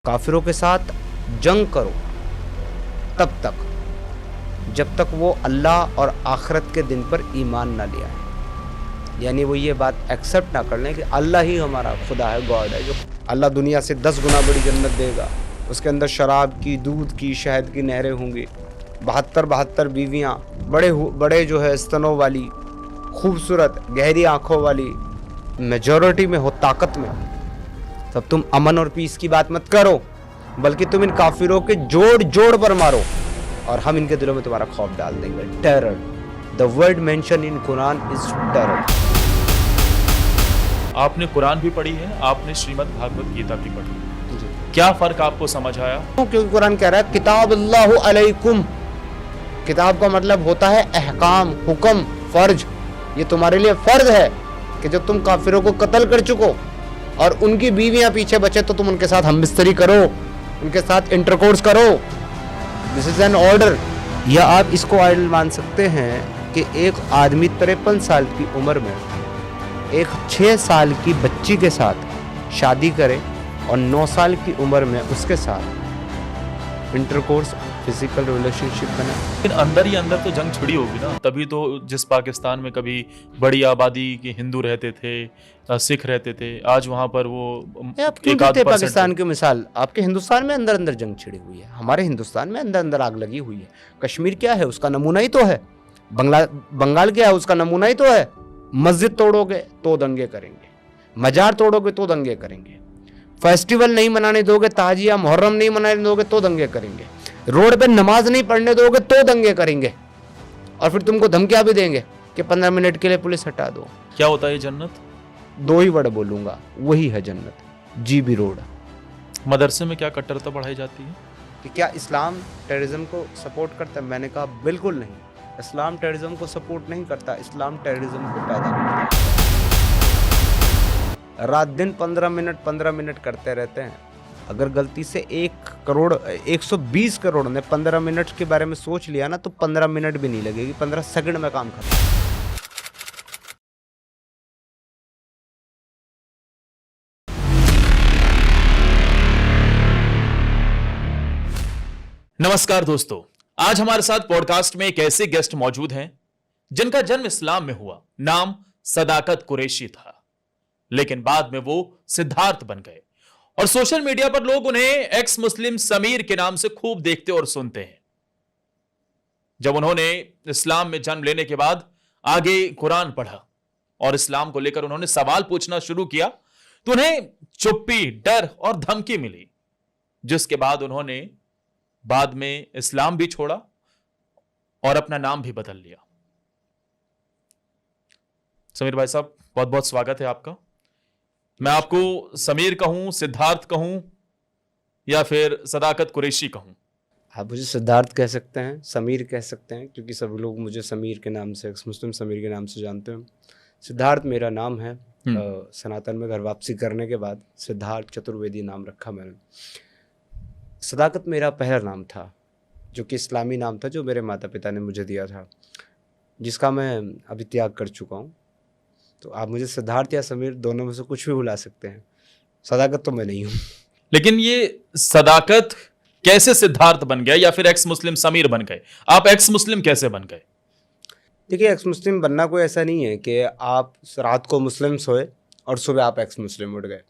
काफिरों के साथ जंग करो तब तक जब तक वो अल्लाह और आखिरत के दिन पर ईमान ना ले आए। यानी वो ये बात एक्सेप्ट ना कर लें कि अल्लाह ही हमारा खुदा है, गॉड है, जो अल्लाह दुनिया से 10 गुना बड़ी जन्नत देगा। उसके अंदर शराब की, दूध की, शहद की नहरें होंगी, 72 बीवियाँ, बड़े जो है स्तनों वाली, खूबसूरत गहरी आंखों वाली, मेजॉरिटी में हो, ताकत में। तब तुम अमन और पीस की बात मत करो, बल्कि तुम इन काफिरों के जोड़ जोड़ पर मारो और हम इनके दिलों में तुम्हारा खौफ डाल देंगे। Terror, the word mention in Quran is terror. आपने कुरान भी पढ़ी है, आपने श्रीमद् भागवत गीता भी पढ़ी है, क्या फर्क आपको समझ आया? क्योंकि कुरान कह रहा है किताब अल्लाहु अलैकुम। किताब का मतलब होता है अहकाम, हुक्म, फर्ज। ये तुम्हारे लिए फर्ज है कि जब तुम काफिरों को कत्ल कर चुको और उनकी बीवियां पीछे बचे तो तुम उनके साथ हमबिस्तरी करो, उनके साथ इंटरकोर्स करो। This is an order. या आप इसको आइडल मान सकते हैं कि एक आदमी 53 साल की उम्र में एक 6 साल की बच्ची के साथ शादी करे और 9 साल की उम्र में उसके साथ इंटरकोर्स, फिजिकल रिलेशनशिप बना। लेकिन अंदर ही अंदर तो जंग छिड़ी होगी ना। तभी तो जिस पाकिस्तान में कभी बड़ी आबादी के हिंदू रहते थे, सिख रहते थे, आज वहां पर वो आप क्यों देते पाकिस्तान की मिसाल? आपके हिंदुस्तान में अंदर अंदर जंग छिड़ी हुई है, हमारे हिंदुस्तान में अंदर अंदर आग लगी हुई है। कश्मीर क्या है, उसका नमूना ही तो है। बंगाल क्या है, उसका नमूना ही तो है। मस्जिद तोड़ोगे तो दंगे करेंगे, मजार तोड़ोगे तो दंगे करेंगे, फेस्टिवल नहीं मनाने दोगे, ताजिया मुहर्रम नहीं मनाने दोगे तो दंगे करेंगे, रोड पे नमाज नहीं पढ़ने दोगे तो दंगे करेंगे, और फिर तुमको धमकियां भी देंगे कि 15 मिनट के लिए पुलिस हटा दो। क्या होता है जन्नत? 2 ही वर्ड बोलूंगा, वही है जन्नत, जीबी रोड। मदरसे में क्या कट्टरता पढ़ाई जाती है? कि क्या इस्लाम टेररिज्म को सपोर्ट करता है? मैंने कहा बिल्कुल नहीं। इस्लाम टेररिज्म को सपोर्ट नहीं करता, इस्लाम टेररिज्म को पैदा करता है। रात दिन 15 मिनट करते रहते हैं। अगर गलती से 120 करोड़ ने 15 मिनट के बारे में सोच लिया ना, तो 15 मिनट भी नहीं लगेगी, 15 सेकंड में काम खत्म। नमस्कार दोस्तों, आज हमारे साथ पॉडकास्ट में एक ऐसे गेस्ट मौजूद हैं जिनका जन्म इस्लाम में हुआ। नाम सदाकत कुरैशी था, लेकिन बाद में वो सिद्धार्थ बन गए और सोशल मीडिया पर लोग उन्हें एक्स मुस्लिम समीर के नाम से खूब देखते और सुनते हैं। जब उन्होंने इस्लाम में जन्म लेने के बाद आगे कुरान पढ़ा और इस्लाम को लेकर उन्होंने सवाल पूछना शुरू किया, तो उन्हें चुप्पी, डर और धमकी मिली, जिसके बाद उन्होंने बाद में इस्लाम भी छोड़ा और अपना नाम भी बदल लिया। समीर भाई साहब, बहुत बहुत स्वागत है आपका। मैं आपको समीर कहूं, सिद्धार्थ कहूं या फिर सदाकत कुरैशी कहूं? आप मुझे सिद्धार्थ कह सकते हैं, समीर कह सकते हैं, क्योंकि सब लोग मुझे समीर के नाम से, एक्स मुस्लिम समीर के नाम से जानते हैं। सिद्धार्थ मेरा नाम है। सनातन में घर वापसी करने के बाद सिद्धार्थ चतुर्वेदी नाम रखा मैंने। सदाकत मेरा पहला नाम था, जो कि इस्लामी नाम था, जो मेरे माता पिता ने मुझे दिया था, जिसका मैं अभी त्याग कर चुका हूँ। तो आप मुझे सिद्धार्थ या समीर दोनों में से कुछ भी बुला सकते हैं, सदाकत तो मैं नहीं हूँ। लेकिन ये सदाकत कैसे सिद्धार्थ बन गया या फिर एक्स मुस्लिम समीर बन गए? आप एक्स मुस्लिम कैसे बन गए? देखिए, एक्स मुस्लिम बनना कोई ऐसा नहीं है कि आप रात को मुस्लिम सोए और सुबह आप एक्स मुस्लिम उठ गए,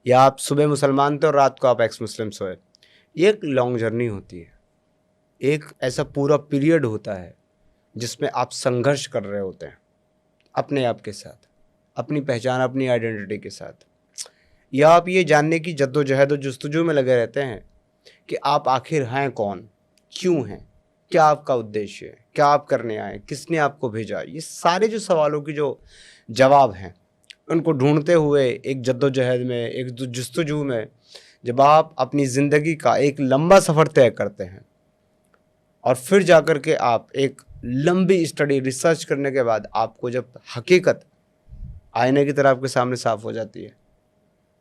या आप सुबह मुसलमान थे और रात को आप एक्स मुस्लिम सोए। ये एक लॉन्ग जर्नी होती है, एक ऐसा पूरा पीरियड होता है जिसमें आप संघर्ष कर रहे होते हैं अपने आप के साथ, अपनी पहचान, अपनी आइडेंटिटी के साथ, या आप ये जानने की जद्दोजहद और जुस्तजू में लगे रहते हैं कि आप आखिर हैं कौन, क्यों हैं, क्या आपका उद्देश्य है, क्या आप करने आए, किसने आपको भेजा। ये सारे जो सवालों की जो जवाब हैं, उनको ढूंढते हुए एक जद्दोजहद में, एक जुस्तजू में, जब आप अपनी ज़िंदगी का एक लंबा सफ़र तय करते हैं और फिर जाकर के आप एक लंबी स्टडी, रिसर्च करने के बाद आपको जब हकीकत आईने की तरह आपके सामने साफ हो जाती है,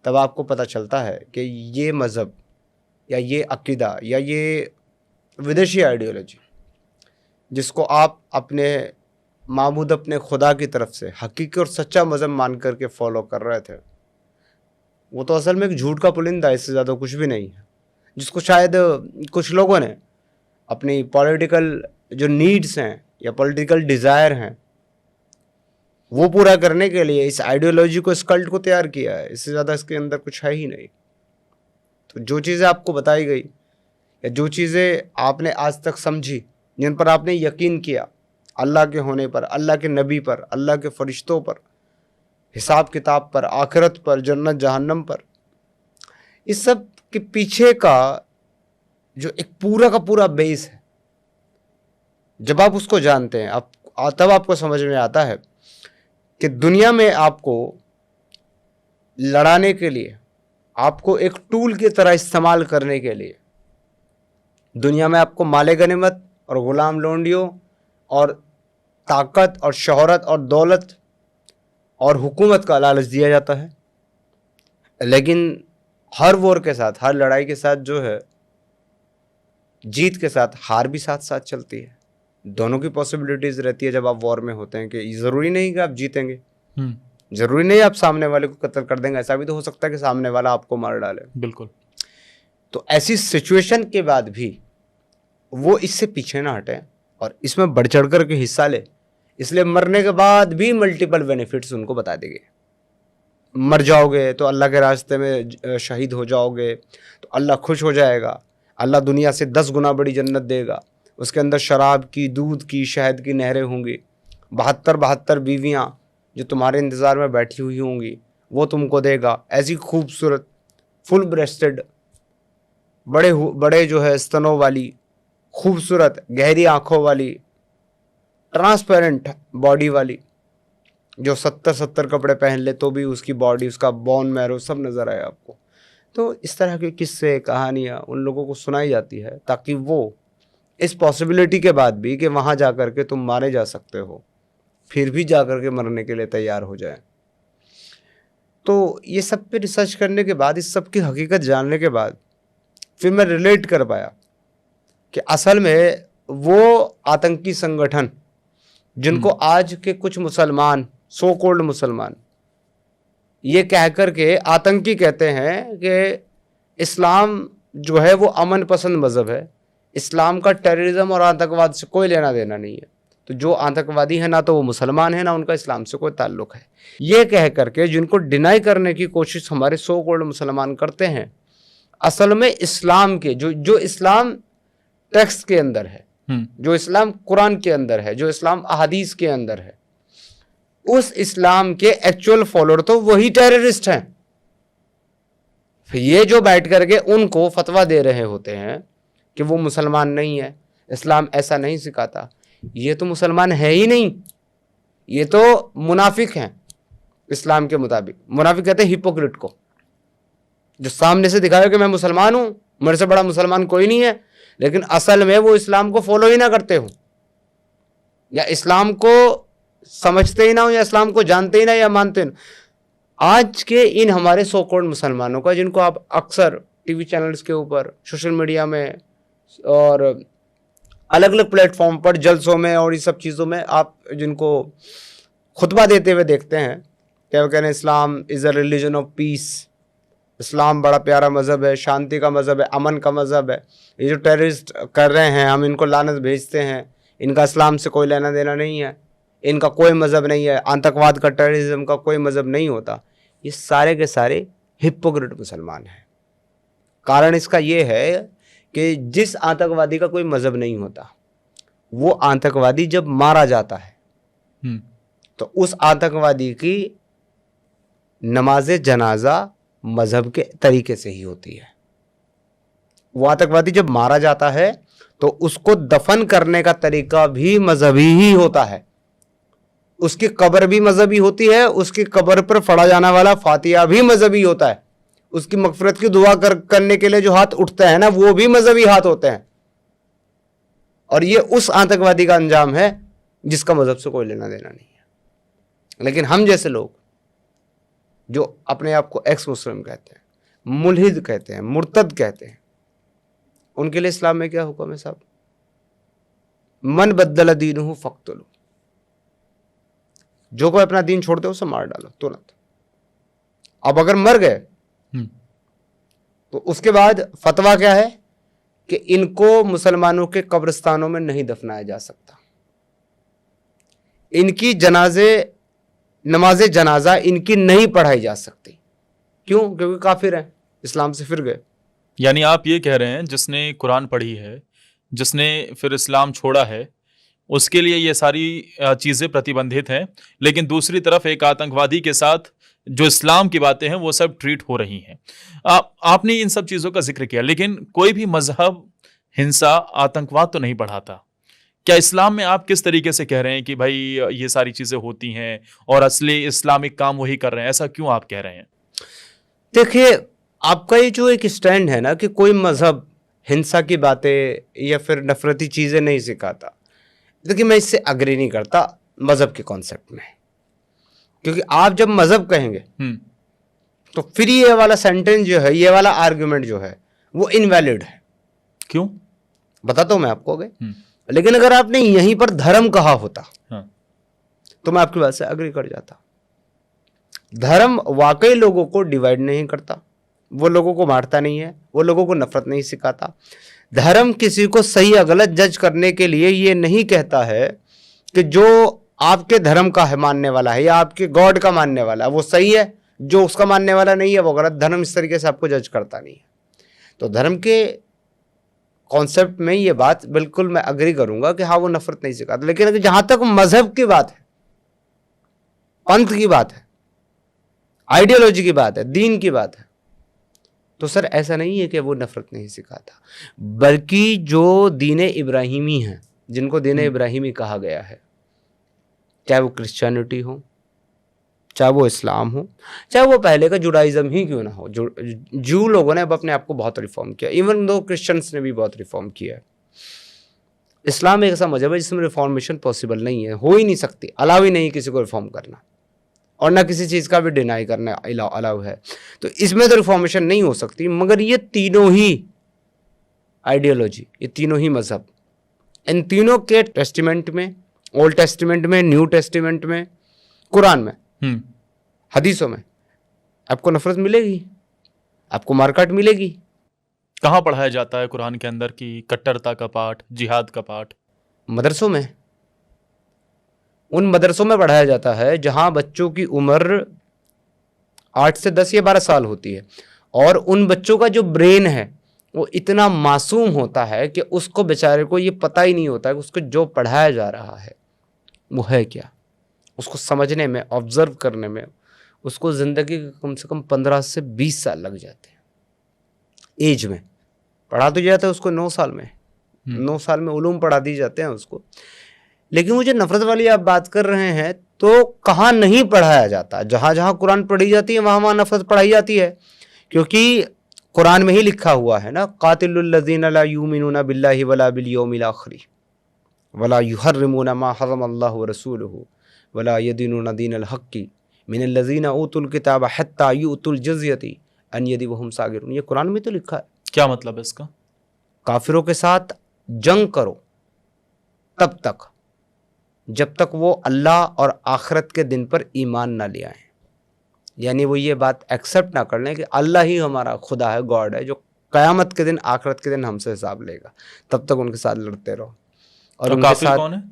तब आपको पता चलता है कि ये मज़हब या ये अकीदा या ये विदेशी आइडियोलॉजी, जिसको आप अपने माबूद, अपने खुदा की तरफ से हकीकी और सच्चा मज़हब मान करके फॉलो कर रहे थे, वो तो असल में एक झूठ का पुलिंदा है, इससे ज़्यादा कुछ भी नहीं है। जिसको शायद कुछ लोगों ने अपनी पॉलिटिकल जो नीड्स हैं या पॉलिटिकल डिज़ायर हैं वो पूरा करने के लिए इस आइडियोलॉजी को, इस कल्ट को तैयार किया है। इससे ज़्यादा इसके अंदर कुछ है ही नहीं। तो जो चीज़ें आपको बताई गई या जो चीज़ें आपने आज तक समझी, जिन पर आपने यकीन किया, अल्लाह के होने पर, अल्लाह के नबी पर, अल्लाह के फरिश्तों पर, हिसाब किताब पर, आखिरत पर, जन्नत जहन्नम पर, इस सब के पीछे का जो एक पूरा का पूरा बेस है, जब आप उसको जानते हैं तब आपको समझ में आता है कि दुनिया में आपको लड़ाने के लिए, आपको एक टूल की तरह इस्तेमाल करने के लिए, दुनिया में आपको माले गनीमत और ग़ुलाम लोंडियों और ताकत और शोहरत और दौलत और हुकूमत का लालच दिया जाता है। लेकिन हर वॉर के साथ, हर लड़ाई के साथ जो है, जीत के साथ हार भी साथ साथ चलती है। दोनों की पॉसिबिलिटीज रहती है जब आप वॉर में होते हैं कि ज़रूरी नहीं कि आप जीतेंगे, ज़रूरी नहीं आप सामने वाले को कत्ल कर देंगे, ऐसा भी तो हो सकता है कि सामने वाला आपको मार डाले। बिल्कुल। तो ऐसी सिचुएशन के बाद भी वो इससे पीछे ना हटे और इसमें बढ़ चढ़ कर के हिस्सा ले। इसलिए मरने के बाद भी मल्टीपल बेनिफिट्स उनको बता देंगे। मर जाओगे तो अल्लाह के रास्ते में शहीद हो जाओगे तो अल्लाह खुश हो जाएगा, अल्लाह दुनिया से 10 गुना बड़ी जन्नत देगा, उसके अंदर शराब की, दूध की, शहद की नहरें होंगी, 72 बीवियाँ जो तुम्हारे इंतज़ार में बैठी हुई होंगी वो तुमको देगा। ऐसी खूबसूरत फुल ब्रेस्टेड, बड़े जो है स्तनों वाली, खूबसूरत गहरी आँखों वाली, ट्रांसपेरेंट बॉडी वाली, जो 70 कपड़े पहन ले तो भी उसकी बॉडी, उसका बोन मैरो सब नज़र आए आपको। तो इस तरह के किस्से, कहानियाँ उन लोगों को सुनाई जाती है ताकि वो इस पॉसिबिलिटी के बाद भी कि वहाँ जा कर के तुम मारे जा सकते हो, फिर भी जा कर के मरने के लिए तैयार हो जाए। तो ये सब पे रिसर्च करने के बाद, इस सब की हकीकत जानने के बाद फिर मैं रिलेट कर पाया कि असल में वो आतंकी संगठन जिनको आज के कुछ मुसलमान, सो कॉल्ड मुसलमान, ये कह कर के आतंकी कहते हैं कि इस्लाम जो है वो अमन पसंद मज़हब है, इस्लाम का टेररिज्म और आतंकवाद से कोई लेना देना नहीं है, तो जो आतंकवादी है ना तो वो मुसलमान है ना उनका इस्लाम से कोई ताल्लुक़ है, ये कह करके जिनको डिनाई करने की कोशिश हमारे सो कॉल्ड मुसलमान करते हैं, असल में इस्लाम के जो इस्लाम टेक्स्ट के अंदर है, जो इस्लाम कुरान के अंदर है, जो इस्लाम अहादीस के अंदर है, उस इस्लाम के एक्चुअल फॉलोअर तो वही टेररिस्ट हैं। फिर ये जो बैठ करके उनको फतवा दे रहे होते हैं कि वो मुसलमान नहीं है, इस्लाम ऐसा नहीं सिखाता, ये तो मुसलमान है ही नहीं, ये तो मुनाफिक हैं इस्लाम के मुताबिक। मुनाफिक कहते हैं हिपोक्रेट को, जो सामने से दिखाए कि मैं मुसलमान हूँ, मेरे से बड़ा मुसलमान कोई नहीं है, लेकिन असल में वो इस्लाम को फॉलो ही ना करते हो, या इस्लाम को समझते ही ना हो, या इस्लाम को जानते ही ना या मानते ना। आज के इन हमारे सो कॉल्ड मुसलमानों का, जिनको आप अक्सर टीवी चैनल्स के ऊपर, सोशल मीडिया में और अलग अलग प्लेटफॉर्म पर, जलसों में और इस सब चीज़ों में आप जिनको खुतबा देते हुए देखते हैं, क्या वो कह रहे हैं Islam is a religion of peace, इस्लाम बड़ा प्यारा मज़हब है, शांति का मज़हब है, अमन का मज़हब है, ये जो टेररिस्ट कर रहे हैं हम इनको लानत भेजते हैं, इनका इस्लाम से कोई लेना देना नहीं है, इनका कोई मज़हब नहीं है, आतंकवाद का, टेररिज्म का कोई मज़हब नहीं होता, ये सारे के सारे हिपोक्रेट मुसलमान हैं। कारण इसका ये है कि जिस आतंकवादी का कोई मज़हब नहीं होता, वो आतंकवादी जब मारा जाता है तो उस आतंकवादी की नमाज जनाजा मज़हब के तरीके से ही होती है। वो आतंकवादी जब मारा जाता है तो उसको दफन करने का तरीका भी मज़हबी ही होता है, उसकी कब्र भी मज़हबी होती है, उसकी कब्र पर पढ़ा जाने वाला फातिहा भी मज़हबी होता है, उसकी मगफिरत की दुआ करने के लिए जो हाथ उठते हैं ना वो भी मज़हबी हाथ होते हैं। और ये उस आतंकवादी का अंजाम है जिसका मज़हब से कोई लेना देना नहीं है। लेकिन हम जैसे लोग जो अपने आप को एक्स मुस्लिम कहते हैं, मुल्हिद कहते हैं, मुर्तद कहते हैं, उनके लिए इस्लाम में क्या हुक्म है साहब? मन बद्दल दीनहु फक्तुलहु, जो कोई अपना दीन छोड़ दे उसे मार डालो तुरंत। अब अगर मर गए तो उसके बाद फतवा क्या है कि इनको मुसलमानों के कब्रिस्तानों में नहीं दफनाया जा सकता, इनकी नमाज जनाजा इनकी नहीं पढ़ाई जा सकती। क्यों? क्योंकि काफिर हैं, इस्लाम से फिर गए। यानी आप ये कह रहे हैं जिसने कुरान पढ़ी है, जिसने फिर इस्लाम छोड़ा है, उसके लिए ये सारी चीज़ें प्रतिबंधित हैं, लेकिन दूसरी तरफ एक आतंकवादी के साथ जो इस्लाम की बातें हैं वो सब ट्रीट हो रही हैं। आपने इन सब चीज़ों का जिक्र किया, लेकिन कोई भी मजहब हिंसा, आतंकवाद तो नहीं बढ़ाता। क्या इस्लाम में आप किस तरीके से कह रहे हैं कि भाई ये सारी चीज़ें होती हैं और असली इस्लामिक काम वही कर रहे हैं? ऐसा क्यों आप कह रहे हैं? देखिए, आपका ये जो एक स्टैंड है ना कि कोई मजहब हिंसा की बातें या फिर नफरती चीज़ें नहीं सिखाता, देखिए मैं इससे अग्री नहीं करता मजहब के कॉन्सेप्ट में। क्योंकि आप जब मजहब कहेंगे तो फिर ये वाला सेंटेंस जो है, ये वाला आर्गुमेंट जो है वो इनवैलिड है। क्यों? बताता हूं मैं आपको आगे। लेकिन अगर आपने यहीं पर धर्म कहा होता तो मैं आपकी बात से अग्री कर जाता। धर्म वाकई लोगों को डिवाइड नहीं करता, वो लोगों को मारता नहीं है, वो लोगों को नफरत नहीं सिखाता। धर्म किसी को सही या गलत जज करने के लिए ये नहीं कहता है कि जो आपके धर्म का है मानने वाला है या आपके गॉड का मानने वाला है वो सही है, जो उसका मानने वाला नहीं है वो गलत। धर्म इस तरीके से आपको जज करता नहीं है। तो धर्म के कॉन्सेप्ट में ये बात बिल्कुल मैं अग्री करूंगा कि हाँ वो नफरत नहीं सिखाता। लेकिन अगर जहां तक मजहब की बात है, पंथ की बात है, आइडियोलॉजी की बात है, दीन की बात है, तो सर ऐसा नहीं है कि वो नफरत नहीं सिखाता, बल्कि जो दीन इब्राहिमी है, जिनको दीन इब्राहिमी कहा गया है, चाहे वो क्रिश्चियनिटी हो, चाहे वो इस्लाम हो, चाहे वो पहले का जुडाइज्म ही क्यों ना हो। जू लोगों ने अब अपने आप को बहुत रिफॉर्म किया, इवन दो क्रिश्चियंस ने भी बहुत रिफॉर्म किया है। इस्लाम एक ऐसा मजहब है जिसमें रिफॉर्मेशन पॉसिबल नहीं है, हो ही नहीं सकती, अलाउ ही नहीं किसी को रिफॉर्म करना, और ना किसी चीज़ का भी डिनाई करना अलाउ है। तो इसमें तो रिफॉर्मेशन नहीं हो सकती। मगर ये तीनों ही आइडियोलॉजी, ये तीनों ही मजहब, इन तीनों के टेस्टिमेंट में, ओल्ड टेस्टिमेंट में, न्यू टेस्टिमेंट में, कुरान में, हदीसों में आपको नफरत मिलेगी, आपको मारकाट मिलेगी। कहाँ पढ़ाया जाता है कुरान के अंदर कि कट्टरता का पाठ, जिहाद का पाठ? मदरसों में। उन मदरसों में पढ़ाया जाता है जहां बच्चों की उम्र 8 से 10 या 12 साल होती है, और उन बच्चों का जो ब्रेन है वो इतना मासूम होता है कि उसको बेचारे को ये पता ही नहीं होता है कि उसको जो पढ़ाया जा रहा है वो है क्या। उसको समझने में, ऑब्जर्व करने में उसको ज़िंदगी के कम से कम 15 से 20 साल लग जाते हैं। एज में पढ़ा तो जाता है उसको 9 साल में, 9 साल में उलूम पढ़ा दी जाते हैं उसको। लेकिन वो जो नफरत वाली आप बात कर रहे हैं, तो कहाँ नहीं पढ़ाया जाता? जहाँ जहाँ कुरान पढ़ी जाती है वहाँ वहाँ नफरत पढ़ाई जाती है। क्योंकि कुरान में ही लिखा हुआ है ना, कातिलुल लज़ीना ला युमिनूना बिल्लाहि वला बिल यौमिल आखिर वला युहर्रिमूना मा हर्रमल्लाहु व रसूलुहु वला यदीनूना दीनल हक्की मिनल लज़ीना ऊतुल किताब हत्ता युतुल जज़ियती अन यदि वहुम सागिरून। ये कुरान में तो लिखा है। क्या मतलब है इसका? काफिरों के साथ जंग करो तब तक जब तक वो अल्लाह और आखिरत के दिन पर ईमान ना ले आए, यानी वो ये बात एक्सेप्ट ना कर लें कि अल्लाह ही हमारा खुदा है, गॉड है, जो क़यामत के दिन, आखिरत के दिन हमसे हिसाब लेगा। तब तक उनके साथ लड़ते रहो। और तो उनके साथ कौन है?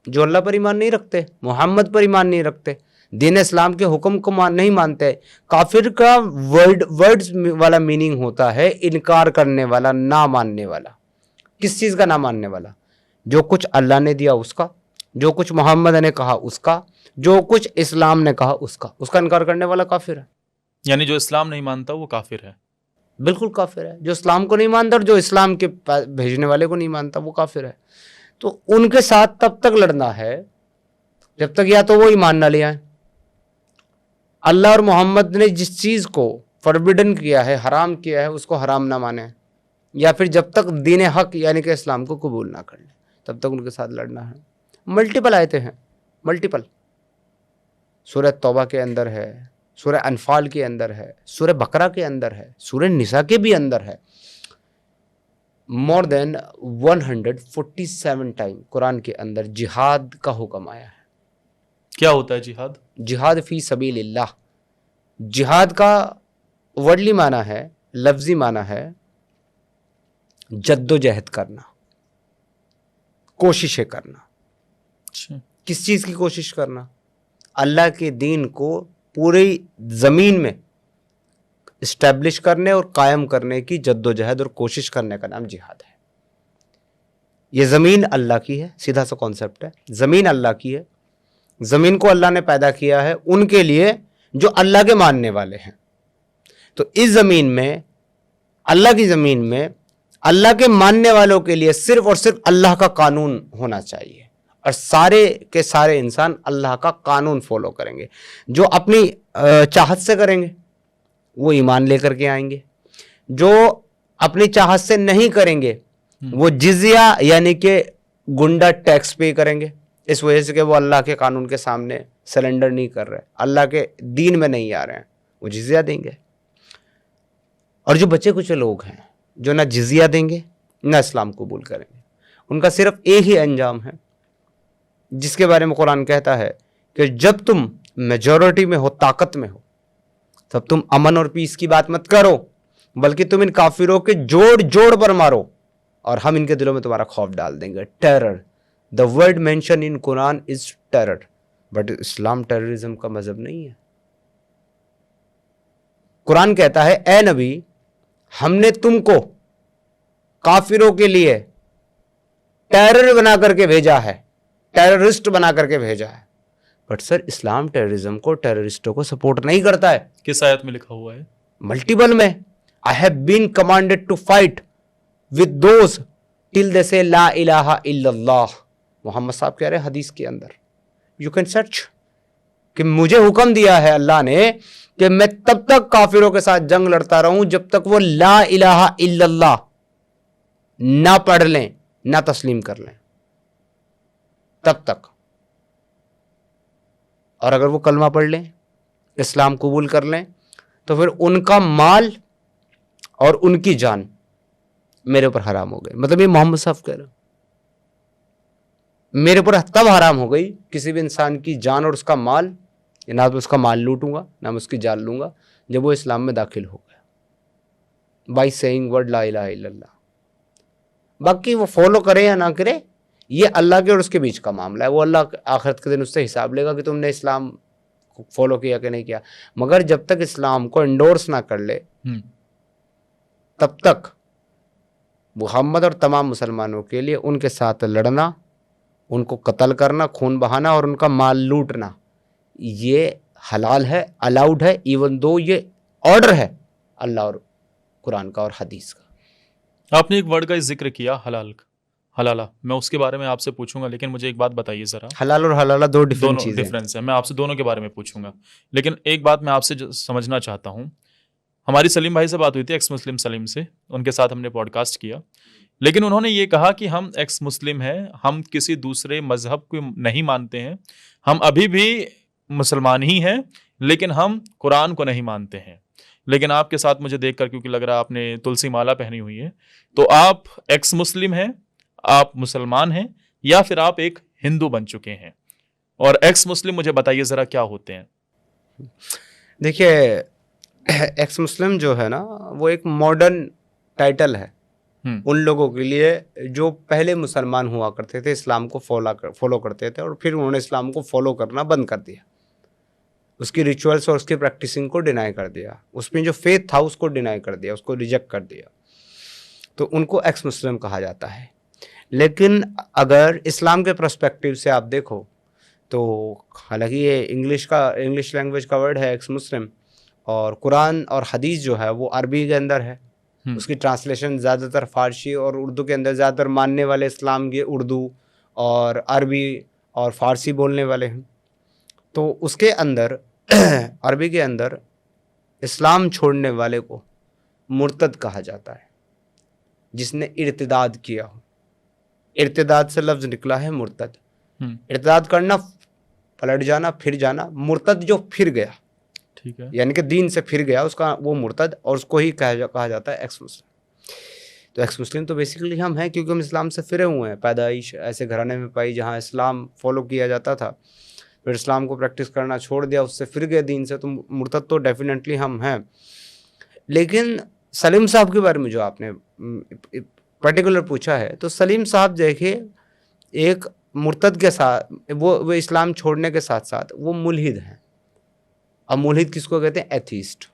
जो अल्लाह पर ईमान नहीं रखते, मोहम्मद पर ईमान नहीं रखते, दीन इस्लाम के हुक्म को नहीं मानते। काफिर का वर्ड्स वाला मीनिंग होता है इनकार करने वाला, ना मानने वाला। किस चीज़ का ना मानने वाला? जो कुछ अल्लाह ने दिया उसका, जो कुछ मोहम्मद ने कहा उसका, जो कुछ इस्लाम ने कहा उसका इनकार करने वाला काफिर है। यानी जो इस्लाम नहीं मानता वो काफिर है? बिल्कुल काफिर है। जो इस्लाम को नहीं मानता और जो इस्लाम के भेजने वाले को नहीं मानता वो काफिर है। तो उनके साथ तब तक लड़ना है जब तक या तो वो ईमान ना ले आए, अल्लाह और मोहम्मद ने जिस चीज़ को फॉरबिडन किया है, हराम किया है, उसको हराम ना माने, या फिर जब तक दीन हक यानी कि इस्लाम को कबूल ना कर ले तब तक उनके साथ लड़ना है। मल्टीपल आयतें हैं, मल्टीपल। सूरह तौबा के अंदर है, सूरह अनफाल के अंदर है, सूरह बकरा के अंदर है, सूरह निसा के भी अंदर है। मोर देन 147 टाइम कुरान के अंदर जिहाद का हुक्म आया है। क्या होता है जिहाद? जिहाद फी सबीलिल्लाह। जिहाद का वर्डली माना है लफ्जी माना है जद्दोजहद करना, कोशिशें करना। अच्छा। किस चीज़ की कोशिश करना? अल्लाह के दीन को पूरी ज़मीन में इस्टेब्लिश करने और कायम करने की जद्दोजहद और कोशिश करने का नाम जिहाद है। ये ज़मीन अल्लाह की है, सीधा सा कॉन्सेप्ट है। ज़मीन अल्लाह की है, ज़मीन को अल्लाह ने पैदा किया है उनके लिए जो अल्लाह के मानने वाले हैं। तो इस ज़मीन में, अल्लाह की ज़मीन में, अल्लाह के मानने वालों के लिए सिर्फ और सिर्फ अल्लाह का कानून होना चाहिए और सारे के सारे इंसान अल्लाह का कानून फॉलो करेंगे। जो अपनी चाहत से करेंगे वो ईमान लेकर के आएंगे, जो अपनी चाहत से नहीं करेंगे वो जिजिया यानी कि गुंडा टैक्स पे करेंगे, इस वजह से कि वो अल्लाह के कानून के सामने सरेंडर नहीं कर रहे, अल्लाह के दीन में नहीं आ रहे हैं, वो जिजिया देंगे। और जो बचे कुछ लोग हैं जो ना जिजिया देंगे ना इस्लाम कबूल करेंगे, उनका सिर्फ एक ही अंजाम है जिसके बारे में कुरान कहता है कि जब तुम मेजॉरिटी में हो, ताकत में हो, तब तुम अमन और पीस की बात मत करो, बल्कि तुम इन काफिरों के जोड़ जोड़ पर मारो और हम इनके दिलों में तुम्हारा खौफ डाल देंगे। Terror, the word mention in Quran is terror, but Islam terrorism का मजहब नहीं है। कुरान कहता है ए नबी, हमने तुमको काफिरों के लिए टेरर बना करके भेजा है, टेररिस्ट बना करके भेजा है। बट सर, इस्लाम टेररिज्म को, टेररिस्टों को सपोर्ट नहीं करता है। किस आयत में लिखा हुआ है? मल्टीपल में। I have been commanded to fight with those till they say ला इलाहा इल्लल्लाह। मोहम्मद साहब कह रहे हैं हदीस के अंदर, यू कैन सर्च, कि मुझे हुक्म दिया है अल्लाह ने कि मैं तब तक काफिरों के साथ जंग लड़ता रहूं जब तक वो ला इलाहा इल्लल्लाह ना पढ़ लें, ना तस्लीम कर लें, तब तक। और अगर वो कलमा पढ़ लें, इस्लाम कबूल कर लें, तो फिर उनका माल और उनकी जान मेरे ऊपर हराम हो गई। मतलब ये मोहम्मद साहब कह रहे हैं, मेरे ऊपर तब हराम हो गई किसी भी इंसान की जान और उसका माल, ना तो उसका माल लूटूंगा ना मैं उसकी जान लूंगा, जब वो इस्लाम में दाखिल हो गया बाई सेइंग वर्ड ला इलाहा इल्लल्लाह। बाकी वो फॉलो करे या ना करे, ये अल्लाह के और उसके बीच का मामला है। वो अल्लाह आखिरत के दिन उससे हिसाब लेगा कि तुमने इस्लाम को फॉलो किया कि नहीं किया। मगर जब तक इस्लाम को एंडोर्स ना कर ले तब तक मुहम्मद और तमाम मुसलमानों के लिए उनके साथ लड़ना, उनको कत्ल करना, खून बहाना और उनका माल लूटना, ये हलाल है, अलाउड है, इवन दो ये ऑर्डर है अल्लाह और कुरान का और हदीस का। आपने एक वर्ड का जिक्र किया, हलाल, हलाला, मैं उसके बारे में आपसे पूछूंगा, लेकिन मुझे एक बात बताइए जरा। हलाल और हलाला दो डिफरेंट चीजें हैं। डिफरेंस है, मैं आपसे दोनों के बारे में पूछूंगा, लेकिन एक बात मैं आपसे समझना चाहता हूँ। हमारी सलीम भाई से बात हुई थी, एक्स मुस्लिम सलीम से, उनके साथ हमने पॉडकास्ट किया, लेकिन उन्होंने ये कहा कि हम एक्स मुस्लिम हैं, हम किसी दूसरे मजहब को नहीं मानते हैं, हम अभी भी मुसलमान ही हैं, लेकिन हम कुरान को नहीं मानते हैं। लेकिन आपके साथ मुझे देखकर, क्योंकि लग रहा है आपने तुलसी माला पहनी हुई है, तो आप एक्स मुस्लिम हैं, आप मुसलमान हैं, या फिर आप एक हिंदू बन चुके हैं? और एक्स मुस्लिम मुझे बताइए जरा क्या होते हैं। देखिए, एक्स मुस्लिम जो है ना, वो एक मॉडर्न टाइटल है उन लोगों के लिए जो पहले मुसलमान हुआ करते थे, इस्लाम को फॉलो करते थे और फिर उन्होंने इस्लाम को फॉलो करना बंद कर दिया, उसकी रिचुअल्स और उसकी प्रैक्टिसिंग को डिनाई कर दिया, उसमें जो फेथ था उसको डिनाई कर दिया, उसको रिजेक्ट कर दिया, तो उनको एक्स मुस्लिम कहा जाता है। लेकिन अगर इस्लाम के पर्सपेक्टिव से आप देखो तो हालांकि ये इंग्लिश लैंग्वेज का वर्ड है एक्स मुस्लिम, और कुरान और हदीस जो है वो अरबी के अंदर है, उसकी ट्रांसलेशन ज़्यादातर फ़ारसी और उर्दू के अंदर, ज़्यादातर मानने वाले इस्लाम के उर्दू और अरबी और फ़ारसी बोलने वाले हैं। तो उसके अंदर अरबी के अंदर इस्लाम छोड़ने वाले को मुर्तद कहा जाता है, जिसने इर्तिदाद किया हो। इर्तिदाद से लफ्ज़ निकला है मुर्तद। इर्तिदाद करना, पलट जाना, फिर जाना। मुर्तद जो फिर गया, ठीक है, यानी कि दीन से फिर गया, उसका वो मुर्तद, और उसको ही कहा जाता है एक्स मुस्लिम। तो एक्स मुस्लिम तो बेसिकली हम हैं, क्योंकि हम इस्लाम से फिरे हुए हैं। पैदाइश ऐसे घराने में पाई जहाँ इस्लाम फॉलो किया जाता था, फिर इस्लाम को प्रैक्टिस करना छोड़ दिया, उससे फिर गए दीन से, तो मुर्तद तो डेफिनेटली हम हैं। लेकिन सलीम साहब के बारे में जो आपने पर्टिकुलर पूछा है, तो सलीम साहब देखिए एक मुर्तद के साथ वो इस्लाम छोड़ने के साथ साथ वो मुल्हिद हैं। अब मुल्हिद किसको कहते हैं? एथीस्ट।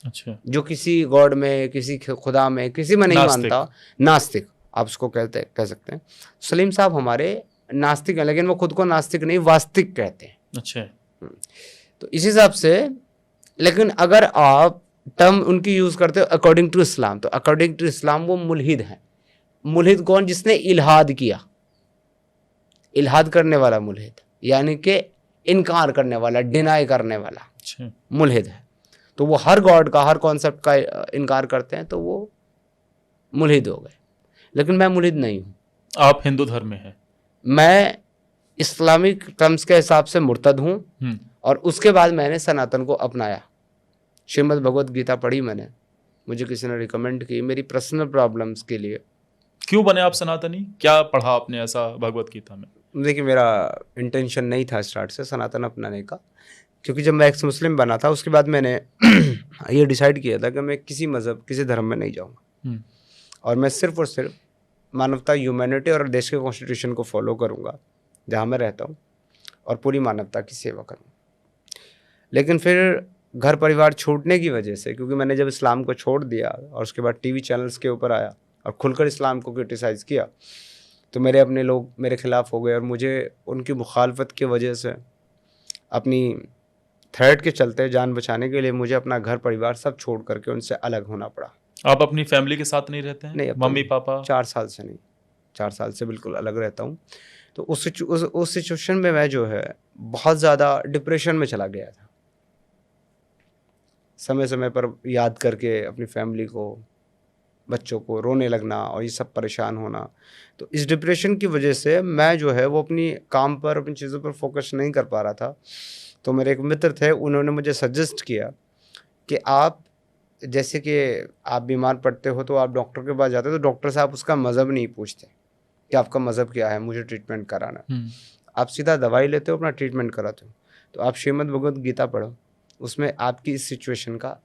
अच्छा। जो किसी गॉड में, किसी खुदा में, किसी में नहीं मानता, नास्तिक आप उसको कह सकते हैं। सलीम साहब हमारे नास्तिक हैं, लेकिन वो खुद को नास्तिक नहीं वास्तिक कहते हैं। अच्छा। तो इस हिसाब से, लेकिन अगर आप टर्म उनकी यूज करते हो अकॉर्डिंग टू इस्लाम, तो अकॉर्डिंग टू इस्लाम वो मुल्हिद हैं। मुल्हिद कौन? जिसने इल्हाद किया, इल्हाद करने वाला मुल्हिद, यानी कि इनकार करने वाला, डिनाई करने वाला मुल्हिद है। तो वो हर गॉड का, हर कॉन्सेप्ट का इनकार करते हैं, तो वो मुल्हिद हो गए। लेकिन मैं मुल्हिद नहीं हूँ। आप हिंदू धर्म में हैं? मैं इस्लामिक टर्म्स के हिसाब से मुर्तद हूँ, और उसके बाद मैंने सनातन को अपनाया। श्रीमद् भगवत गीता पढ़ी मैंने, मुझे किसी ने रिकमेंड की मेरी पर्सनल प्रॉब्लम्स के लिए। क्यों बने आप सनातनी? क्या पढ़ा आपने ऐसा भगवत गीता में? देखिए, मेरा इंटेंशन नहीं था स्टार्ट से सनातन अपनाने का, क्योंकि जब मैं एक्स मुस्लिम बना था उसके बाद मैंने ये डिसाइड किया था कि मैं किसी मज़हब, किसी धर्म में नहीं जाऊँगा, और मैं सिर्फ और सिर्फ मानवता, ह्यूमैनिटी और देश के कॉन्स्टिट्यूशन को फॉलो करूँगा जहाँ मैं रहता हूँ, और पूरी मानवता की सेवा करूँगा। लेकिन फिर घर परिवार छूटने की वजह से, क्योंकि मैंने जब इस्लाम को छोड़ दिया और उसके बाद टीवी चैनल्स के ऊपर आया और खुलकर इस्लाम को क्रिटिसाइज़ किया, तो मेरे अपने लोग मेरे ख़िलाफ़ हो गए, और मुझे उनकी मुखालफत की वजह से, अपनी थ्रेट के चलते, जान बचाने के लिए मुझे अपना घर परिवार सब छोड़ करके उनसे अलग होना पड़ा। आप अपनी फैमिली के साथ नहीं रहते हैं? नहीं, मम्मी पापा? 4 साल से नहीं, 4 साल से बिल्कुल अलग रहता हूँ। तो उस सिचुएशन में मैं जो है बहुत ज़्यादा डिप्रेशन में चला गया था। समय समय पर याद करके अपनी फैमिली को, बच्चों को रोने लगना और ये सब परेशान होना। तो इस डिप्रेशन की वजह से मैं जो है वो अपनी काम पर, अपनी चीज़ों पर फोकस नहीं कर पा रहा था। तो मेरे एक मित्र थे, उन्होंने मुझे सजेस्ट किया कि आप, जैसे कि आप बीमार पड़ते हो तो आप डॉक्टर के पास जाते हो, तो डॉक्टर साहब उसका मज़हब नहीं पूछते कि आपका मज़हब क्या है, मुझे ट्रीटमेंट कराना। आप सीधा दवाई लेते हो, अपना ट्रीटमेंट कराते हो। तो आप श्रीमद् भगवत गीता पढ़ो, उसमें आपकी इस सिचुएशन का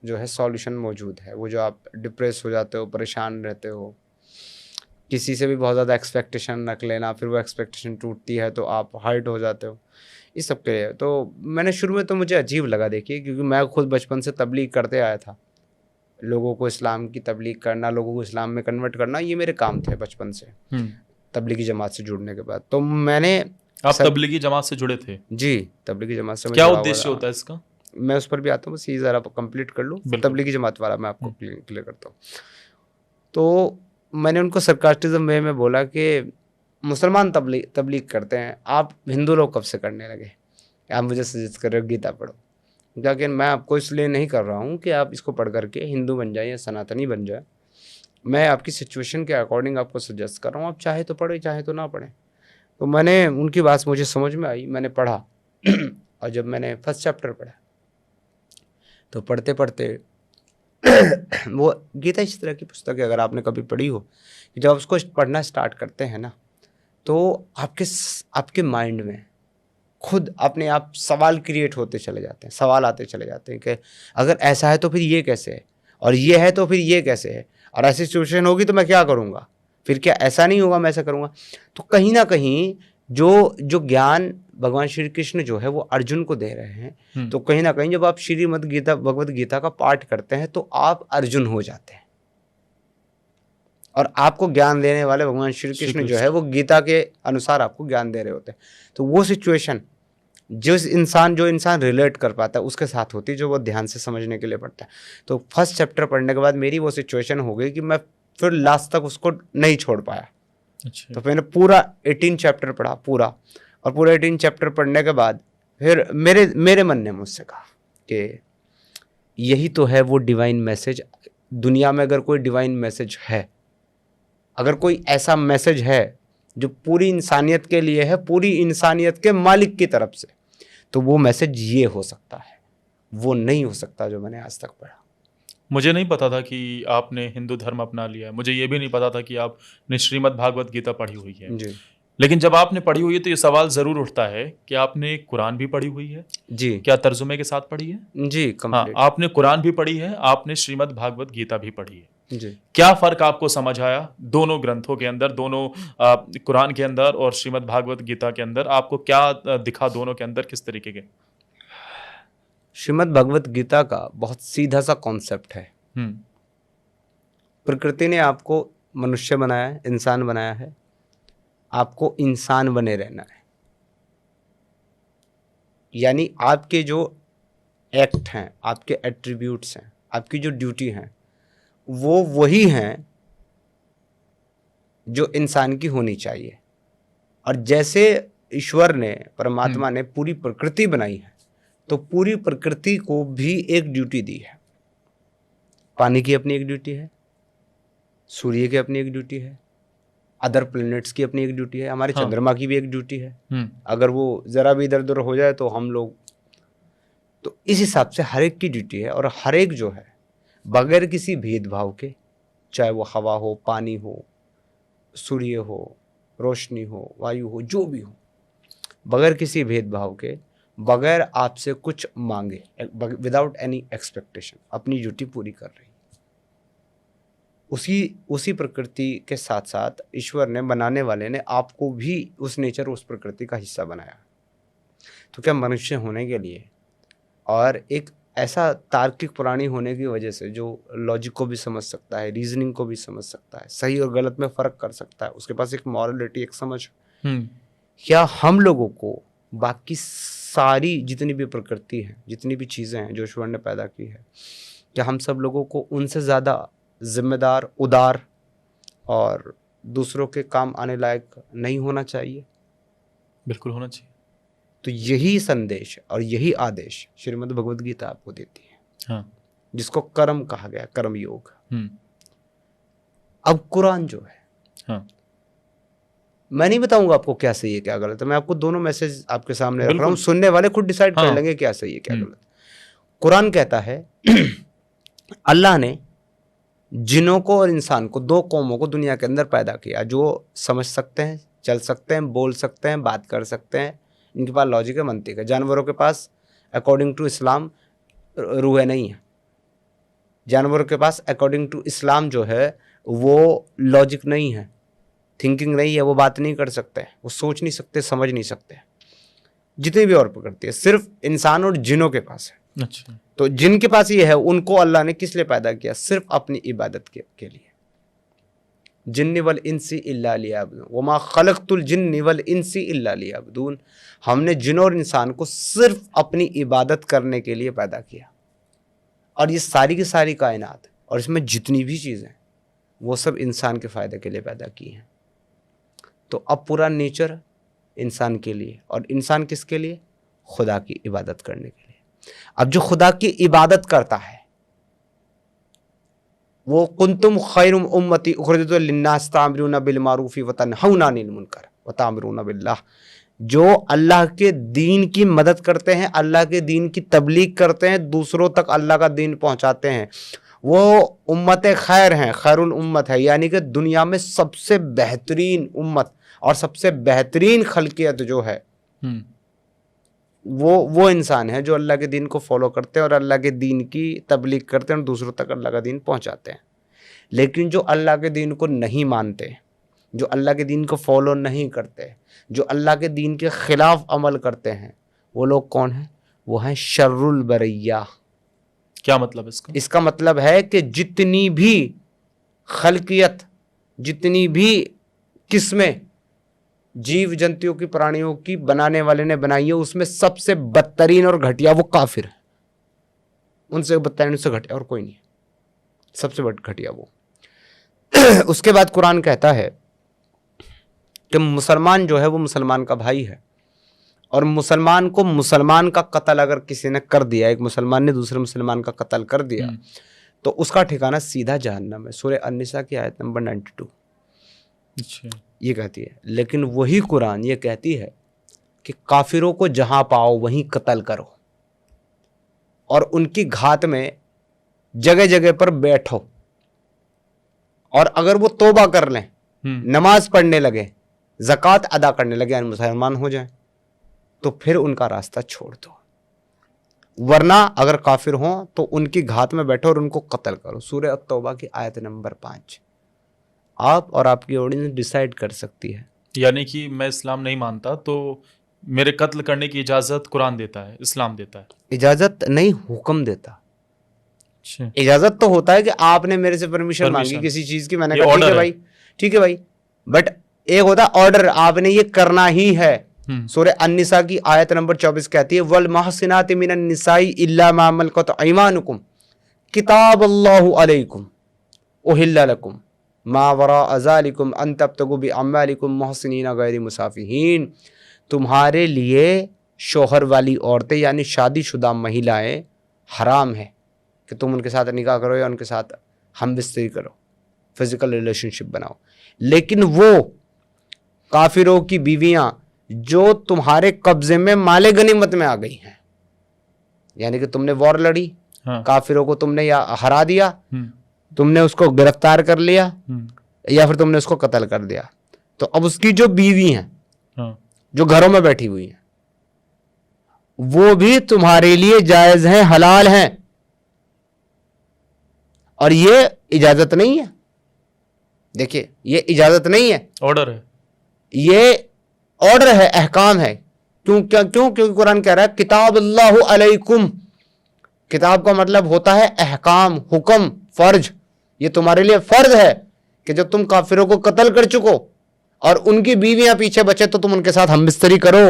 जो है सॉल्यूशन मौजूद है। वो जो आप डिप्रेस हो जाते हो, परेशान रहते हो, किसी से भी बहुत ज़्यादा एक्सपेक्टेशन रख लेना, फिर वो एक्सपेक्टेशन टूटती है तो आप हर्ट हो जाते हो, इस सब के लिए। तो मैंने शुरू में तो मुझे अजीब लगा, देखिए, क्योंकि मैं खुद बचपन से तबलीग करते आया था। लोगों को इस्लाम की तबलीग करना, लोगों को इस्लाम में कन्वर्ट करना, ये मेरे काम थे बचपन से, तबलीगी जमात से जुड़ने के बाद। तो मैंने, आप तबलीगी जमात से जुड़े थे? जी, तबलीगी जमात से। क्या उद्देश्य होता है इसका? मैं उस पर भी आता हूँ, बस ये ज़रा कंप्लीट कर लूँ। तबलीगी जमात वाला मैं आपको क्लियर करता हूँ। तो मैंने उनको सरकास्टिज्म वे में बोला कि मुसलमान तबलीग करते हैं, आप हिंदू लोग कब से करने लगे? आप मुझे सजेस्ट कर रहे हो गीता पढ़ो। लेकिन मैं आपको इसलिए नहीं कर रहा हूँ कि आप इसको पढ़ करके हिंदू बन जाए या सनातनी बन जाए। मैं आपकी सिचुएशन के अकॉर्डिंग आपको सजेस्ट कर रहा हूँ, आप चाहे तो पढ़े, चाहे तो ना पढ़ें। तो मैंने, उनकी बात मुझे समझ में आई, मैंने पढ़ा और जब मैंने फर्स्ट चैप्टर पढ़ा, तो पढ़ते पढ़ते वो गीता इस तरह की पुस्तक है, अगर आपने कभी पढ़ी हो, कि जब उसको पढ़ना स्टार्ट करते हैं ना, तो आपके माइंड में खुद अपने आप सवाल क्रिएट होते चले जाते हैं, सवाल आते चले जाते हैं कि अगर ऐसा है तो फिर ये कैसे है, और ये है तो फिर ये कैसे है, और ऐसी सिचुएशन होगी तो मैं क्या करूँगा, फिर क्या ऐसा नहीं होगा, मैं ऐसा करूँगा। तो कहीं ना कहीं जो ज्ञान भगवान श्री कृष्ण जो है वो अर्जुन को दे रहे हैं, तो कहीं ना कहीं जब आप श्रीमद् गीता, भगवत गीता का पाठ करते हैं तो आप अर्जुन हो जाते हैं, और आपको ज्ञान देने वाले भगवान श्री कृष्ण जो है वो गीता के अनुसार आपको ज्ञान दे रहे होते हैं। तो वो सिचुएशन जो इंसान रिलेट कर पाता है उसके साथ होती है, जो वो ध्यान से समझने के लिए पढ़ता है। तो फर्स्ट चैप्टर पढ़ने के बाद मेरी वो सिचुएशन हो गई कि मैं फिर लास्ट तक उसको नहीं छोड़ पाया। अच्छा। तो मैंने पूरा 18 चैप्टर पढ़ा पूरा, और पूरा 18 चैप्टर पढ़ने के बाद फिर मेरे मन ने मुझसे कहा कि यही तो है वो डिवाइन मैसेज। दुनिया में अगर कोई डिवाइन मैसेज है, अगर कोई ऐसा मैसेज है जो पूरी इंसानियत के लिए है, पूरी इंसानियत के मालिक की तरफ से, तो वो मैसेज ये हो सकता है, वो नहीं हो सकता जो मैंने आज तक पढ़ा। मुझे नहीं पता था कि आपने हिंदू धर्म अपना लिया है। मुझे ये भी नहीं पता था कि आपने श्रीमद् भागवत गीता पढ़ी हुई है। जी। लेकिन जब आपने पढ़ी हुई है तो ये सवाल जरूर उठता है कि आपने कुरान भी पढ़ी हुई है, जी क्या तर्जुमे के साथ पढ़ी है? जी हाँ, कंप्लीट। आपने कुरान भी पढ़ी है, आपने श्रीमद् भागवत गीता भी पढ़ी है। जी क्या फर्क आपको समझ आया दोनों ग्रंथों के अंदर, दोनों कुरान के अंदर और श्रीमद् भागवत गीता के अंदर? आपको क्या दिखा दोनों के अंदर, किस तरीके के? श्रीमद् भगवत गीता का बहुत सीधा सा कॉन्सेप्ट है। हम्म। प्रकृति ने आपको मनुष्य बनाया है, इंसान बनाया है, आपको इंसान बने रहना है। यानी आपके जो एक्ट हैं, आपके एट्रीब्यूट्स हैं, आपकी जो ड्यूटी हैं, वो वही हैं जो इंसान की होनी चाहिए। और जैसे ईश्वर ने, परमात्मा ने पूरी प्रकृति बनाई है, तो पूरी प्रकृति को भी एक ड्यूटी दी है। पानी की अपनी एक ड्यूटी है, सूर्य की अपनी एक ड्यूटी है, अदर प्लैनेट्स की अपनी एक ड्यूटी है, हमारे चंद्रमा की भी एक ड्यूटी है। अगर वो जरा भी इधर उधर हो जाए तो हम लोग, तो इस हिसाब से हर एक की ड्यूटी है। और हर एक जो है बगैर किसी भेदभाव के, चाहे वो हवा हो, पानी हो, सूर्य हो, रोशनी हो, वायु हो, जो भी हो, बगैर किसी भेदभाव के, बगैर आपसे कुछ मांगे, विदाउट एनी एक्सपेक्टेशन, अपनी ड्यूटी पूरी कर रही। उसी प्रकृति के साथ साथ ईश्वर ने, बनाने वाले ने, आपको भी उस नेचर, उस प्रकृति का हिस्सा बनाया। तो क्या मनुष्य होने के लिए और एक ऐसा तार्किक प्राणी होने की वजह से जो लॉजिक को भी समझ सकता है, रीजनिंग को भी समझ सकता है, सही और गलत में फ़र्क कर सकता है, उसके पास एक मॉरलिटी, एक समझ, क्या हम लोगों को बाकी सारी जितनी भी प्रकृति है, जितनी भी चीज़ें हैं जो ईश्वर ने पैदा की है, क्या हम सब लोगों को उनसे ज़्यादा जिम्मेदार, उदार और दूसरों के काम आने लायक नहीं होना चाहिए? बिल्कुल होना चाहिए। तो यही संदेश और यही आदेश श्रीमद् भगवद गीता आपको देती है। हाँ। जिसको कर्म कहा गया, कर्म योग। हम्म। अब कुरान जो है, हाँ। मैं नहीं बताऊंगा आपको क्या सही है क्या गलत है, मैं आपको दोनों मैसेज आपके सामने रख रहा हूँ, बिल्कुल। सुनने वाले खुद डिसाइड कर हाँ। लेंगे क्या सही है क्या गलत। कुरान कहता है अल्लाह ने जिनों को और इंसान को, दो कौमों को दुनिया के अंदर पैदा किया, जो समझ सकते हैं, चल सकते हैं, बोल सकते हैं, बात कर सकते हैं, इनके पास लॉजिक है, मंतिक है। जानवरों के पास अकॉर्डिंग टू इस्लाम रूह नहीं है। जानवरों के पास अकॉर्डिंग टू इस्लाम जो है वो लॉजिक नहीं है, थिंकिंग नहीं है, वो बात नहीं कर सकते, वो सोच नहीं सकते, समझ नहीं सकते। जितनी भी और प्रकृति है सिर्फ इंसान और जिनों के पास है। अच्छा। तो जिनके पास ये है उनको अल्लाह ने किस लिए पैदा किया? सिर्फ अपनी इबादत के लिए। जिन्नि वल इंसी इल्ला लियअबुदून वमा खलक़तुल जिन्नि वल इंसी इल्ला लियअबुदून। हमने जिन और इंसान को सिर्फ अपनी इबादत करने के लिए पैदा किया। और ये सारी की सारी कायनात और इसमें जितनी भी चीज़ें वो सब इंसान के फ़ायदे के लिए पैदा की हैं। तो अब पूरा नेचर इंसान के लिए, और इंसान किसके लिए? खुदा की इबादत करने के लिए। अब जो खुदा की इबादत करता है वो कुंतुम खैरुम उम्मती उखरिजत लिन्नास तामरूना बिल मारूफी व तनहौना अनिल मुनकर व तामरूना बिल्लाह। जो अल्लाह के दीन की मदद करते हैं, अल्लाह के दीन की तबलीग करते हैं, दूसरों तक अल्लाह का दीन पहुंचाते हैं, वो उम्मत खैर हैं, खैरुल उम्मत है। यानी कि दुनिया में सबसे बेहतरीन उम्मत और सबसे बेहतरीन खल्कियत जो है वो इंसान है जो अल्लाह के दीन को फॉलो करते हैं और अल्लाह के दीन की तबलीग करते हैं और दूसरों तक अल्लाह का दीन पहुंचाते हैं। लेकिन जो अल्लाह के दीन को नहीं मानते, जो अल्लाह के दीन को फॉलो नहीं करते, जो अल्लाह के दीन के ख़िलाफ़ अमल करते हैं, वो लोग कौन हैं? वो हैं शर्रुल बरैया। क्या मतलब इसका? इसका मतलब है कि जितनी भी खल्कियत, जितनी भी किस्में जीव जंतुओं की, प्राणियों की बनाने वाले ने बनाई है, उसमें सबसे बदतरीन और घटिया वो काफिर है। उनसे बदतरीन, उनसे घटिया और कोई नहीं, सबसे घटिया वो। उसके बाद कुरान कहता है कि मुसलमान जो है वो मुसलमान का भाई है, और मुसलमान को, मुसलमान का कत्ल अगर किसी ने कर दिया, एक मुसलमान ने दूसरे मुसलमान का कत्ल कर दिया, तो उसका ठिकाना सीधा जहन्नम है। सूरह अन-निसा की आयत नंबर 92 ये कहती है। लेकिन वही कुरान ये कहती है कि काफिरों को जहां पाओ वहीं कत्ल करो और उनकी घात में जगह जगह पर बैठो, और अगर वो तौबा कर लें, नमाज पढ़ने लगे, ज़कात अदा करने लगे यानी मुसलमान हो जाएं, तो फिर उनका रास्ता छोड़ दो, वरना अगर काफिर हों तो उनकी घात में बैठो और उनको कत्ल करो। सूरह अत-तौबा की आयत नंबर 5। आप और आपकी ऑडियंस डिसाइड कर सकती है। यानी कि मैं इस्लाम नहीं मानता तो मेरे कत्ल करने की इजाजत कुरान देता है, इस्लाम देता है? इजाजत नहीं, हुक्म देता। अच्छा, इजाजत तो होता है कि आपने मेरे से परमिशन मांगी किसी चीज की, मैंने ये कहा ठीक order है भाई, ठीक है भाई, बट एक होता ऑर्डर, आपने ये करना ही है। सूरह अन-निसा की आयत नंबर 24 कहती है वल महसिनाति मिनन निसाई इल्ला मा मलकत अयमानुकुम किताबल्लाहु अलैकुम उहिल्ला लकुम मा वरा अज़ालिकुम अन तब्तगु बि अम्वालिकुम मुहसिनीना गैरि मुसाफिहीन। तुम्हारे लिए शोहर वाली औरतें यानी शादीशुदा महिलाएं हराम है कि तुम उनके साथ निकाह करो या उनके साथ हम बिस्तरी करो, फिजिकल रिलेशनशिप बनाओ। लेकिन वो काफिरों की बीवियां जो तुम्हारे कब्जे में माले गनीमत में आ गई हैं, यानी कि तुमने वॉर लड़ी, हाँ। काफिरों को तुमने या हरा दिया, तुमने उसको गिरफ्तार कर लिया या फिर तुमने उसको कत्ल कर दिया, तो अब उसकी जो बीवी हैं, हाँ। जो घरों में बैठी हुई हैं, वो भी तुम्हारे लिए जायज हैं, हलाल हैं। और ये इजाजत नहीं है, देखिए ये इजाजत नहीं है, ऑर्डर है, ये ऑर्डर है, अहकाम है। क्यों क्योंकि कुरान कह रहा है किताब अल्लाहु अलैकुम। किताब का मतलब होता है अहकाम, हुक्म, फर्ज। ये तुम्हारे लिए फर्ज है कि जब तुम काफिरों को कत्ल कर चुको और उनकी बीवियां पीछे बचे तो तुम उनके साथ हमबिस्तरी करो,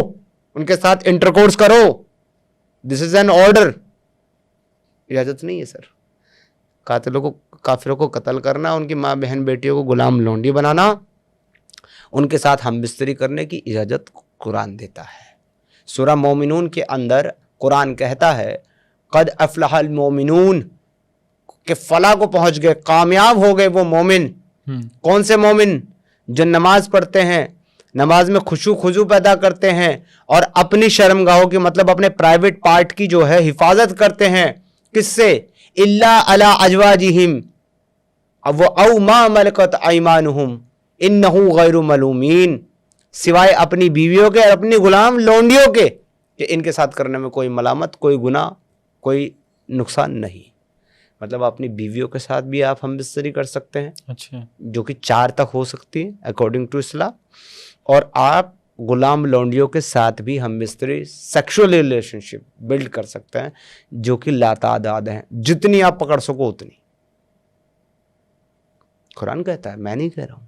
उनके साथ इंटरकोर्स करो। दिस इज एन ऑर्डर, इजाजत नहीं है सर। कातिलों को, काफिरों को कत्ल करना, उनकी माँ बहन बेटियों को गुलाम लोंडी बनाना, उनके साथ हमबिस्तरी करने की इजाजत कुरान देता है। सूरह मोमिनून के अंदर कुरान कहता है कद अफलहल मोमिनून, के फलाह को पहुंच गए, कामयाब हो गए वो मोमिन। कौन से मोमिन? जो नमाज पढ़ते हैं, नमाज में खुशू खुजू पैदा करते हैं और अपनी शर्मगाहों की, मतलब अपने प्राइवेट पार्ट की जो है हिफाजत करते हैं। किससे? इल्ला अला अजवाजिहिम अब वो औ मा मलकत अयमानुहुम इन्नहु गैरु मलूमीन, सिवाय अपनी बीवियों के और अपनी गुलाम लोंडियों के, कि इनके साथ करने में कोई मलामत, कोई गुनाह, कोई नुकसान नहीं। मतलब अपनी बीवियों के साथ भी आप हमबिस्तरी कर सकते हैं, अच्छा, जो कि 4 तक हो सकती है अकॉर्डिंग टू इस्लाम, और आप गुलाम लौंडियों के साथ भी हमबिस्तरी, सेक्सुअल रिलेशनशिप बिल्ड कर सकते हैं, जो कि लातादाद हैं, जितनी आप पकड़ सको उतनी। कुरान कहता है, मैं नहीं कह रहा हूँ।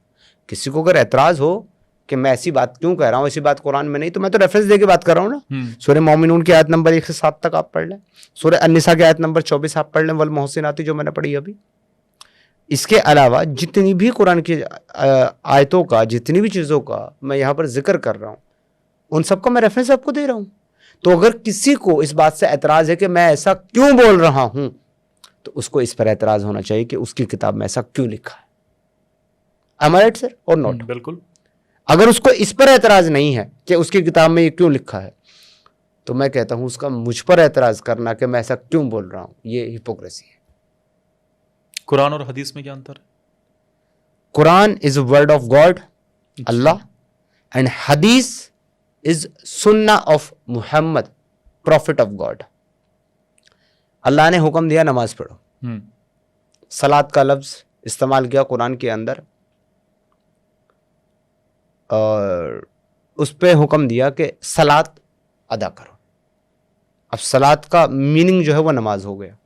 किसी को अगर एतराज हो कि मैं ऐसी बात क्यों कह रहा हूँ, ऐसी बात कुरान में नहीं, तो मैं तो रेफरेंस देके बात कर रहा हूँ ना। सूरह मोमिनून की आयत नंबर 1 से 7 तक आप पढ़ लें, सूरह अन-निसा की आयत नंबर 24 आप पढ़ लें, वल मोहसिनाती जो मैंने पढ़ी अभी। इसके अलावा जितनी भी कुरान की आयतों का, जितनी भी चीज़ों का मैं यहाँ पर जिक्र कर रहा हूँ, उन सबका मैं रेफरेंस आपको दे रहा हूँ। तो अगर किसी को इस बात से एतराज़ है कि मैं ऐसा क्यों बोल रहा हूँ, तो उसको इस पर एतराज़ होना चाहिए कि उसकी किताब में ऐसा क्यों लिखा है। Am I right sir or not? बिल्कुल। अगर उसको इस पर एतराज नहीं है कि उसकी किताब में ये क्यों लिखा है, तो मैं कहता हूं उसका मुझ पर एतराज करना कि मैं ऐसा क्यों बोल रहा हूं, ये हिपोक्रेसी है। कुरान और हदीस में क्या अंतर है? Quran is word of God, Allah, and Hadith is Sunnah of Muhammad, prophet of God. अल्लाह ने हुक्म दिया नमाज पढ़ो, सलात का लफ्ज इस्तेमाल किया कुरान के अंदर, और उस पर हुक्म दिया कि सलात अदा करो। अब सलात का मीनिंग जो है वो नमाज हो गया।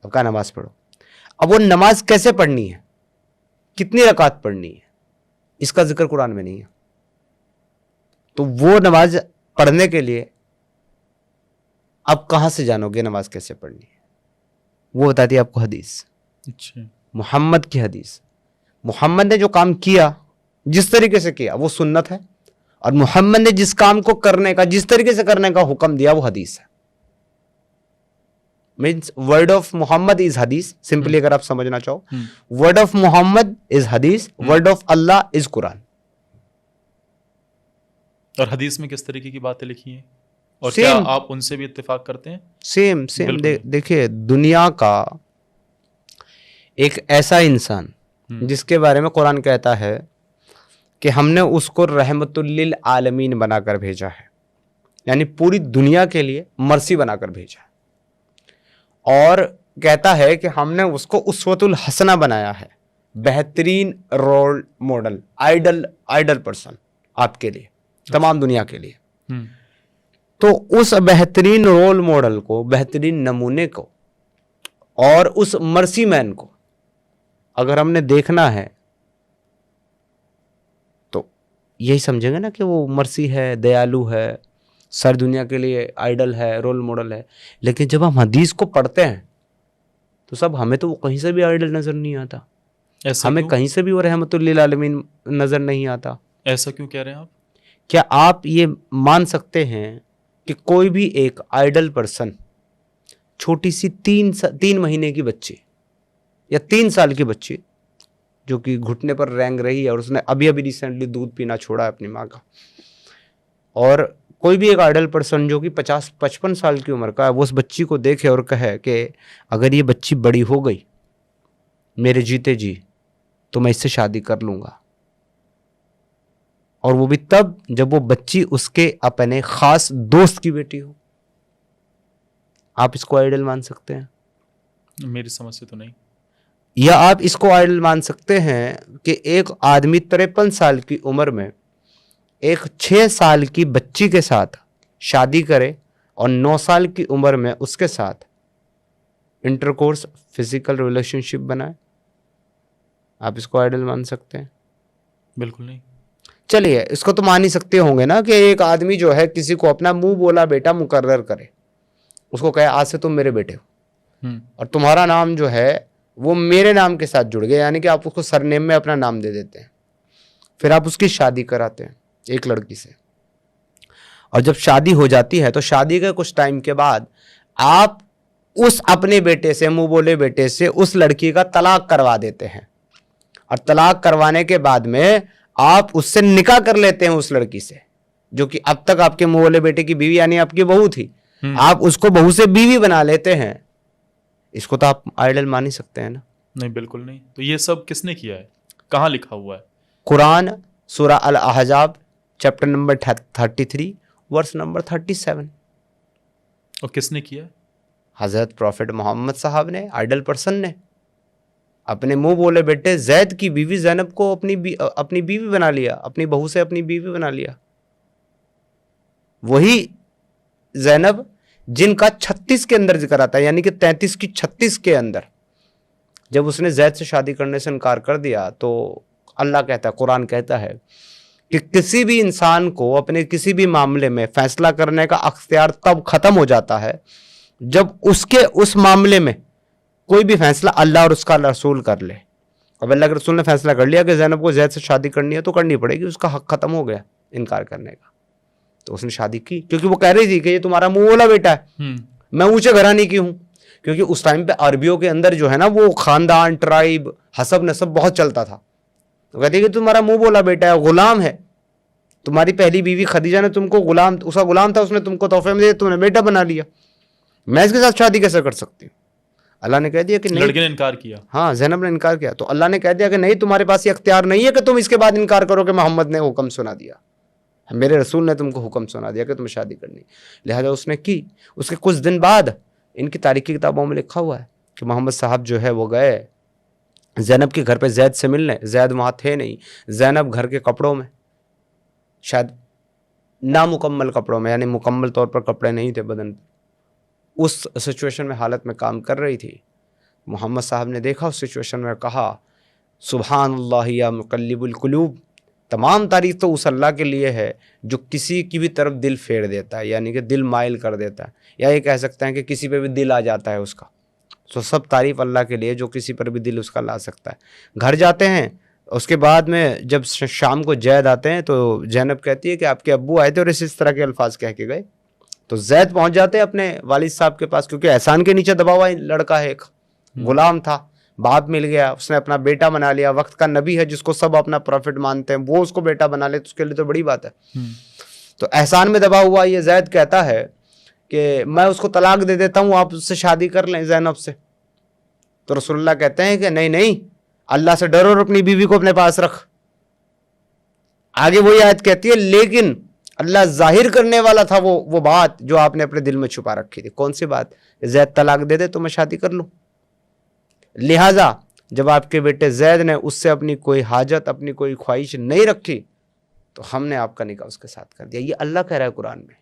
अब क्या, नमाज पढ़ो। अब वो नमाज कैसे पढ़नी है, कितनी रकात पढ़नी है, इसका जिक्र कुरान में नहीं है। तो वो नमाज पढ़ने के लिए आप कहाँ से जानोगे नमाज कैसे पढ़नी है? वो बताती है आपको हदीस। अच्छा, मुहम्मद की हदीस। मुहम्मद ने जो काम किया, जिस तरीके से किया, वो सुन्नत है, और मुहम्मद ने जिस काम को करने का, जिस तरीके से करने का हुक्म दिया, वो हदीस है। Means word of Mohammed is हदीस, सिंपली अगर आप समझना चाहो, वर्ड ऑफ मोहम्मद इज हदीस, word of Allah is Quran. और हदीस में किस तरीके की बातें लिखी हैं, और क्या आप उनसे भी इत्तेफाक करते हैं? सेम देखिए, दुनिया का एक ऐसा इंसान जिसके बारे में कुरान कहता है कि हमने उसको रहमतुल्लिल आलमीन बनाकर भेजा है, यानी पूरी दुनिया के लिए मर्सी बनाकर भेजा है। और कहता है कि हमने उसको उसवतुल हसना बनाया है, बेहतरीन रोल मॉडल, आइडल पर्सन आपके लिए, तमाम दुनिया के लिए। तो उस बेहतरीन रोल मॉडल को, बेहतरीन नमूने को और उस मर्सी मैन को अगर हमने देखना है तो यही समझेंगे ना कि वो मर्सी है, दयालु है, सारी दुनिया के लिए आइडल है, रोल मॉडल है। लेकिन जब हम हदीस को पढ़ते हैं तो सब हमें तो वो कहीं से भी आइडल नजर नहीं आता, हमें कहीं से भी वो रहमतुल्लिल आलमीन नजर नहीं आता। ऐसा क्यों कह रहे हैं आप? क्या आप ये मान सकते हैं कि कोई भी एक आइडल पर्सन, छोटी सी 3 महीने की बच्ची या 3 साल की बच्ची जो कि घुटने पर रेंग रही है और उसने अभी अभी रिसेंटली दूध पीना छोड़ा है अपनी माँ का, और कोई भी एक आइडल पर्सन जो कि 50-55 साल की उम्र का है, वो उस बच्ची को देखे और कहे कि अगर ये बच्ची बड़ी हो गई मेरे जीते जी तो मैं इससे शादी कर लूँगा, और वो भी तब जब वो बच्ची उसके अपने खास दोस्त की बेटी हो, आप इसको आइडल मान सकते हैं? मेरी समझ से तो नहीं। या आप इसको आइडल मान सकते हैं कि एक आदमी 53 साल की उम्र में एक 6 साल की बच्ची के साथ शादी करे और 9 साल की उम्र में उसके साथ इंटरकोर्स, फिजिकल रिलेशनशिप बनाए? आप इसको आइडल मान सकते हैं? बिल्कुल नहीं। चलिए, इसको तो मान ही सकते होंगे ना कि एक आदमी जो है किसी को अपना मुंह बोला बेटा मुकर्रर करे, उसको कहे आज से तुम मेरे बेटे हो और तुम्हारा नाम जो है वो मेरे नाम के साथ जुड़ गया, यानी कि आप उसको सरनेम में अपना नाम दे देते हैं। फिर आप उसकी शादी कराते हैं एक लड़की से, और जब शादी हो जाती है तो शादी के कुछ टाइम के बाद आप उस अपने बेटे से, मुंह बोले बेटे से, उस लड़की का तलाक करवा देते हैं, और तलाक करवाने के बाद में आप उससे निकाह कर लेते हैं उस लड़की से, जो कि अब तक आपके मुंह बोले बेटे की बीवी यानी आपकी बहू थी, आप उसको बहू से बीवी बना लेते हैं। इसको तो आप आइडल मान ही सकते हैं ना? नहीं, बिल्कुल नहीं। तो ये सब किसने किया है, कहाँ लिखा हुआ है? कुरान सूरा अल अहजाब चैप्टर नंबर 33 वर्स नंबर 37। और किसने किया है? हजरत प्रॉफिट मोहम्मद साहब ने, आइडल पर्सन ने, अपने मुंह बोले बेटे जैद की बीवी ज़ैनब को अपनी बीवी बना लिया, अपनी बहू से अपनी बीवी बना लिया। वही ज़ैनब जिनका 36 के अंदर जिक्र आता है, यानी कि 33 की 36 के अंदर जब उसने जैद से शादी करने से इनकार कर दिया तो अल्लाह कहता है, कुरान कहता है कि किसी भी इंसान को अपने किसी भी मामले में फैसला करने का अख्तियार तब खत्म हो जाता है जब उसके उस मामले में कोई भी फैसला अल्लाह और उसका रसूल कर ले। अब अल्लाह के रसूल ने फैसला कर लिया कि ज़ैनब को जैद से शादी करनी है तो करनी पड़ेगी, उसका हक खत्म हो गया इनकार करने का, तो उसने शादी की, क्योंकि वो कह रही थी कि ये तुम्हारा मुंह बोला बेटा है, मैं ऊंचे घराने की हूँ। क्योंकि उस टाइम पे अरबियों के अंदर जो है ना वो खानदान, ट्राइब, हसब नसब बहुत चलता था। तो कहती है कि तुम्हारा मुंह बोला बेटा है, गुलाम है, तुम्हारी पहली बीवी खदीजा ने तुमको गुलाम, उसका गुलाम था, उसने तुमको तोहफे में दिया, तुमने बेटा बना लिया, मैं इसके साथ शादी कैसे कर सकती हूँ? अल्लाह ने कह दिया कि नहीं, लड़के ने इनकार किया। हाँ, ज़ैनब ने इनकार किया, तो अल्लाह ने कह दिया कि नहीं, तुम्हारे पास ये अख्तियार नहीं है कि तुम इसके बाद इनकार करो कि मोहम्मद ने हुक्म सुना दिया, मेरे रसूल ने तुमको हुक्म सुना दिया कि तुम्हें शादी करनी। लिहाजा उसने की। उसके कुछ दिन बाद इनकी तारीखी किताबों में लिखा हुआ है कि मोहम्मद साहब जो है वो गए ज़ैनब के घर पे जैद से मिलने। जैद वहाँ थे नहीं, ज़ैनब घर के कपड़ों में, शायद नामुकम्मल कपड़ों में, यानी मुकम्मल तौर पर कपड़े नहीं थे बदन पर, उस सिचुएशन में, हालत में काम कर रही थी। मोहम्मद साहब ने देखा उस सिचुएशन में, कहा सुभान अल्लाह या मुक़ल्लिबुल क़ुलूब, तमाम तारीफ़ तो उस अल्लाह के लिए है जो किसी की भी तरफ दिल फेर देता है, यानी कि दिल माइल कर देता है, या ये कह सकते हैं कि किसी पे भी दिल आ जाता है उसका। तो सब तारीफ़ अल्लाह के लिए जो किसी पर भी दिल उसका ला सकता है। घर जाते हैं, उसके बाद में जब शाम को जैद आते हैं तो ज़ैनब कहती है कि आपके अब्बू आए थे और इस तरह के अल्फाज कह के गए। तो जैद पहुँच जाते हैं अपने वालिद साहब के पास, क्योंकि एहसान के नीचे दबा हुआ लड़का है, एक गुलाम था, बाप मिल गया, उसने अपना बेटा बना लिया, वक्त का नबी है जिसको सब अपना प्रॉफिट मानते हैं, वो उसको बेटा बना ले तो उसके लिए तो बड़ी बात है। तो एहसान में दबा हुआ ये जैद कहता है कि मैं उसको तलाक दे देता हूँ, आप उससे शादी कर लें ज़ैनब से। तो रसूलुल्लाह कहते हैं कि नहीं नहीं, अल्लाह से डरो और अपनी बीवी को अपने पास रख। आगे वही आयत कहती है लेकिन अल्लाह जाहिर करने वाला था वो बात जो आपने अपने दिल में छुपा रखी थी। कौन सी बात? जैद तलाक दे दे तो मैं शादी कर लूं। लिहाजा जब आपके बेटे जैद ने उससे अपनी कोई हाजत, अपनी कोई ख्वाहिश नहीं रखी तो हमने आपका निकाह उसके साथ कर दिया। ये अल्लाह कह रहा है कुरान में,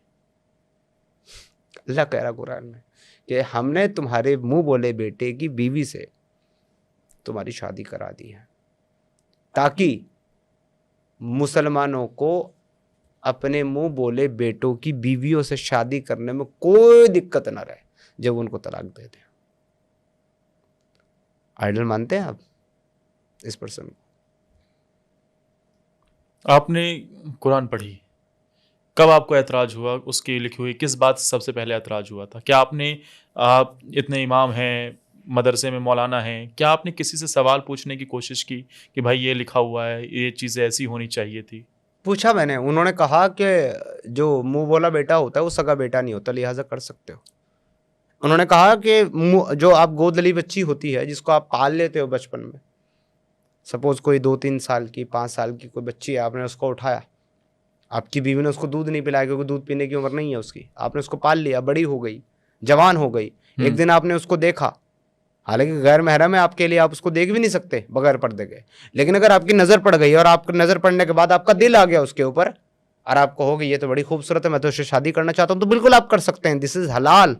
अल्लाह कह रहा है कुरान में कि हमने तुम्हारे मुंह बोले बेटे की बीवी से तुम्हारी शादी करा दी है ताकि मुसलमानों को अपने मुंह बोले बेटों की बीवियों से शादी करने में कोई दिक्कत ना रहे जब उनको तलाक दे दें। आइडल मानते हैं आप इस पर्सन को? आपने कुरान पढ़ी, कब आपको ऐतराज हुआ? उसकी लिखी हुई किस बात से सबसे पहले ऐतराज हुआ था? क्या आपने, आप इतने इमाम हैं, मदरसे में मौलाना हैं, क्या आपने किसी से सवाल पूछने की कोशिश की कि भाई ये लिखा हुआ है, ये चीज़ें ऐसी होनी चाहिए थी? पूछा मैंने, उन्होंने कहा कि जो मुंह बोला बेटा होता है वो सगा बेटा नहीं होता, लिहाजा कर सकते हो। उन्होंने कहा कि जो आप गोद ली बच्ची होती है जिसको आप पाल लेते हो बचपन में, सपोज कोई 2-3 साल की 5 साल की कोई बच्ची है, आपने उसको उठाया, आपकी बीवी ने उसको दूध नहीं पिलाया क्योंकि दूध पीने की उम्र नहीं है उसकी, आपने उसको पाल लिया, बड़ी हो गई, जवान हो गई, एक दिन आपने उसको देखा, हालांकि गैर महरम है आपके लिए, आप उसको देख भी नहीं सकते बगैर पर्दे के, लेकिन अगर आपकी नज़र पड़ गई और आपकी नज़र पड़ने के बाद आपका दिल आ गया उसके ऊपर और आप कहोगे ये तो बड़ी खूबसूरत है, मैं तो उससे शादी करना चाहता हूँ, तो बिल्कुल आप कर सकते हैं। दिस इज हलाल,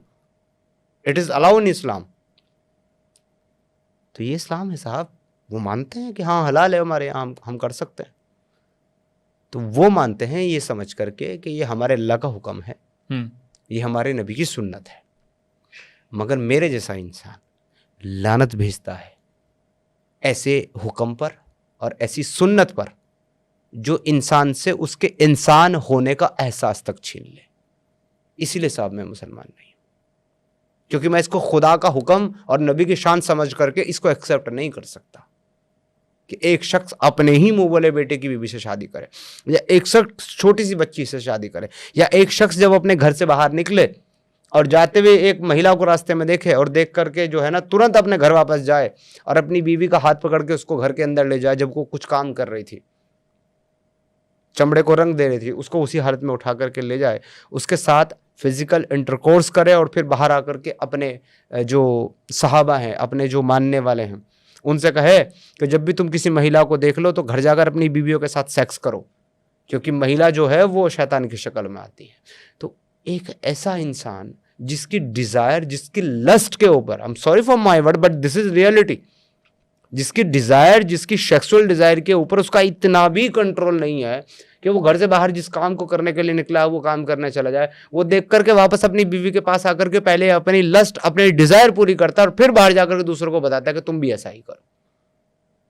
इट इज़ अलाउ इन इस्लाम। तो ये इस्लाम है साहब, वो मानते हैं कि हाँ हलाल है हमारे यहाँ, हम कर सकते हैं। तो वो मानते हैं ये समझ करके कि ये हमारे अल्लाह का हुक्म है, ये हमारे नबी की सुन्नत है। मगर मेरे जैसा इंसान लानत भेजता है ऐसे हुक्म पर और ऐसी सुन्नत पर जो इंसान से उसके इंसान होने का एहसास तक छीन ले। इसीलिए साहब मैं मुसलमान नहीं हूं, क्योंकि मैं इसको खुदा का हुक्म और नबी की शान समझ करके इसको एक्सेप्ट नहीं कर सकता कि एक शख्स अपने ही मुंह बोले बेटे की बीवी से शादी करे, या एक शख्स छोटी सी बच्ची से शादी करे, या एक शख्स जब अपने घर से बाहर निकले और जाते हुए एक महिला को रास्ते में देखे और देख करके जो है ना तुरंत अपने घर वापस जाए और अपनी बीवी का हाथ पकड़ के उसको घर के अंदर ले जाए, जब वो कुछ काम कर रही थी, चमड़े को रंग दे रही थी, उसको उसी हालत में उठा करके ले जाए, उसके साथ फिजिकल इंटरकोर्स करे और फिर बाहर आकर के अपने जो सहाबा हैं, अपने जो मानने वाले हैं, उनसे कहे कि जब भी तुम किसी महिला को देख लो तो घर जाकर अपनी बीवियों के साथ सेक्स करो, क्योंकि महिला जो है वो शैतान की शक्ल में आती है। तो एक ऐसा इंसान जिसकी डिज़ायर, जिसकी लस्ट के ऊपर, I am sorry for my word but this is reality, जिसकी डिज़ायर, जिसकी सेक्सुअल डिज़ायर के ऊपर उसका इतना भी कंट्रोल नहीं है कि वो घर से बाहर जिस काम को करने के लिए निकला है वो काम करने चला जाए, वो देख करके वापस अपनी बीवी के पास आकर के पहले अपनी लस्ट, अपनी डिज़ायर पूरी करता है और फिर बाहर जाकर के दूसरों को बताता है कि तुम भी ऐसा ही करो।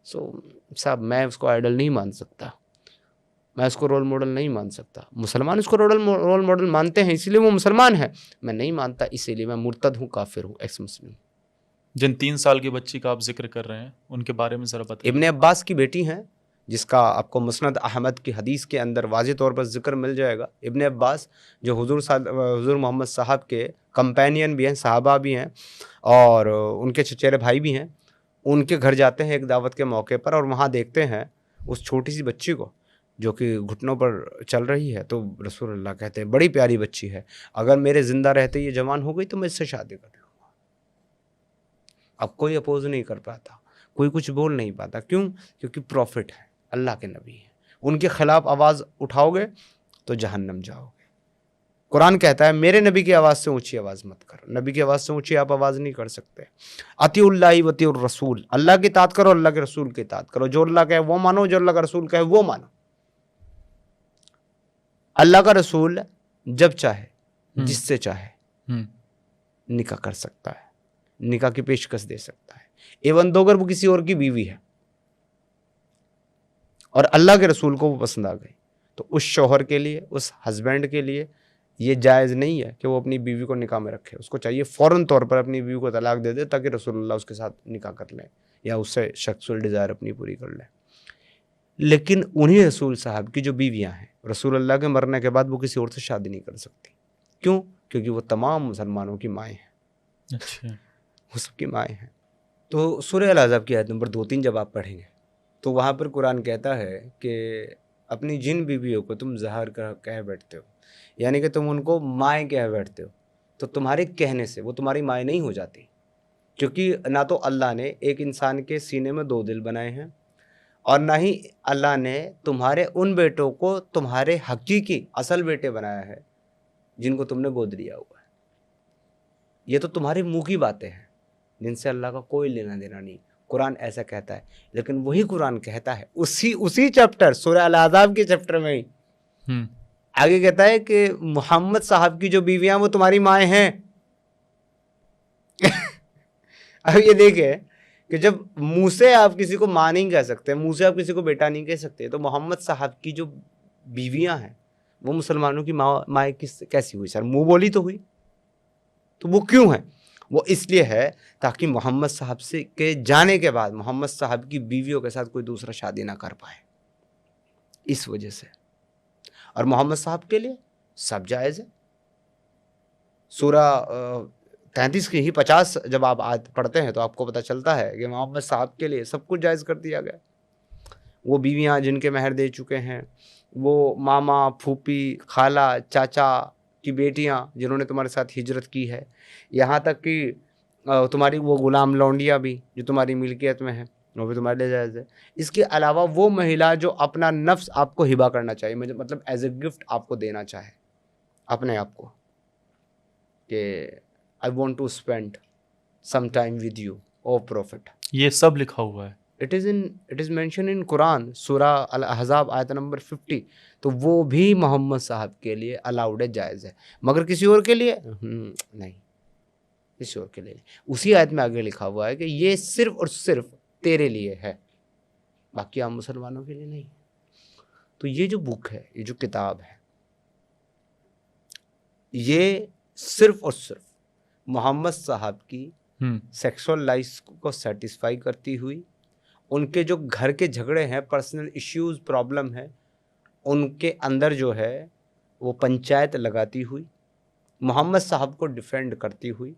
सो साहब मैं उसको आइडल नहीं मान सकता, मैं उसको रोल मॉडल नहीं मान सकता। मुसलमान उसको रोल मॉडल मानते हैं इसीलिए वो मुसलमान है, मैं नहीं मानता, इसीलिए मैं मुर्तद हूँ, काफिर हूँ, एक्स मुस्लिम। जिन 3 साल की बच्ची का आप जिक्र कर रहे हैं उनके बारे में ज़रा बताइए। इब्ने अब्बास की बेटी हैं, जिसका आपको मुस्नद अहमद की हदीस के अंदर वाज़े तौर पर जिक्र मिल जाएगा। इब्ने अब्बास जो हुजूर मोहम्मद साहब के कंपेनियन भी हैं, सहाबा भी हैं और उनके चचेरे भाई भी हैं, उनके घर जाते हैं एक दावत के मौके पर और वहाँ देखते हैं उस छोटी सी बच्ची को जो कि घुटनों पर चल रही है। तो रसूलुल्लाह कहते हैं बड़ी प्यारी बच्ची है, अगर मेरे ज़िंदा रहते ये जवान हो गई तो मैं इससे शादी कर लूँगा। अब कोई अपोज नहीं कर पाता, कोई कुछ बोल नहीं पाता, क्यों? क्योंकि प्रॉफिट है, अल्लाह के नबी हैं, उनके खिलाफ आवाज़ उठाओगे तो जहन्नम जाओगे। कुरान कहता है मेरे नबी की आवाज़ से ऊंची आवाज़ मत करो, नबी की आवाज़ से ऊंची आप आवाज़ नहीं कर सकते। अतिउल्लाहि व अतिउर रसूल, अल्लाह की इताअत करो, अल्लाह के रसूल की इताअत करो, जो अल्लाह कहे वो मानो, जो अल्लाह का रसूल कहे वो मानो। अल्लाह का रसूल जब चाहे जिससे चाहे निकाह कर सकता है, निकाह की पेशकश दे सकता है, एवं दो अगर वो किसी और की बीवी है और अल्लाह के रसूल को वो पसंद आ गई तो उस शौहर के लिए, उस हस्बैंड के लिए ये जायज़ नहीं है कि वो अपनी बीवी को निकाह में रखे। उसको चाहिए फ़ौरन तौर पर अपनी बीवी को तलाक दे दे ताकि रसूलुल्लाह उसके साथ निकाह कर लें या उससे सेक्सुअल डिज़ायर अपनी पूरी कर लें। लेकिन उन्हीं रसूल साहब की जो बीवियां हैं, रसूलुल्लाह के मरने के बाद वो किसी और से शादी नहीं कर सकती। क्यों? क्योंकि वो तमाम मुसलमानों की माएँ हैं। अच्छा, वो सबकी माएँ हैं। तो सूरह अल-अहज़ाब की आयत नंबर 2-3 जब आप पढ़ेंगे तो वहाँ पर कुरान कहता है कि अपनी जिन बीवियों को तुम ज़हर कह बैठते हो, यानी कि तुम उनको माए कह बैठते हो, तो तुम्हारे कहने से वो तुम्हारी माए नहीं हो जाती, क्योंकि ना तो अल्लाह ने एक इंसान के सीने में 2 दिल बनाए हैं, और ना ही अल्लाह ने तुम्हारे उन बेटों को तुम्हारे हकीकी असल बेटे बनाया है जिनको तुमने गोद लिया हुआ है। ये तो तुम्हारे मुंह की बातें हैं जिनसे अल्लाह का कोई लेना देना नहीं। कुरान ऐसा कहता है, लेकिन वही कुरान कहता है उसी चैप्टर सूरह अल-अहज़ाब के चैप्टर में ही आगे कहता है कि मोहम्मद साहब की जो बीवियां वो तुम्हारी माएँ हैं। अब ये देखे कि जब मुंह से आप किसी को माँ नहीं कह सकते, मुंह से आप किसी को बेटा नहीं कह सकते, तो मोहम्मद साहब की जो बीवियां हैं वो मुसलमानों की माँ कैसी हुई? सर मुंह बोली तो हुई। तो वो क्यों है? वो इसलिए है ताकि मोहम्मद साहब से के जाने के बाद मोहम्मद साहब की बीवियों के साथ कोई दूसरा शादी ना कर पाए, इस वजह से। और मोहम्मद साहब के लिए सब जायज़ है। सूरह 33 की ही 50 जब आप आयत पढ़ते हैं तो आपको पता चलता है कि मोहम्मद साहब के लिए सब कुछ जायज़ कर दिया गया। वो बीवियां जिनके महर दे चुके हैं, वो मामा, फूफी, खाला, चाचा की बेटियां जिन्होंने तुम्हारे साथ हिजरत की है, यहाँ तक कि तुम्हारी वो गुलाम लौंडिया भी जो तुम्हारी मिल्कियत में है, वो भी तुम्हारे लिए जायज़ है। इसके अलावा वो महिला जो अपना नफ्स आपको हिबा करना चाहिए, मतलब एज ए गिफ्ट आपको देना चाहे अपने आप को, कि I want to spend some time with you O prophet. ये सब लिखा हुआ है। It is mention in Quran सूरह अल-अहज़ाब आयत नंबर 50। तो वो भी मोहम्मद साहब के लिए अलाउड है, जायज़ है, मगर किसी और के लिए नहीं, किसी और के लिए। उसी आयत में आगे लिखा हुआ है कि ये सिर्फ और सिर्फ तेरे लिए है, बाकी आम मुसलमानों के लिए नहीं। तो ये जो बुक है, ये जो किताब है, ये सिर्फ और सिर्फ मोहम्मद साहब की सेक्सुअल लाइफ को सेटिस्फाई करती हुई, उनके जो घर के झगड़े हैं, पर्सनल इश्यूज, प्रॉब्लम है, उनके अंदर जो है वो पंचायत लगाती हुई, मोहम्मद साहब को डिफेंड करती हुई,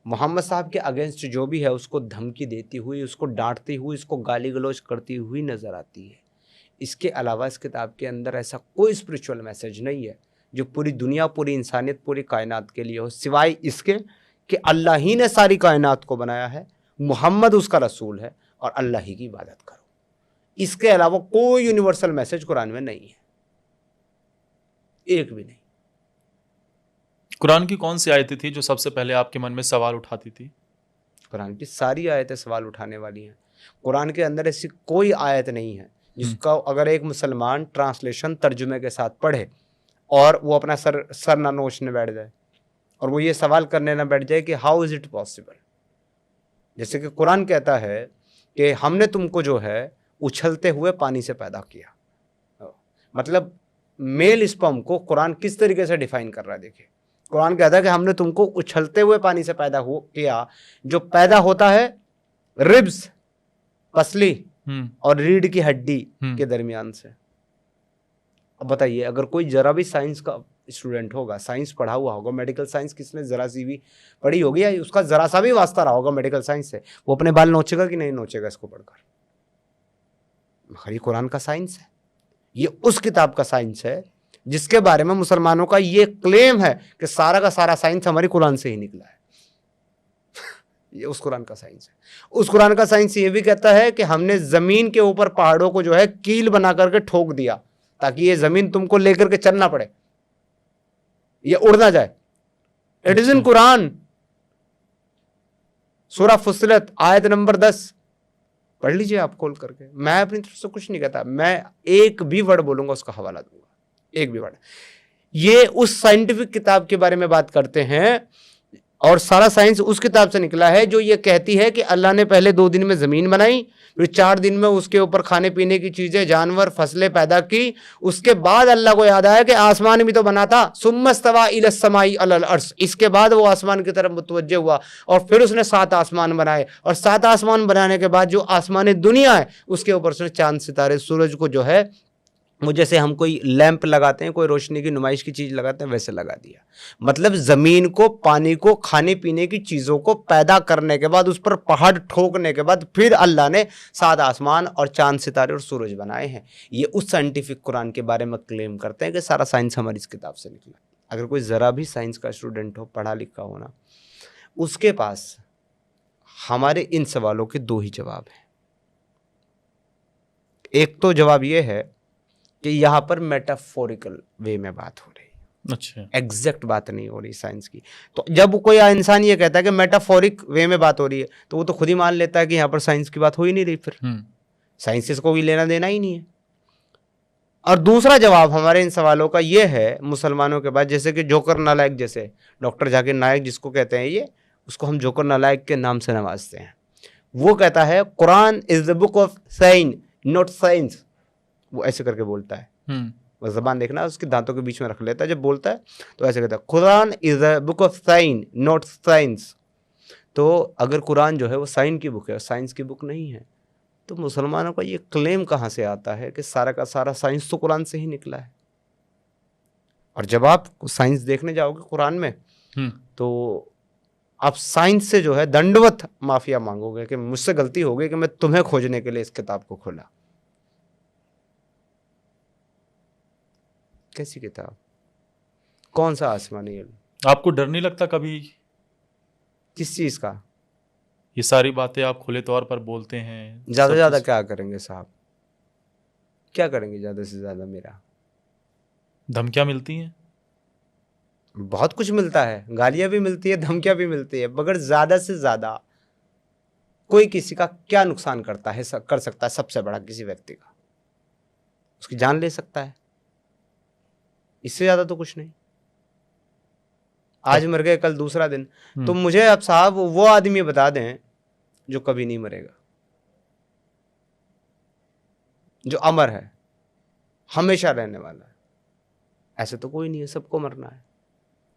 मोहम्मद साहब के अगेंस्ट जो भी है उसको धमकी देती हुई, उसको डांटती हुई, उसको गाली गलौज करती हुई नज़र आती है। इसके अलावा इस किताब के अंदर ऐसा कोई स्पिरिचुअल मैसेज नहीं है जो पूरी दुनिया, पूरी इंसानियत, पूरी कायनात के लिए हो, सिवाय इसके कि अल्लाह ही ने सारी कायनात को बनाया है, मोहम्मद उसका रसूल है और अल्लाह ही की इबादत करो। इसके अलावा कोई यूनिवर्सल मैसेज कुरान में नहीं है, एक भी नहीं। कुरान की कौन सी आयतें थी जो सबसे पहले आपके मन में सवाल उठाती थी? कुरान की सारी आयतें सवाल उठाने वाली हैं। कुरान के अंदर ऐसी कोई आयत नहीं है जिसका अगर एक मुसलमान ट्रांसलेशन तर्जुमे के साथ पढ़े और वो अपना सर ना नोचने बैठ जाए और वो ये सवाल करने ना बैठ जाए कि हाउ इज़ इट पॉसिबल। जैसे कि कुरान कहता है कि हमने तुमको जो है उछलते हुए पानी से पैदा किया, मतलब मेल स्पर्म को कुरान किस तरीके से डिफाइन कर रहा है। देखिए, कुरान कहता है कि हमने तुमको उछलते हुए पानी से पैदा किया, जो पैदा होता है रिब्स, पसली और रीढ़ की हड्डी के दरमियान से। अब बताइए, अगर कोई जरा भी साइंस का स्टूडेंट होगा, साइंस पढ़ा हुआ होगा, मेडिकल साइंस किसने जरा सी भी पढ़ी होगी या उसका जरा सा भी वास्ता रहा होगा मेडिकल साइंस से, वो अपने बाल नोचेगा कि नहीं नोचेगा इसको पढ़कर? मगर ये कुरान का साइंस है, ये उस किताब का साइंस है जिसके बारे में मुसलमानों का ये क्लेम है कि सारा का सारा साइंस हमारी कुरान से ही निकला है। ये उस कुरान का साइंस है। उस कुरान का साइंस ये भी कहता है कि हमने जमीन के ऊपर पहाड़ों को जो है कील बना करके ठोक दिया ताकि ये जमीन तुमको लेकर के चलना पड़े, ये उड़ ना जाए। इट इज इन कुरान, सूरह फुस्सिलत आयत नंबर 10 पढ़ लीजिए आप खोल करके। मैं अपनी तरफ से कुछ नहीं कहता, मैं एक भी वर्ड बोलूंगा उसका हवाला दूंगा, एक भी वर्ड। ये उस साइंटिफिक किताब के बारे में बात करते हैं और सारा साइंस उस किताब से निकला है जो ये कहती है कि अल्लाह ने पहले 2 दिन में ज़मीन बनाई, फिर 4 दिन में उसके ऊपर खाने पीने की चीज़ें, जानवर, फसलें पैदा की। उसके बाद अल्लाह को याद आया कि आसमान भी तो बना था। सुम्मस्तवा इलस समाई अलल अर्श, इसके बाद वो आसमान की तरफ मुतवज्जे हुआ और फिर उसने 7 आसमान बनाए और 7 आसमान बनाने के बाद जो आसमान दुनिया है उसके ऊपर उसने चांद, सितारे, सूरज को जो है वो जैसे हम कोई लैंप लगाते हैं, कोई रोशनी की नुमाइश की चीज लगाते हैं, वैसे लगा दिया। मतलब जमीन को, पानी को, खाने पीने की चीजों को पैदा करने के बाद, उस पर पहाड़ ठोकने के बाद फिर अल्लाह ने 7 आसमान और चांद सितारे और सूरज बनाए हैं। ये उस साइंटिफिक कुरान के बारे में क्लेम करते हैं कि सारा साइंस हमारी इस किताब से निकला। अगर कोई जरा भी साइंस का स्टूडेंट हो, पढ़ा लिखा हो ना, उसके पास हमारे इन सवालों के 2 ही जवाब हैं। एक तो जवाब ये है कि यहाँ पर मेटाफोरिकल वे में बात हो रही है, अच्छा, एग्जैक्ट बात नहीं हो रही साइंस की। तो जब कोई इंसान ये कहता है कि मेटाफोरिक वे में बात हो रही है, तो वो तो खुद ही मान लेता है कि यहाँ पर साइंस की बात हो ही नहीं रही, फिर साइंस से इसको कोई लेना देना ही नहीं है। और दूसरा जवाब हमारे इन सवालों का ये है मुसलमानों के पास, जैसे कि जोकर नालायक, जैसे डॉक्टर जाकिर नायक जिसको कहते हैं, ये उसको हम जोकर नालायक के नाम से नवाजते हैं। वो कहता है Quran is the book of science not science. वो ऐसे करके बोलता है, वो जबान देखना उसके दांतों के बीच में रख लेता है, जब बोलता है तो ऐसे कहता है Quran is a book of science not science. तो अगर कुरान जो है वो साइंस की बुक है, साइंस की बुक नहीं है, तो मुसलमानों का ये क्लेम कहाँ से आता है कि सारा का सारा साइंस तो कुरान से ही निकला है। और जब आप साइंस देखने जाओगे कुरान में, तो आप साइंस से जो है दंडवत माफिया मांगोगे कि मुझसे गलती हो गई कि मैं तुम्हें खोजने के लिए इस किताब को खोला। कैसी किताब, कौन सा आसमानी इल्म? आपको डर नहीं लगता कभी? किस चीज का? ये सारी बातें आप खुले तौर पर बोलते हैं, ज्यादा ज्यादा क्या करेंगे साहब, क्या करेंगे ज्यादा से ज्यादा? मेरा धमकियां मिलती हैं? बहुत कुछ मिलता है, गालियां भी मिलती है, धमकियां भी मिलती है, मगर ज्यादा से ज्यादा कोई किसी का क्या नुकसान करता है, कर सकता है सबसे बड़ा, किसी व्यक्ति का उसकी जान ले सकता है, इससे ज्यादा तो कुछ नहीं। आज मर गए, कल दूसरा दिन। तो मुझे अब साहब वो आदमी बता दें जो कभी नहीं मरेगा, जो अमर है, हमेशा रहने वाला है। ऐसे तो कोई नहीं है, सबको मरना है।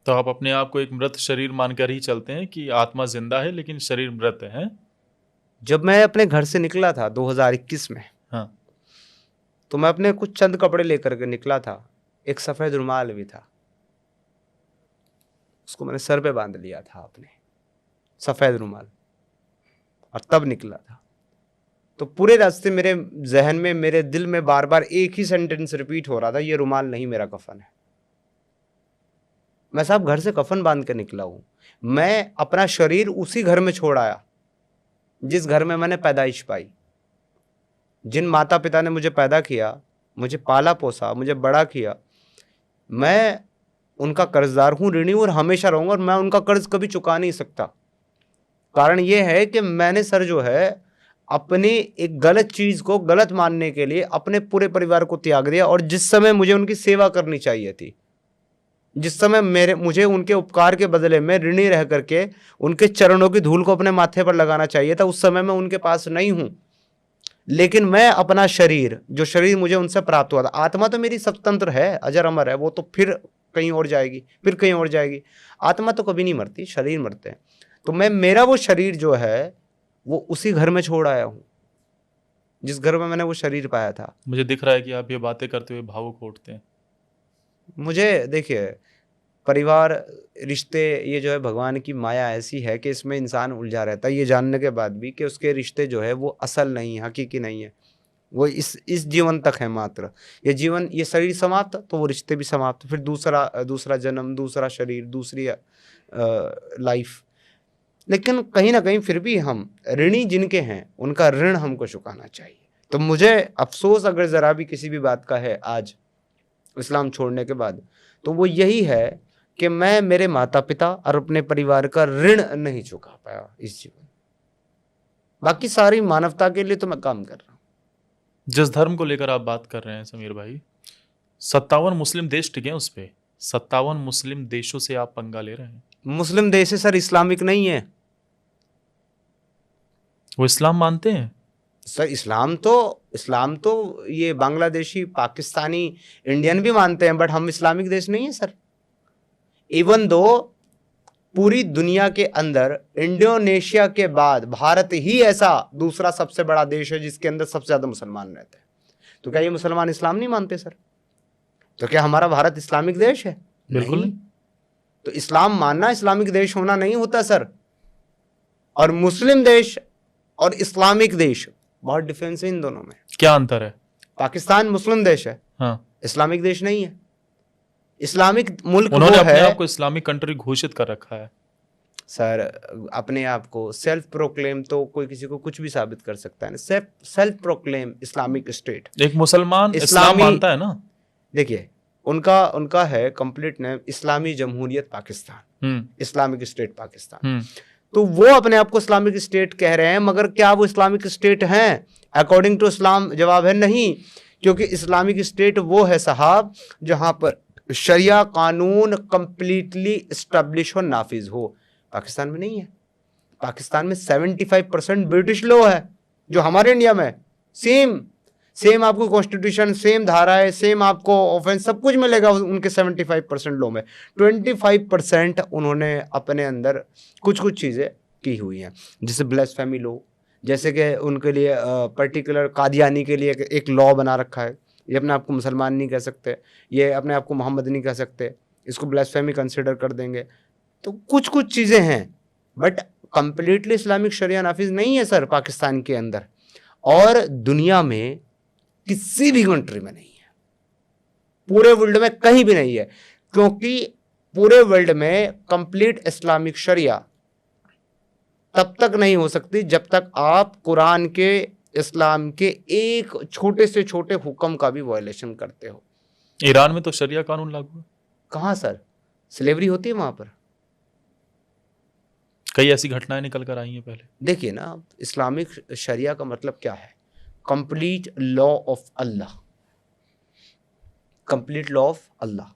तो आप अपने आप को एक मृत शरीर मानकर ही चलते हैं कि आत्मा जिंदा है लेकिन शरीर मृत है? जब मैं अपने घर से निकला था 2021 में, हाँ, तो मैं अपने कुछ चंद कपड़े लेकर के निकला था। एक सफेद रुमाल भी था, उसको मैंने सर पे बांध लिया था अपने, सफेद रुमाल, और तब निकला था। तो पूरे रास्ते मेरे जहन में, मेरे दिल में बार बार एक ही सेंटेंस रिपीट हो रहा था, ये रुमाल नहीं मेरा कफन है। मैं साहब घर से कफन बांध के निकला हूं। मैं अपना शरीर उसी घर में छोड़ आया जिस घर में मैंने पैदाइश पाई। जिन माता पिता ने मुझे पैदा किया, मुझे पाला पोसा, मुझे बड़ा किया, मैं उनका कर्जदार हूं, ऋणी हूं, और हमेशा रहूंगा। और मैं उनका कर्ज कभी चुका नहीं सकता। कारण यह है कि मैंने सर जो है अपनी एक गलत चीज को गलत मानने के लिए अपने पूरे परिवार को त्याग दिया। और जिस समय मुझे उनकी सेवा करनी चाहिए थी, जिस समय मुझे उनके उपकार के बदले में ऋणी रह करके उनके चरणों की धूल को अपने माथे पर लगाना चाहिए था, उस समय मैं उनके पास नहीं हूं। लेकिन मैं अपना शरीर, जो शरीर मुझे उनसे प्राप्त हुआ था, आत्मा तो मेरी स्वतंत्र है, अजर अमर है, वो तो फिर कहीं और जाएगी, फिर कहीं और जाएगी। आत्मा तो कभी नहीं मरती, शरीर मरते हैं। तो मैं, मेरा वो शरीर जो है वो उसी घर में छोड़ आया हूं जिस घर में मैंने वो शरीर पाया था। मुझे दिख रहा है कि आप ये बातें करते हुए भावुक उठते हैं। मुझे देखिए, परिवार, रिश्ते, ये जो है भगवान की माया ऐसी है कि इसमें इंसान उलझा रहता है, ये जानने के बाद भी कि उसके रिश्ते जो है वो असल नहीं है, हकीकी नहीं है, वो इस जीवन तक है मात्र। ये जीवन, ये शरीर समाप्त तो वो रिश्ते भी समाप्त, फिर दूसरा जन्म, दूसरा शरीर, दूसरी लाइफ। लेकिन कहीं ना कहीं फिर भी हम ऋणी जिनके हैं उनका ऋण हमको चुकाना चाहिए। तो मुझे अफसोस अगर ज़रा भी किसी भी बात का है आज इस्लाम छोड़ने के बाद, तो वो यही है कि मैं मेरे माता पिता और अपने परिवार का ऋण नहीं चुका पाया इस जीवन। बाकी सारी मानवता के लिए तो मैं काम कर रहा हूँ। जिस धर्म को लेकर आप बात कर रहे हैं समीर भाई, 57 मुस्लिम देश टिके हैं उस पे, 57 मुस्लिम देशों से आप पंगा ले रहे हैं। मुस्लिम देश है सर, इस्लामिक नहीं है। वो इस्लाम मानते हैं सर? इस्लाम तो ये बांग्लादेशी, पाकिस्तानी, इंडियन भी मानते हैं, बट हम इस्लामिक देश नहीं है सर। इवन दो पूरी दुनिया के अंदर इंडोनेशिया के बाद भारत ही ऐसा दूसरा सबसे बड़ा देश है जिसके अंदर सबसे ज्यादा मुसलमान रहते हैं। तो क्या ये मुसलमान इस्लाम नहीं मानते सर? तो क्या हमारा भारत इस्लामिक देश है? बिल्कुल नहीं। तो इस्लाम मानना इस्लामिक देश होना नहीं होता सर। और मुस्लिम देश और इस्लामिक देश, बहुत डिफरेंस है इन दोनों में। क्या अंतर है? पाकिस्तान मुस्लिम देश है, हाँ, इस्लामिक देश नहीं है। इस्लामिक मुल्क उन्होंने वो अपने है आप को इस्लामिक कंट्री घोषित कर रखा है। सर। अपने आप को सेल्फ प्रोक्लेम तो कोई किसी को कुछ भी साबित कर सकता है ना। सेल्फ प्रोक्लेम इस्लामिक स्टेट, एक मुसलमान इस्लाम इस्लामी- मानता है ना। देखिए उनका है कंप्लीट नेम इस्लामी जमहूरियत पाकिस्तान, इस्लामिक स्टेट पाकिस्तान। तो वो अपने आप को इस्लामिक स्टेट कह रहे हैं, मगर क्या वो इस्लामिक स्टेट हैं अकॉर्डिंग टू इस्लाम? जवाब है नहीं। क्योंकि इस्लामिक स्टेट वो है साहब जहां पर शरिया कानून कंप्लीटली एस्टेब्लिश और नाफिज हो। पाकिस्तान में नहीं है। पाकिस्तान में 75% ब्रिटिश लॉ है, जो हमारे इंडिया में सेम आपको कॉन्स्टिट्यूशन, सेम धाराएं, सेम आपको ऑफेंस सब कुछ मिलेगा उनके 75% लॉ में। 25% उन्होंने अपने अंदर कुछ चीज़ें की हुई हैं, जैसे ब्lasphemy लॉ, जैसे कि उनके लिए पर्टिकुलर कादियानी के लिए एक लॉ बना रखा है। ये अपने आप को मुसलमान नहीं कह सकते, ये अपने आप को मोहम्मद नहीं कह सकते, इसको ब्lasphemy कंसिडर कर देंगे। तो कुछ चीज़ें हैं, बट कंप्लीटली इस्लामिक शरिया नाफिज नहीं है सर पाकिस्तान के अंदर, और दुनिया में किसी भी कंट्री में नहीं है, पूरे वर्ल्ड में कहीं भी नहीं है। क्योंकि पूरे वर्ल्ड में कंप्लीट इस्लामिक शरिया तब तक नहीं हो सकती जब तक आप कुरान के, इस्लाम के एक छोटे से छोटे हुक्म का भी वायलेशन करते हो। ईरान में तो शरिया कानून लागू है। कहाँ सर? स्लेवरी होती है वहां पर। कई ऐसी घटनाएं निकल कर आई हैं पहले। देखिए ना, इस्लामिक शरिया का मतलब क्या है? Complete law of Allah, complete law of Allah.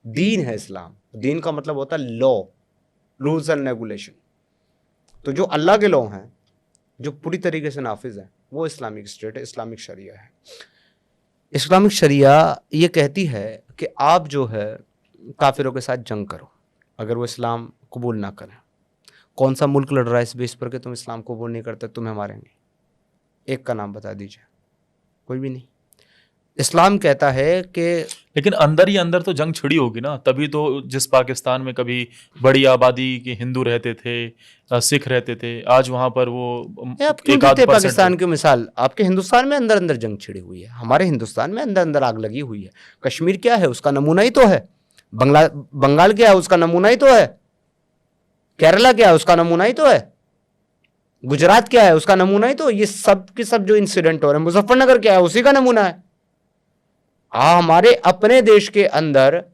दीन है इस्लाम। दीन का मतलब होता है लॉ, रूल्स एंड रेगुलेशन। तो जो अल्लाह के लॉ हैं, जो पूरी तरीके से नाफिज हैं, वो इस्लामिक स्टेट है, इस्लामिक शरिया है। इस्लामिक शरिया ये कहती है कि आप जो है काफिरों के साथ जंग करो अगर वो इस्लाम कबूल ना करें। कौन सा मुल्क लड़ रहा है इस बेस पर कि तुम इस्लाम कबूल नहीं करते, तुम्हें मारेंगे? एक का नाम बता दीजिए। कोई भी नहीं। इस्लाम कहता है कि लेकिन अंदर ही अंदर तो जंग छिड़ी होगी ना, तभी तो जिस पाकिस्तान में कभी बड़ी आबादी के हिंदू रहते थे, सिख रहते थे, आज वहां पर वो आप क्यों एक आध देते परसेंट पाकिस्तान की मिसाल? आपके हिंदुस्तान में अंदर अंदर जंग छिड़ी हुई है, हमारे हिंदुस्तान में अंदर अंदर आग लगी हुई है। कश्मीर क्या है? उसका नमूना ही तो है। बंगाल क्या है? उसका नमूना ही तो है। केरला क्या है? उसका नमूना ही तो है। गुजरात क्या है? उसका नमूना ही तो। ये सब के सब जो इंसिडेंट हो रहे हैं, मुजफ्फरनगर क्या है? उसी का नमूना है। हमारे अपने देश के अंदर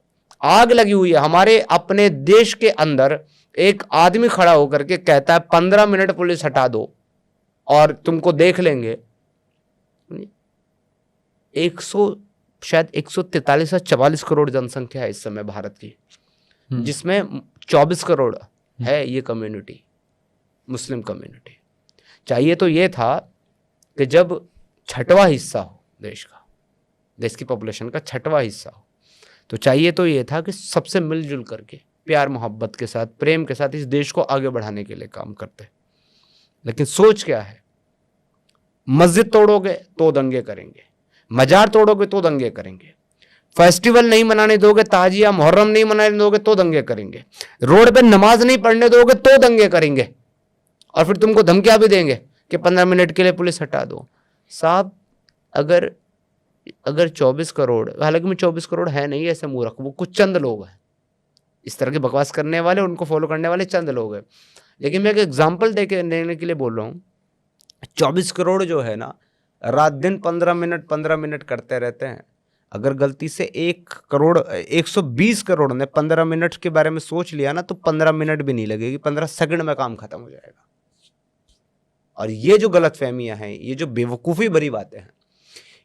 आग लगी हुई है। हमारे अपने देश के अंदर एक आदमी खड़ा होकर के कहता है 15 मिनट पुलिस हटा दो और तुमको देख लेंगे। 143 या 44 करोड़ जनसंख्या है इस समय भारत की, जिसमें 24 करोड़ है ये कम्युनिटी, मुस्लिम कम्युनिटी। चाहिए तो ये था कि जब छठवां हिस्सा हो देश की पॉपुलेशन का छठवां हिस्सा हो, तो चाहिए तो ये था कि सबसे मिलजुल करके प्यार मोहब्बत के साथ, प्रेम के साथ इस देश को आगे बढ़ाने के लिए काम करते। लेकिन सोच क्या है? मस्जिद तोड़ोगे तो दंगे करेंगे, मजार तोड़ोगे तो दंगे करेंगे, फेस्टिवल नहीं मनाने दोगे, ताजिया मुहर्रम नहीं मनाने दोगे तो दंगे करेंगे, रोड पे नमाज नहीं पढ़ने दोगे तो दंगे करेंगे, और फिर तुमको धमकियां भी देंगे कि 15 मिनट के लिए पुलिस हटा दो। साहब अगर 24 करोड़, हालांकि मैं 24 करोड़ है नहीं ऐसे मूर्ख, वो कुछ चंद लोग हैं इस तरह की बकवास करने वाले, उनको फॉलो करने वाले चंद लोग हैं। लेकिन मैं एक एग्जाम्पल देने के लिए बोल रहा हूँ। 24 करोड़ जो है ना, रात दिन 15 मिनट करते रहते हैं। अगर गलती से 120 करोड़ ने 15 मिनट के बारे में सोच लिया ना, तो 15 मिनट भी नहीं लगेगी, 15 सेकंड में काम खत्म हो जाएगा। और ये जो गलतफहमियां हैं, ये जो बेवकूफ़ी भरी बातें हैं,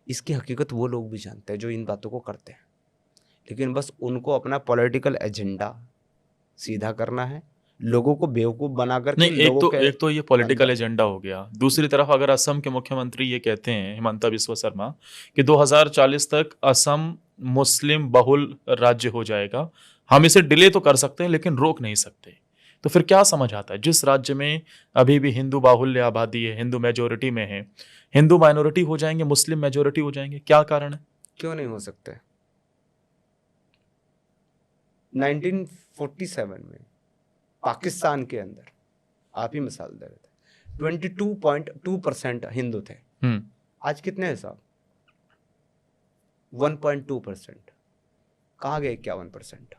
इसकी हकीकत वो लोग भी जानते हैं जो इन बातों को करते हैं। लेकिन बस उनको अपना पॉलिटिकल एजेंडा सीधा करना है, लोगों को बेवकूफ बनाकर। नहीं, एक तो ये पॉलिटिकल एजेंडा हो गया। दूसरी तरफ अगर असम के मुख्यमंत्री ये कहते हैं, हिमंता बिस्वा शर्मा, कि 2040 तक असम मुस्लिम बहुल राज्य हो जाएगा, हम इसे डिले तो कर सकते हैं लेकिन रोक नहीं सकते। तो फिर क्या समझ आता है जिस राज्य में अभी भी हिंदू बाहुल्य आबादी है, हिंदू मेजोरिटी में है, हिंदू माइनॉरिटी हो जाएंगे, मुस्लिम मेजोरिटी हो जाएंगे? क्या कारण है? क्यों नहीं हो सकते? 1947 में पाकिस्तान के अंदर, आप ही मिसाल दे रहे थे, 22.2% हिंदू थे। आज कितने हैं साहब? 1.2%। कहाँ गए 51%?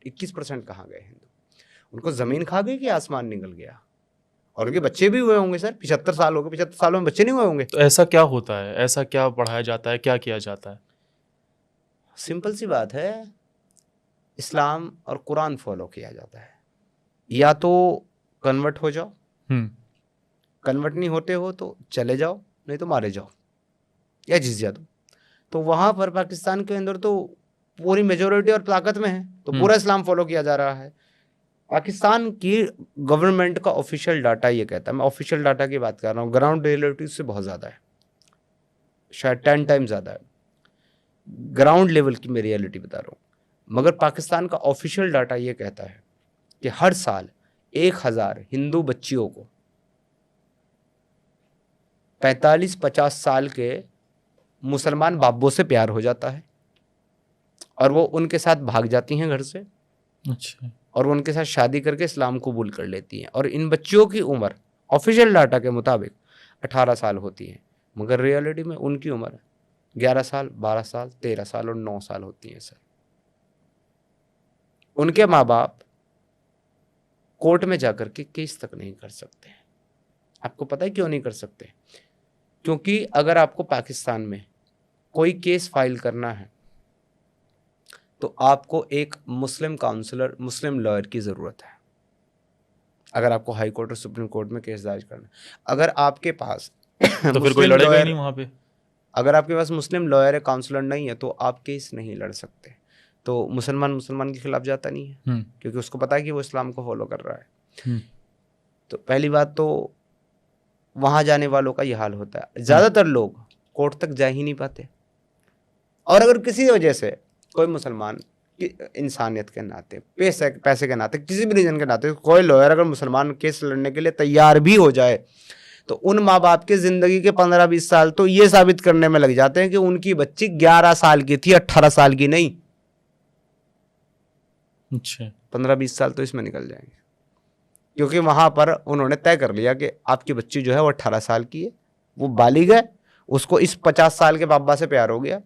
21% कहाँ गए हिंदू? उनको जमीन खा गई कि आसमान निकल गया? और उनके बच्चे भी हुए होंगे सर, 75 साल हो गए, 75 सालों में बच्चे नहीं हुए होंगे? तो ऐसा क्या होता है, ऐसा क्या पढ़ाया जाता है, क्या किया जाता है? सिंपल सी बात है, इस्लाम और कुरान फॉलो किया जाता है। या तो कन्वर्ट हो जाओ, कन्वर्ट नहीं होते हो तो चले जाओ, नहीं तो मारे जाओ या जिज़िया दो। तो वहां पर पाकिस्तान के अंदर तो पूरी मेजोरिटी और ताकत में है, तो पूरा इस्लाम फॉलो किया जा रहा है। पाकिस्तान की गवर्नमेंट का ऑफिशियल डाटा ये कहता है, मैं ऑफिशियल डाटा की बात कर रहा हूँ, ग्राउंड रियलिटी से बहुत ज़्यादा है, शायद 10 टाइम ज़्यादा है। ग्राउंड लेवल की मैं रियलिटी बता रहा हूँ, मगर पाकिस्तान का ऑफिशियल डाटा ये कहता है कि हर साल 1000 हिंदू बच्चियों को 45-50 साल के मुसलमान बाबों से प्यार हो जाता है और वो उनके साथ भाग जाती हैं घर से। अच्छा। और वो उनके साथ शादी करके इस्लाम कबूल कर लेती हैं। और इन बच्चियों की उम्र ऑफिशियल डाटा के मुताबिक 18 साल होती है, मगर रियलिटी में उनकी उम्र 11 साल, 12 साल, 13 साल और 9 साल होती है सर। उनके माँ बाप कोर्ट में जाकर के केस तक नहीं कर सकते। आपको पता है क्यों नहीं कर सकते? क्योंकि अगर आपको पाकिस्तान में कोई केस फाइल करना है तो आपको एक मुस्लिम काउंसलर, मुस्लिम लॉयर की ज़रूरत है। अगर आपको हाई कोर्ट और सुप्रीम कोर्ट में केस दर्ज करना, अगर आपके पास तो फिर कोई लड़ेगा ही नहीं वहाँ पे। अगर आपके पास मुस्लिम लॉयर है, काउंसलर नहीं है, तो आप केस नहीं लड़ सकते। तो मुसलमान के खिलाफ जाता नहीं है, क्योंकि उसको पता है कि वो इस्लाम को फॉलो कर रहा है। तो पहली बात तो वहाँ जाने वालों का ये हाल होता है। ज़्यादातर लोग कोर्ट तक जा ही नहीं पाते। और अगर किसी वजह से कोई मुसलमान इंसानियत के नाते, पैसे के नाते, किसी भी रीजन के नाते कोई लॉयर अगर मुसलमान केस लड़ने के लिए तैयार भी हो जाए, तो उन माँ बाप के ज़िंदगी के 15-20 साल तो ये साबित करने में लग जाते हैं कि उनकी बच्ची 11 साल की थी, 18 साल की नहीं। अच्छा। 15-20 साल तो इसमें निकल जाएंगे, क्योंकि वहाँ पर उन्होंने तय कर लिया कि आपकी बच्ची जो है वो 18 साल की है, वो बालिग है, उसको इस 50 साल के बाबा से प्यार हो गया,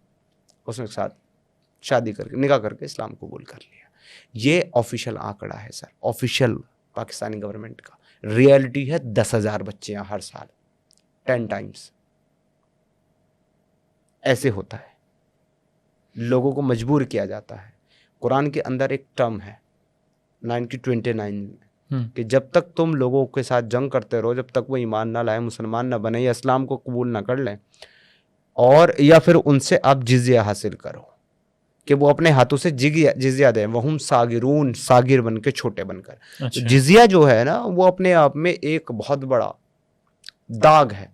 उसके साथ शादी करके निकाह करके इस्लाम कबूल कर लिया। ये ऑफिशियल आंकड़ा है सर, ऑफिशियल पाकिस्तानी गवर्नमेंट का। रियलिटी है 10,000 बच्चियां हर साल, 10 टाइम्स ऐसे होता है। लोगों को मजबूर किया जाता है। कुरान के अंदर एक टर्म है 929 में कि जब तक तुम लोगों के साथ जंग करते रहो, जब तक वो ईमान ना लाए, मुसलमान ना बने या इस्लाम को कबूल ना कर लें, और या फिर उनसे आप जिजिया हासिल करो कि वो अपने हाथों से जिजिया दें, वहुम सागिरून, सागिर बन के, छोटे बनकर। अच्छा। तो जिजिया जो है ना, वो अपने आप में एक बहुत बड़ा दाग है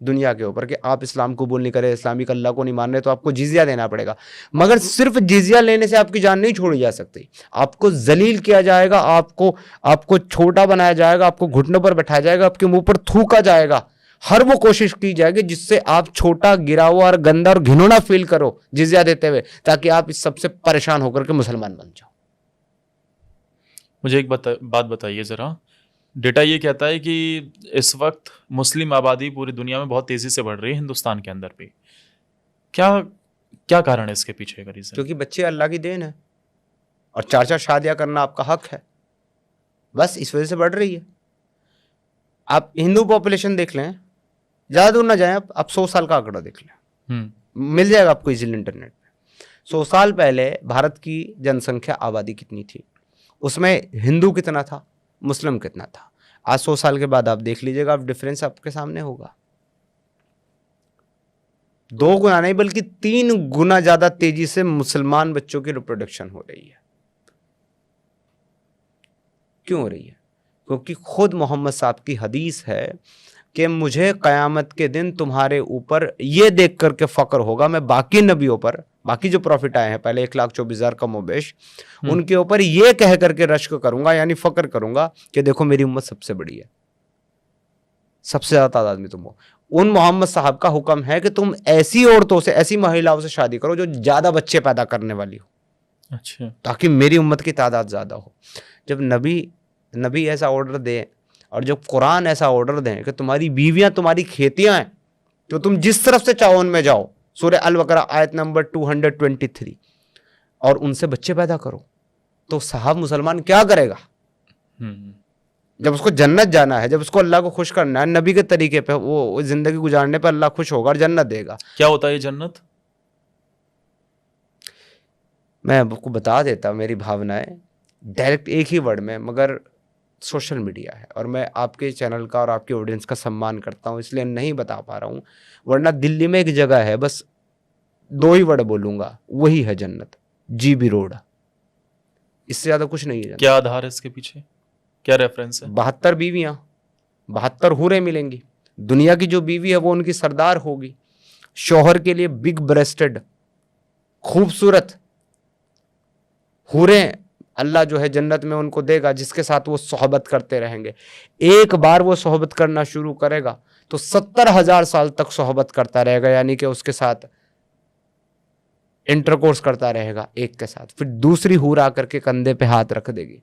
दुनिया के ऊपर कि आप इस्लाम कबूल नहीं करें, इस्लामिक अल्लाह को नहीं मान रहे, तो आपको जिजिया देना पड़ेगा। मगर सिर्फ जिजिया लेने से आपकी जान नहीं छोड़ी जा सकती। आपको जलील किया जाएगा, आपको छोटा बनाया जाएगा, आपको घुटनों पर बैठाया जाएगा, आपके मुंह पर थूका जाएगा। हर वो कोशिश की जाएगी जिससे आप छोटा, गिरा हुआ और गंदा और घिनौना फील करो जिजिया देते हुए, ताकि आप इस सबसे परेशान होकर के मुसलमान बन जाओ। मुझे एक बात बताइए जरा। डेटा ये कहता है कि इस वक्त मुस्लिम आबादी पूरी दुनिया में बहुत तेजी से बढ़ रही है, हिंदुस्तान के अंदर भी। क्या कारण है इसके पीछे का रीजन? क्योंकि बच्चे अल्लाह की देन है और 4-4 शादियां करना आपका हक है, बस इस वजह से बढ़ रही है। आप हिंदू पॉपुलेशन देख लें, ज़्यादा दूर ना जाएं, आप 100 साल का आंकड़ा देख लें, मिल जाएगा आपको इजीली इंटरनेट पे। 100 साल पहले भारत की जनसंख्या, आबादी कितनी थी, उसमें हिंदू कितना था, मुस्लिम कितना था। आज 100 साल के बाद आप देख लीजिएगा, आप डिफरेंस आपके सामने होगा। 2 गुना नहीं बल्कि 3 गुना ज़्यादा तेजी से मुसलमान बच्चों की रिप्रोडक्शन हो रही है। क्यों हो रही है? क्योंकि खुद मोहम्मद साहब की हदीस है कि मुझे क़यामत के दिन तुम्हारे ऊपर ये देख करके फ़ख्र होगा, मैं बाकी नबियों पर, बाकी जो प्रॉफिट आए हैं पहले 1,24,000 कमोबेश, उनके ऊपर ये कह करके रश्क करूंगा, यानी फक्र करूंगा कि देखो मेरी उम्मत सबसे बड़ी है, सबसे ज्यादा तादाद में तुम हो। उन मोहम्मद साहब का हुक्म है कि तुम ऐसी औरतों से, ऐसी महिलाओं से शादी करो जो ज्यादा बच्चे पैदा करने वाली हो, अच्छा, ताकि मेरी उम्मत की तादाद ज्यादा हो। जब नबी ऐसा ऑर्डर दे और जब कुरान ऐसा ऑर्डर दें कि तुम्हारी बीवियां तुम्हारी खेतियां हैं, तो तुम जिस तरफ से चाहो उनमें जाओ, सूरह अल बकरा आयत नंबर 223, और उनसे बच्चे पैदा करो, तो साहब मुसलमान क्या करेगा? जब उसको जन्नत जाना है, जब उसको अल्लाह को खुश करना है, नबी के तरीके पे वो जिंदगी गुजारने पे अल्लाह खुश होगा और जन्नत देगा। क्या होता है ये जन्नत? मैं आपको बता देता, मेरी भावनाएं डायरेक्ट एक ही वर्ड में, मगर सोशल मीडिया है और मैं आपके चैनल का और आपके ऑडियंस का सम्मान करता हूं, इसलिए नहीं बता पा रहा हूं, वरना दिल्ली में एक जगह है, बस 2 ही वर्ड बोलूंगा, वही है जन्नत, GB रोड। इससे ज्यादा कुछ नहीं है जन्नत। क्या आधार है इसके पीछे, क्या रेफरेंस है? 72 बीवियां, 72 हूरें मिलेंगी। दुनिया की जो बीवी है वो उनकी सरदार होगी, शौहर के लिए बिग ब्रेस्टेड खूबसूरत हूरें अल्लाह जो है जन्नत में उनको देगा, जिसके साथ वो सोहबत करते रहेंगे। एक बार वो सोहबत करना शुरू करेगा तो 70,000 साल तक सोहबत करता रहेगा, यानी कि उसके साथ इंटरकोर्स करता रहेगा एक के साथ। फिर दूसरी हूर आकर के कंधे पे हाथ रख देगी,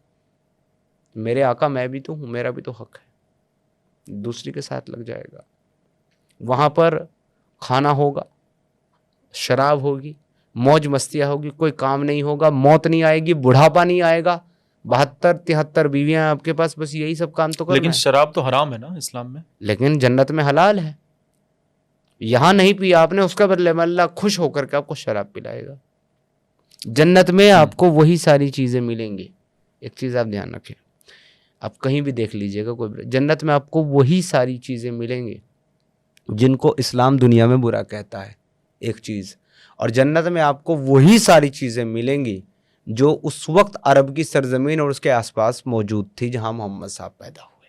मेरे आका मैं भी तो हूं, मेरा भी तो हक है, दूसरी के साथ लग जाएगा। वहां पर खाना होगा, शराब होगी, मौज मस्तियां होगी, कोई काम नहीं होगा, मौत नहीं आएगी, बुढ़ापा नहीं आएगा। 72-73 बीवियां आपके पास, बस यही सब काम तो करना लेकिन है। शराब तो हराम है ना इस्लाम में? लेकिन जन्नत में हलाल है। यहां नहीं पिया आपने, उसका बदले में अल्लाह खुश होकर के आपको शराब पिलाएगा। जन्नत में आपको वही सारी चीजें मिलेंगी। एक चीज आप ध्यान रखें, आप कहीं भी देख लीजिएगा, कोई जन्नत में आपको वही सारी चीजें मिलेंगी जिनको इस्लाम दुनिया में बुरा कहता है, एक चीज। और जन्नत में आपको वही सारी चीजें मिलेंगी जो उस वक्त अरब की सरजमीन और उसके आसपास मौजूद थी जहां मोहम्मद साहब पैदा हुए।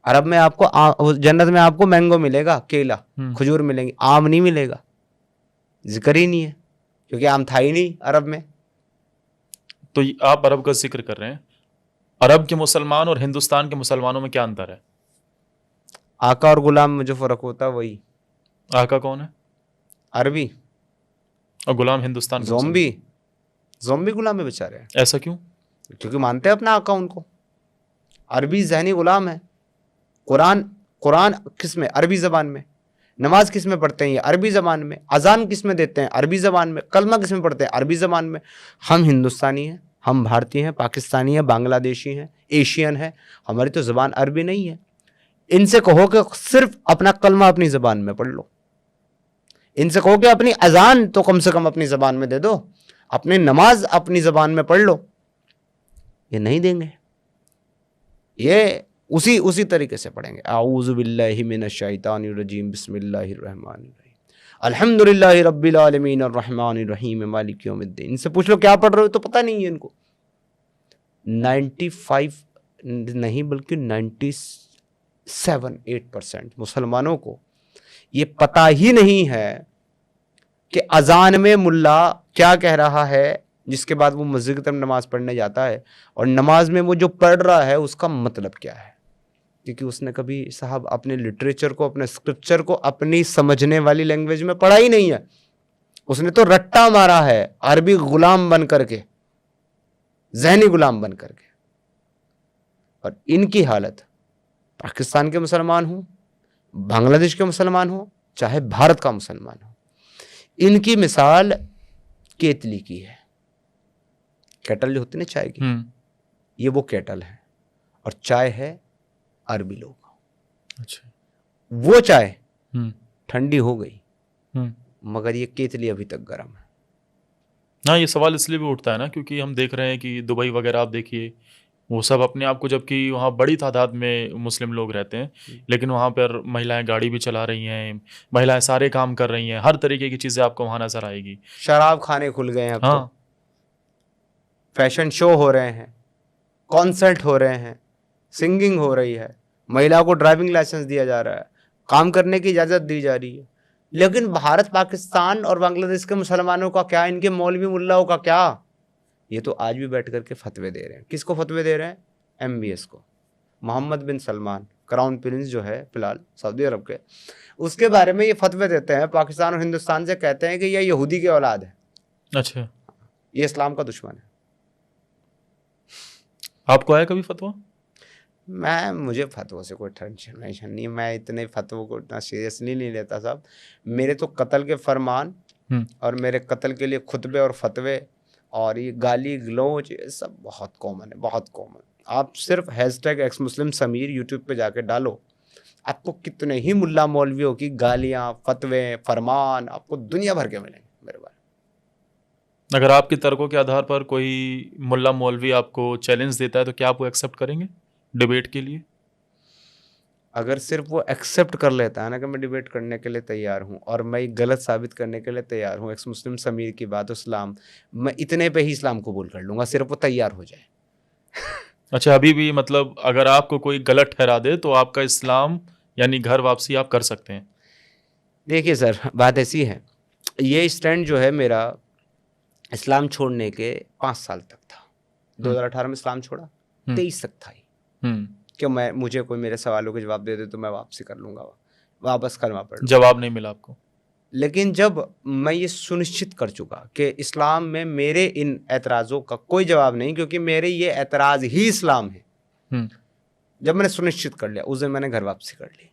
अरब में आपको जन्नत में आपको मैंगो मिलेगा, केला, खजूर मिलेंगे, आम नहीं मिलेगा, जिक्र ही नहीं है, क्योंकि आम था ही नहीं अरब में। तो आप अरब का जिक्र कर रहे हैं, अरब के मुसलमान और हिंदुस्तान के मुसलमानों में क्या अंतर है? आका और गुलाम में जो फर्क होता है वही। आका कौन है? अरबी, और गुलाम हिंदुस्तान के मुसलमान। ज़ॉम्बी गुलाम है बेचारे। ऐसा क्यों? क्योंकि मानते हैं अपना आका उनको। अरबी जहनी गुलाम है। कुरान किस में? अरबी ज़बान में। नमाज किस में पढ़ते हैं? ये अरबी ज़बान में। अजान किस में देते हैं? अरबी ज़बान में। कलमा किस में पढ़ते हैं? अरबी ज़बान में। हम हिंदुस्तानी हैं, हम भारतीय हैं, पाकिस्तानी हैं, बांग्लादेशी हैं, एशियन हैं, हमारी तो ज़बान अरबी नहीं है। इनसे कहो कि सिर्फ अपना कलमा अपनी ज़बान में पढ़ लो, इनसे कहो कि अपनी अजान तो कम से कम अपनी ज़बान में दे दो, अपनी नमाज अपनी ज़बान में पढ़ लो, ये नहीं देंगे। ये उसी तरीके से पढ़ेंगे। आऊज़ु बिल्लाहि मिनश शैतानिर रजीम, बिस्मिल्लाहिर रहमानिर रहीम, अल्हम्दुलिल्लाहि रब्बिल आलमीन अर्रहमानिर रहीम मालिक यौमिद्दीन। इनसे पूछ लो क्या पढ़ रहे हो, तो पता नहीं है इनको। 95 नहीं बल्कि 97-8% मुसलमानों को ये पता ही नहीं है कि अजान में मुल्ला क्या कह रहा है, जिसके बाद वो मस्जिद की तरफ नमाज पढ़ने जाता है, और नमाज में वो जो पढ़ रहा है उसका मतलब क्या है। क्योंकि उसने कभी साहब अपने लिटरेचर को, अपने स्क्रिप्चर को अपनी समझने वाली लैंग्वेज में पढ़ा ही नहीं है। उसने तो रट्टा मारा है अरबी गुलाम बन करके, जहनी गुलाम बन करके। और इनकी हालत, पाकिस्तान के मुसलमान हो, बांग्लादेश के मुसलमान हो, चाहे भारत का मुसलमान हो, इनकी मिसाल केतली की है। केटल जो होती है ना चाय की, ये वो केटल है, और चाय है अरबी लोग। अच्छा। वो चाय ठंडी हो गई, मगर ये केतली अभी तक गर्म है। हाँ, ये सवाल इसलिए भी उठता है ना, क्योंकि हम देख रहे हैं कि दुबई वगैरह आप देखिए, वो सब अपने आप को, जबकि वहाँ बड़ी तादाद में मुस्लिम लोग रहते हैं, लेकिन वहाँ पर महिलाएं गाड़ी भी चला रही हैं, महिलाएं सारे काम कर रही हैं, हर तरीके की चीज़ें आपको वहाँ नजर आएगी। शराब खाने खुल गए हैं अब। हाँ, तो फैशन शो हो रहे हैं, कॉन्सर्ट हो रहे हैं, सिंगिंग हो रही है, महिला को ड्राइविंग लाइसेंस दिया जा रहा है, काम करने की इजाज़त दी जा रही है। लेकिन भारत पाकिस्तान और बांग्लादेश के मुसलमानों का क्या, इनके मौलवी मुल्लाओं का क्या? ये तो आज भी बैठ करके फतवे दे रहे हैं। किसको फतवे दे रहे हैं? MBS को। मोहम्मद बिन सलमान क्राउन प्रिंस जो है फिलहाल सऊदी अरब के, उसके बारे में ये फतवे देते हैं, पाकिस्तान और हिंदुस्तान से कहते हैं कि ये यहूदी की औलाद है, अच्छा, ये इस्लाम का दुश्मन है। आपको आया कभी फतवा? मुझे फतवों से कोई टेंशन नहीं, मैं इतने फतवों को इतना सीरियसली नहीं लेता साहब। मेरे तो कत्ल के फरमान और मेरे कत्ल के लिए खुतबे और फतवे और ये गाली गलौज, ये सब बहुत कॉमन है, बहुत कॉमन। आप सिर्फ #एक्स-मुस्लिम समीर यूट्यूब पे जाके डालो, आपको कितने ही मुल्ला मौलवियों की गालियाँ, फतवे, फरमान आपको दुनिया भर के मिलेंगे मेरे बारे। अगर आपके तर्कों के आधार पर कोई मुल्ला मौलवी आपको चैलेंज देता है तो क्या आप वो एक्सेप्ट करेंगे डिबेट के लिए? अगर सिर्फ वो एक्सेप्ट कर लेता है ना कि मैं डिबेट करने के लिए तैयार हूँ और मैं गलत साबित करने के लिए तैयार हूँ, एक्स-मुस्लिम समीर की बात इस्लाम, मैं इतने पे ही इस्लाम कबूल कर लूँगा, सिर्फ वो तैयार हो जाए। अच्छा, अभी भी मतलब अगर आपको कोई गलत ठहरा दे तो आपका इस्लाम यानी घर वापसी आप कर सकते हैं? देखिए सर, बात ऐसी है, ये स्टैंड जो है मेरा इस्लाम छोड़ने के 5 साल तक था। 2018 में इस्लाम छोड़ा, 23 तक था ही कि मुझे कोई मेरे सवालों के जवाब दे दे तो मैं वापसी कर लूँगा, वापस कलमा पढ़ लूँगा। जवाब नहीं मिला आपको? लेकिन जब मैं ये सुनिश्चित कर चुका कि इस्लाम में मेरे इन एतराज़ों का कोई जवाब नहीं, क्योंकि मेरे ये एतराज़ ही इस्लाम है, जब मैंने सुनिश्चित कर लिया, उस दिन मैंने घर वापसी कर ली।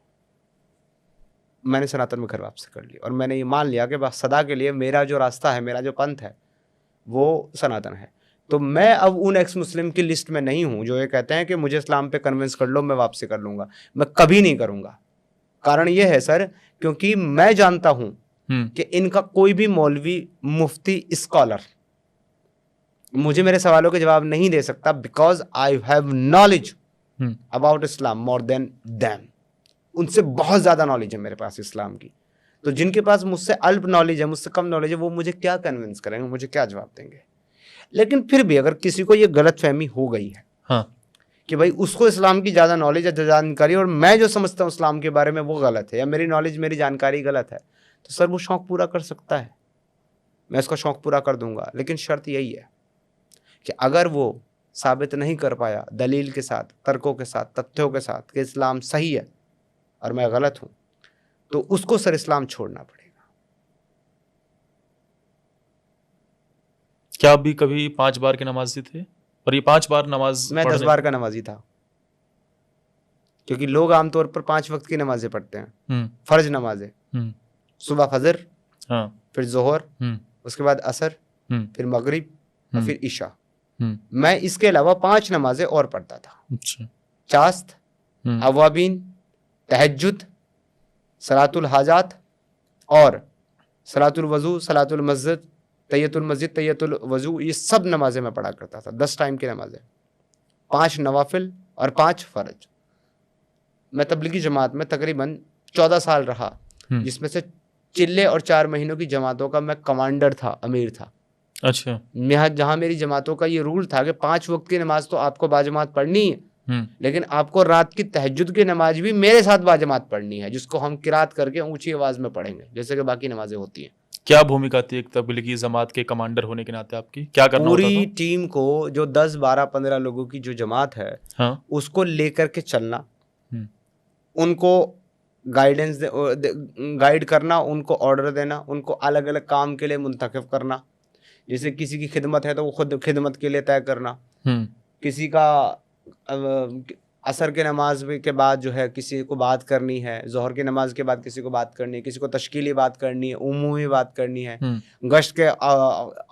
मैंने सनातन में घर वापसी कर ली और मैंने ये मान लिया कि बस सदा के लिए मेरा जो रास्ता है, मेरा जो पंथ है, वो सनातन है। तो मैं अब उन एक्स-मुस्लिम की लिस्ट में नहीं हूँ जो ये कहते हैं कि मुझे इस्लाम पे कन्विंस कर लो, मैं वापसी कर लूँगा। मैं कभी नहीं करूँगा। कारण ये है सर, क्योंकि मैं जानता हूँ कि इनका कोई भी मौलवी, मुफ्ती, स्कॉलर मुझे मेरे सवालों के जवाब नहीं दे सकता, because I have knowledge about Islam more than them. उनसे बहुत ज़्यादा नॉलेज है मेरे पास इस्लाम की। तो जिनके पास मुझसे अल्प नॉलेज है, मुझसे कम नॉलेज है, वो मुझे क्या कन्विंस करेंगे, मुझे क्या जवाब देंगे? लेकिन फिर भी अगर किसी को ये गलतफहमी हो गई है कि भाई उसको इस्लाम की ज़्यादा नॉलेज है, जानकारी, और मैं जो समझता हूँ इस्लाम के बारे में वो गलत है, या मेरी नॉलेज, मेरी जानकारी गलत है, तो सर वो शौक़ पूरा कर सकता है, मैं उसका शौक़ पूरा कर दूंगा। लेकिन शर्त यही है कि अगर वो साबित नहीं कर पाया दलील के साथ, तर्कों के साथ, तथ्यों के साथ कि इस्लाम सही है और मैं गलत हूँ, तो उसको सर इस्लाम छोड़ना पड़ेगा। क्या आप भी कभी 5 बार के नमाजी थे? और ये 5 बार नमाज मैं 10 बार का नमाजी था, क्योंकि लोग आमतौर पर 5 वक्त की नमाजें पढ़ते हैं, फर्ज नमाजें, सुबह फजर, फिर जोहर, उसके बाद असर, फिर मगरिब और फिर ईशा। मैं इसके अलावा 5 नमाजें और पढ़ता था। चास्त, अवाबीन, तहज्जुद, सलातुल हाजात और सलातुल वज़ू, सलातुल मस्जिद, तहियतुल मस्जिद, तहियतुल वज़ू, ये सब नमाजें मैं पढ़ा करता था। 10 टाइम की नमाजें, 5 नवाफिल और 5 फ़र्ज। मैं तबलीगी जमात में तकरीबन 14 साल रहा, जिसमें से चिल्ले और 4 महीनों की जमातों का मैं कमांडर था, अमीर था। अच्छा। जहाँ मेरी जमातों का ये रूल था कि 5 वक्त की नमाज तो आपको बाजमात पढ़नी है, लेकिन आपको रात की तहज्जुद की नमाज भी मेरे साथ बाजमात पढ़नी है, जिसको हम किरात करके ऊंची आवाज में पढ़ेंगे, जैसे कि बाकी नमाजें होती हैं। क्या भूमिका थी एक तबलीगी जमात के कमांडर होने के नाते आपकी? क्या करना होता था? पूरी टीम को, जो 10, 12, 15 लोगों की जो जमात है, उसको लेकर के चलना, उनको गाइडेंस गाइड करना, उनको ऑर्डर देना, उनको अलग अलग काम के लिए मुंतखब करना। जैसे किसी की खिदमत है तो वो खुद खिदमत के लिए तय करना, किसी का असर के नमाज के बाद जो है किसी को बात करनी है, जोहर की नमाज के बाद किसी को बात करनी है, किसी को तश्कीली बात करनी है, उमूमी बात करनी है, गश्त के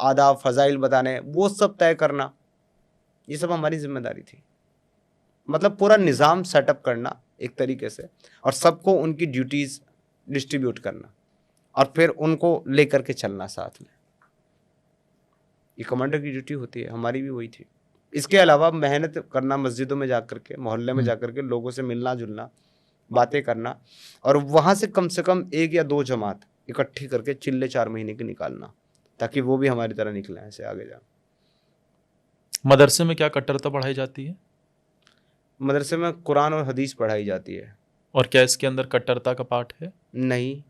आदाब फ़ज़ाइल बताने, वो सब तय करना, ये सब हमारी जिम्मेदारी थी। मतलब पूरा निज़ाम सेटअप करना एक तरीके से, और सबको उनकी ड्यूटीज़ डिस्ट्रीब्यूट करना, और फिर उनको लेकर के चलना साथ में। ये कमांडर की ड्यूटी होती है, हमारी भी वही थी। इसके अलावा मेहनत करना, मस्जिदों में जा कर के, मोहल्ले में जा कर के लोगों से मिलना जुलना, बातें करना, और वहाँ से कम 1 या 2 जमात इकट्ठी करके चिल्ले 4 महीने की निकालना, ताकि वो भी हमारी तरह निकलें ऐसे आगे जा। मदरसे में क्या कट्टरता पढ़ाई जाती है? मदरसे में कुरान और हदीस पढ़ाई जाती है। और क्या इसके अंदर कट्टरता का पाठ है? नहीं,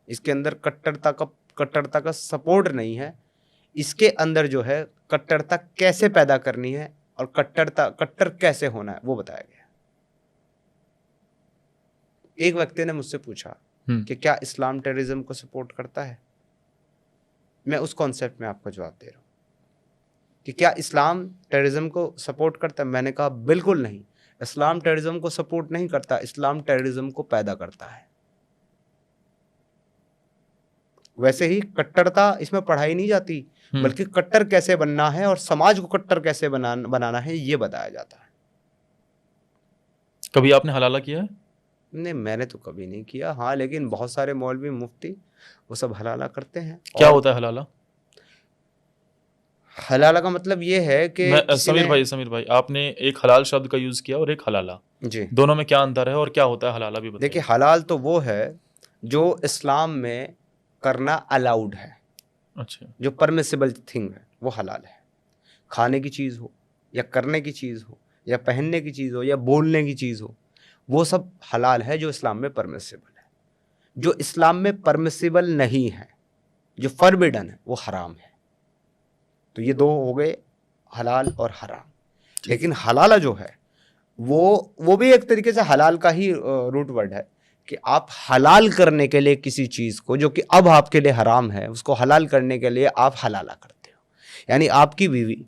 इसके अंदर कट्टरता का सपोर्ट नहीं है। इसके अंदर जो है कट्टरता कैसे पैदा करनी है और कट्टर कैसे होना है वो बताया गया। एक व्यक्ति ने मुझसे पूछा कि क्या इस्लाम टेररिज्म को सपोर्ट करता है। मैं उस कॉन्सेप्ट में आपको जवाब दे रहा हूँ कि क्या इस्लाम टेररिज्म को सपोर्ट करता है। मैंने कहा बिल्कुल नहीं, इस्लाम टेररिज्म को सपोर्ट नहीं करता, इस्लाम टेररिज्म को पैदा करता है। वैसे ही कट्टरता इसमें पढ़ाई नहीं जाती, बल्कि कट्टर कैसे बनना है और समाज को कट्टर कैसे बनाना है ये बताया जाता है। कभी आपने हलाला किया है? नहीं, मैंने तो कभी नहीं किया। हाँ, लेकिन बहुत सारे मौलवी मुफ्ती वो सब हलाला करते हैं। क्या होता है हलाला? हलाला का मतलब ये है कि समीर भाई आपने एक हलाल शब्द का यूज किया और एक हलाला, जी, दोनों में क्या अंतर है और क्या होता है हलाला भी बताइए। देखिए, हलाल तो वो है जो इस्लाम में करना अलाउड है। अच्छा, जो परमिसिबल थिंग है वो हलाल है। खाने की चीज़ हो या करने की चीज़ हो या पहनने की चीज़ हो या बोलने की चीज़ हो, वो सब हलाल है जो इस्लाम में परमिसिबल है। जो इस्लाम में परमिसिबल नहीं है, जो फॉरबिडन है, वो हराम है। तो ये दो हो गए, हलाल और हराम। लेकिन हलाला जो है वो भी एक तरीके से हलाल का ही रूट वर्ड है कि आप हलाल करने के लिए किसी चीज़ को जो कि अब आपके लिए हराम है, उसको हलाल करने के लिए आप हलाला करते हो। यानी आपकी बीवी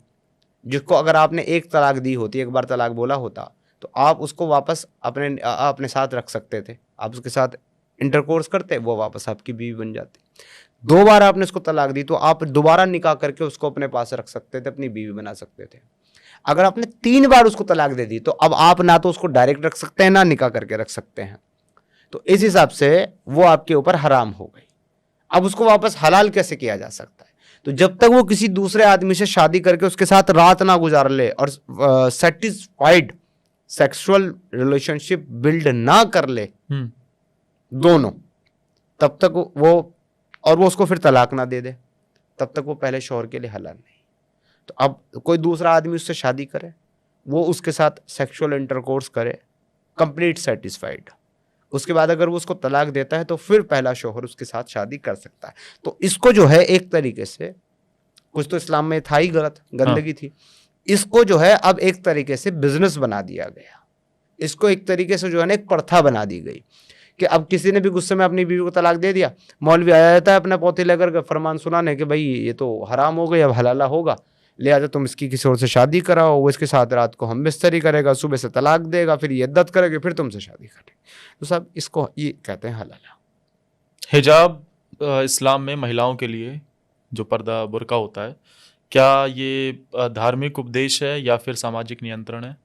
जिसको अगर आपने एक तलाक दी होती, एक बार तलाक बोला होता, तो आप उसको वापस अपने साथ रख सकते थे, आप उसके साथ इंटरकोर्स करते, वो वापस आपकी बीवी बन जाती। 2 बार आपने उसको तलाक दी तो आप दोबारा निकाह करके उसको अपने पास रख सकते थे, अपनी बीवी बना सकते थे। अगर आपने 3 बार उसको तलाक दे दी तो अब आप ना तो उसको डायरेक्ट रख सकते हैं ना निकाह करके रख सकते हैं। तो इस हिसाब से वो आपके ऊपर हराम हो गई। अब उसको वापस हलाल कैसे किया जा सकता है? तो जब तक वो किसी दूसरे आदमी से शादी करके उसके साथ रात ना गुजार ले और सेटिस्फाइड सेक्सुअल रिलेशनशिप बिल्ड ना कर ले दोनों, तब तक वो उसको फिर तलाक ना दे दे, तब तक वो पहले शौहर के लिए हलाल नहीं। तो अब कोई दूसरा आदमी उससे शादी करे, वो उसके साथ सेक्सुअल इंटरकोर्स करे, कंप्लीट सेटिस्फाइड, उसके बाद अगर वो उसको तलाक देता है तो फिर पहला शौहर उसके साथ शादी कर सकता है। तो इसको जो है एक तरीके से, कुछ तो इस्लाम में था ही गलत, गंदगी थी, इसको जो है अब एक तरीके से बिजनेस बना दिया गया। इसको एक तरीके से जो है ना एक प्रथा बना दी गई कि अब किसी ने भी गुस्से में अपनी बीवी को तलाक दे दिया, मौलवी आया जाता है अपना पोथी लेकर फरमान सुनाने कि भाई ये तो हराम हो गई, अब हलाला होगा, लिहाजा तुम इसकी किसी और से शादी कराओ, वो इसके साथ रात को हम बिस्तरी करेगा, सुबह से तलाक देगा, फिर ये इद्दत करेगी, फिर तुमसे शादी करेगी। तो सब इसको ये कहते हैं हलाला। हिजाब इस्लाम में महिलाओं के लिए जो पर्दा बुर्का होता है, क्या ये धार्मिक उपदेश है या फिर सामाजिक नियंत्रण है?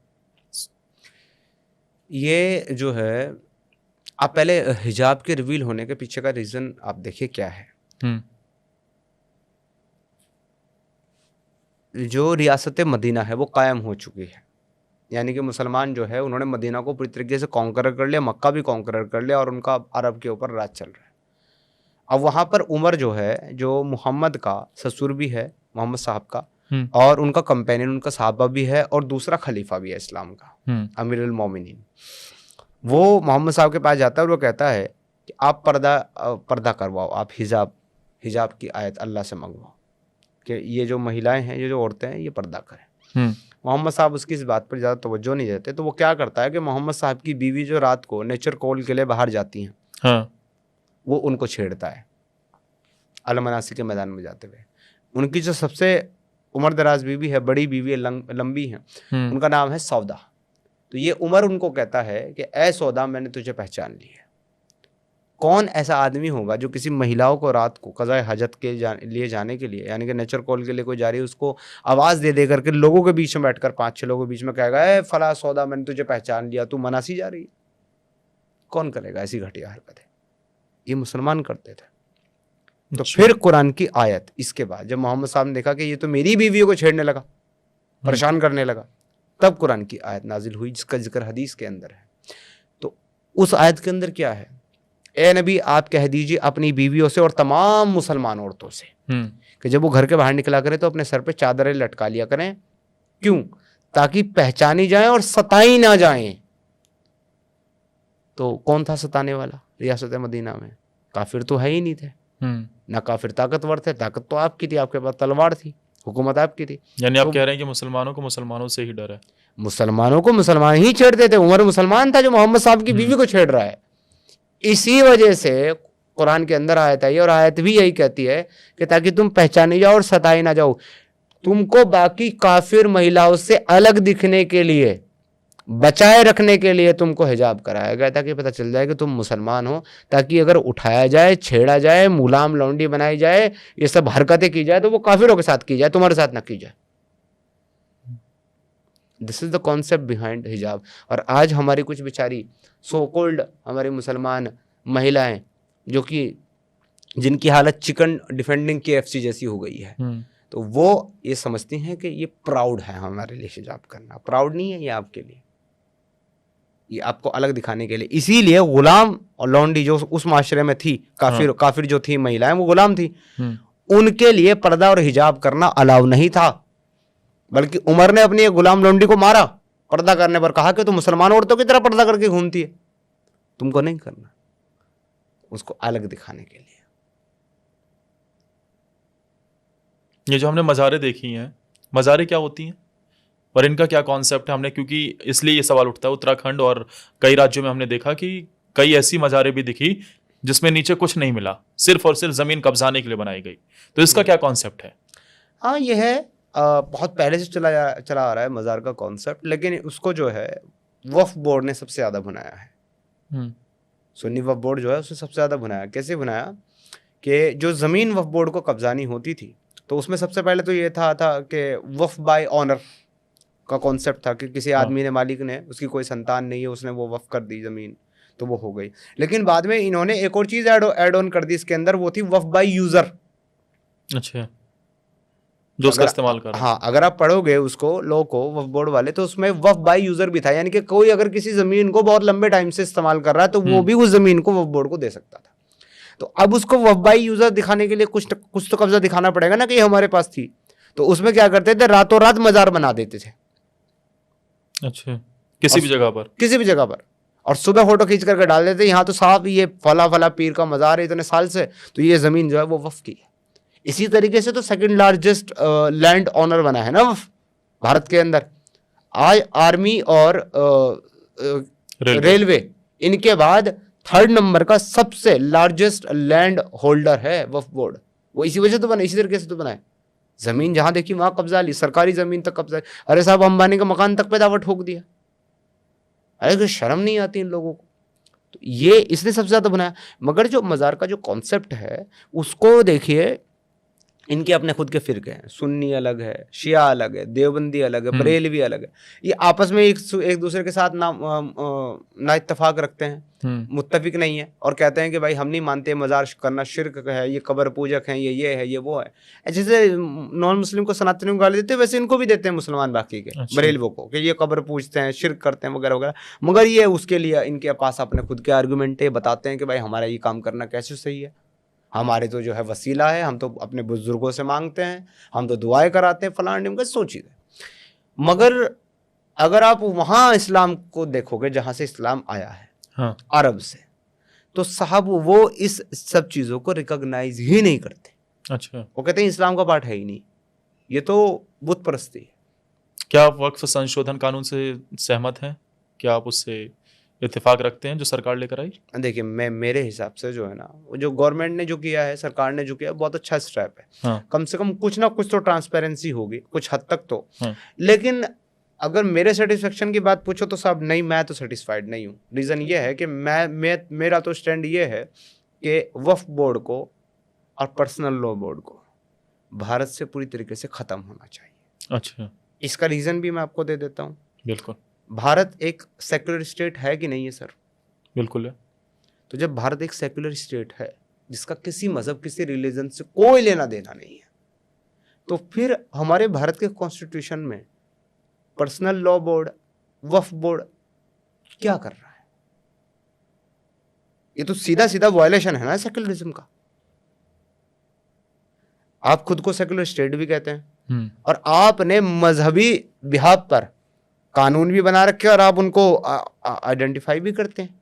ये जो है, आप पहले हिजाब के रिवील होने के पीछे का रीजन आप देखिए क्या है। जो रियासत मदीना है वो कायम हो चुकी है, यानी कि मुसलमान जो है उन्होंने मदीना को पूरी तरीके से कॉन्करर कर लिया, मक्का भी कॉन्करर कर लिया और उनका अरब के ऊपर राज चल रहा है। अब वहाँ पर उमर जो है, जो मोहम्मद का ससुर भी है, मोहम्मद साहब का, और उनका कंपेनियन, उनका साहबा भी है और दूसरा खलीफा भी है इस्लाम का, अमीरुल मोमिनीन। वो मोहम्मद साहब के पास जाता है और वो कहता है कि आप पर्दा करवाओ, आप हिजाब की आयत अल्लाह से मंगवाओ कि ये जो महिलाएं हैं, ये जो औरतें हैं, ये पर्दा करें। मोहम्मद साहब उसकी इस बात पर ज़्यादा तवज्जो नहीं देते, तो वो क्या करता है कि मोहम्मद साहब की बीवी जो रात को नेचर कॉल के लिए बाहर जाती हैं, हाँ, वो उनको छेड़ता है अल-मनासी के मैदान में जाते हुए। उनकी जो सबसे उम्र दराज बीवी है, बड़ी बीवी है, लंबी है, उनका नाम है सौदा। तो ये उमर उनको कहता है कि ए सौदा, मैंने तुझे पहचान ली है। कौन ऐसा आदमी होगा जो किसी महिलाओं को रात को क़ज़ाए हाजत के लिए जाने के लिए, यानी कि नेचर कॉल के लिए कोई जा रही है, उसको आवाज़ दे करके लोगों के बीच में बैठकर 5-6 लोगों के बीच में कहेगा, ए फला सौदा, मैंने तुझे पहचान लिया, तू मनासी जा रही है? कौन करेगा ऐसी घटिया हरकतें? ये मुसलमान करते थे। तो फिर कुरान की आयत, इसके बाद जब मोहम्मद साहब ने देखा कि ये तो मेरी बीवियों को छेड़ने लगा, परेशान करने लगा, तब कुरान की आयत नाजिल हुई जिसका जिक्र हदीस के अंदर है। तो उस आयत के अंदर क्या है? ए नबी, आप कह दीजिए अपनी बीवियों से और तमाम मुसलमान औरतों से कि जब वो घर के बाहर निकला करें तो अपने सर पे चादरें लटका लिया करें। क्यों? ताकि पहचानी जाएं और सताई ना जाएं। तो कौन था सताने वाला रियासत मदीना में? काफिर तो है ही नहीं थे, ना काफिर ताकतवर थे, ताकत तो आपकी थी, आपके पास तलवार थी, हुकूमत आपकी थी। यानी आप तो कह रहे हैं कि मुसलमानों को मुसलमानों से ही डर है। मुसलमानों को मुसलमान ही छेड़ते थे। उमर मुसलमान था जो मोहम्मद साहब की बीवी को छेड़ रहा है। इसी वजह से कुरान के अंदर आयत आई और आयत भी यही कहती है कि ताकि तुम पहचाने जाओ और सताए ना जाओ। तुमको बाकी काफिर महिलाओं से अलग दिखने के लिए, बचाए रखने के लिए तुमको हिजाब कराया गया ताकि पता चल जाए कि तुम मुसलमान हो, ताकि अगर उठाया जाए, छेड़ा जाए, मुलाम लौंडी बनाई जाए, ये सब हरकतें की जाए तो वो काफिरों के साथ की जाए, तुम्हारे साथ ना की जाए। This is the concept behind हिजाब। और आज हमारी कुछ बेचारी सो कॉल्ड हमारी मुसलमान महिलाएं जो कि जिनकी हालत चिकन डिफेंडिंग KFC जैसी हो गई है, तो वो ये समझती हैं कि ये प्राउड है हमारे लिए हिजाब करना। प्राउड नहीं है ये आपके लिए, ये आपको अलग दिखाने के लिए। इसीलिए गुलाम और लौंडी जो उस माशरे में थी, काफिर जो थी महिलाएं, वो गुलाम थी, उनके लिए पर्दा और हिजाब करना अलाउ नहीं था। बल्कि उमर ने अपनी एक गुलाम लौंडी को मारा पर्दा करने पर, कहा कि तुम मुसलमान औरतों की तरह पर्दा करके घूमती है, तुमको नहीं करना, उसको अलग दिखाने के लिए। ये जो हमने मज़ारें देखी हैं, मज़ारें क्या होती हैं और इनका क्या कॉन्सेप्ट है? हमने क्योंकि इसलिए ये सवाल उठता है, उत्तराखंड और कई राज्यों में हमने देखा कि कई ऐसी मज़ारें भी दिखी जिसमें नीचे कुछ नहीं मिला, सिर्फ और सिर्फ ज़मीन कब्जाने के लिए बनाई गई। तो इसका क्या कॉन्सेप्ट है? हाँ, यह है बहुत पहले से चला आ रहा है मज़ार का कॉन्सेप्ट, लेकिन उसको जो है वक्फ बोर्ड ने सबसे ज़्यादा बनाया है। सुन्नी वक्फ बोर्ड जो है उसने सबसे ज़्यादा बनाया। कैसे बनाया कि जो ज़मीन वक्फ बोर्ड को कब्जानी होती थी, तो उसमें सबसे पहले तो ये था कि वक्फ बाय ऑनर का कॉन्सेप्ट था कि किसी आदमी ने, मालिक ने, उसकी कोई संतान नहीं है, उसने वो वक्फ कर दी ज़मीन, तो वो हो गई। लेकिन बाद में इन्होंने एक और चीज़ ऐड ऑन कर दी इसके अंदर, वो थी वक्फ बाय यूज़र। अच्छा, जो उसका इस्तेमाल कर रहा है। हाँ, अगर आप पढ़ोगे उसको लॉ को, वक्फ बोर्ड वाले, तो उसमें वक्फ बाय यूज़र भी था, यानी कि कोई अगर किसी ज़मीन को बहुत लंबे टाइम से इस्तेमाल कर रहा है तो वो भी उस ज़मीन को वक्फ बोर्ड को दे सकता था। तो अब उसको वक्फ बाय यूज़र दिखाने के लिए कुछ तो कब्जा दिखाना पड़ेगा ना कि ये हमारे पास थी। तो उसमें क्या करते थे, रातों रात मज़ार बना देते थे। अच्छा, किसी भी जगह पर, और सुबह फोटो खींच करके डाल देते, यहाँ तो साफ ये फला पीर का मज़ार है इतने साल से, तो ये ज़मीन जो है वो वक्फ की है। इसी तरीके से तो सेकंड लार्जेस्ट लैंड ऑनर बना है ना वक्फ भारत के अंदर। आज आर्मी और रेलवे, इनके बाद थर्ड नंबर का सबसे लार्जेस्ट लैंड होल्डर है वक्फ बोर्ड। वो इसी वजह से तो बना, इसी तरीके से तो बना है। जमीन जहां देखी वहां कब्जा ली, सरकारी जमीन तक कब्जा। अरे साहब, अंबानी का मकान तक पे दावा ठोक दिया। अरे कोई शर्म नहीं आती इन लोगों को। तो ये इसने सबसे ज्यादा बनाया। मगर जो मज़ार का जो कॉन्सेप्ट है उसको देखिए, इनके अपने खुद के फिरके हैं। सुन्नी अलग है, शिया अलग है, देवबंदी अलग है, बरेलवी अलग है। ये आपस में एक दूसरे के साथ ना इत्तेफाक रखते हैं, मुत्तफिक नहीं है, और कहते हैं कि भाई हम नहीं मानते मज़ार करना शिर्क है, ये कब्र पूजक हैं, ये है, ये वो है। जैसे नॉन मुस्लिम को सनातनियों को गाली देते हैं, वैसे इनको भी देते हैं मुसलमान बाकी के, बरेलवों को, कि ये कब्र पूजते हैं, शिर्क करते हैं वगैरह वगैरह। मगर ये उसके लिए इनके पास अपने खुद के आर्गूमेंट है, बताते हैं कि भाई हमारा ये काम करना कैसे सही है, हमारे तो जो है वसीला है, हम तो अपने बुजुर्गों से मांगते हैं, हम तो दुआएं कराते हैं, फलान ढिमका सोचिए। मगर अगर आप वहाँ इस्लाम को देखोगे जहाँ से इस्लाम आया है, हाँ, अरब से, तो साहब वो इस सब चीज़ों को रिकॉग्नाइज ही नहीं करते। अच्छा, वो कहते हैं इस्लाम का पार्ट है ही नहीं, ये तो बुत परस्ती है। क्या आप वक्फ संशोधन कानून से सहमत हैं? क्या आप उससे इत्तेफाक रखते हैं जो सरकार लेकर आई? देखिए, मेरे हिसाब से जो है ना, जो गवर्नमेंट ने जो किया है, सरकार ने जो किया, बहुत अच्छा स्टेप है। हाँ। कम से कम कुछ ना कुछ तो ट्रांसपेरेंसी होगी, कुछ हद तक तो। हाँ। लेकिन अगर मेरे सेटिस्फेक्शन की बात पूछो तो साहब नहीं, मैं तो सेटिस्फाइड नहीं हूँ। रीज़न ये है कि मेरा तो स्टैंड ये है कि वक्फ बोर्ड को और पर्सनल लॉ बोर्ड को भारत से पूरी तरीके से ख़त्म होना चाहिए। अच्छा, इसका रीज़न भी मैं आपको दे देता हूँ। बिल्कुल। भारत एक सेक्युलर स्टेट है कि नहीं है सर? बिल्कुल है। तो जब भारत एक सेक्युलर स्टेट है जिसका किसी मजहब, किसी रिलीजन से कोई लेना देना नहीं है, तो फिर हमारे भारत के कॉन्स्टिट्यूशन में पर्सनल लॉ बोर्ड, वक्फ बोर्ड क्या कर रहा है? ये तो सीधा सीधा वायलेशन है ना सेक्युलरिज्म का। आप खुद को सेक्युलर स्टेट भी कहते हैं और आपने मजहबी बिहाफ पर कानून भी बना रखे और आप उनको आइडेंटिफाई भी करते हैं।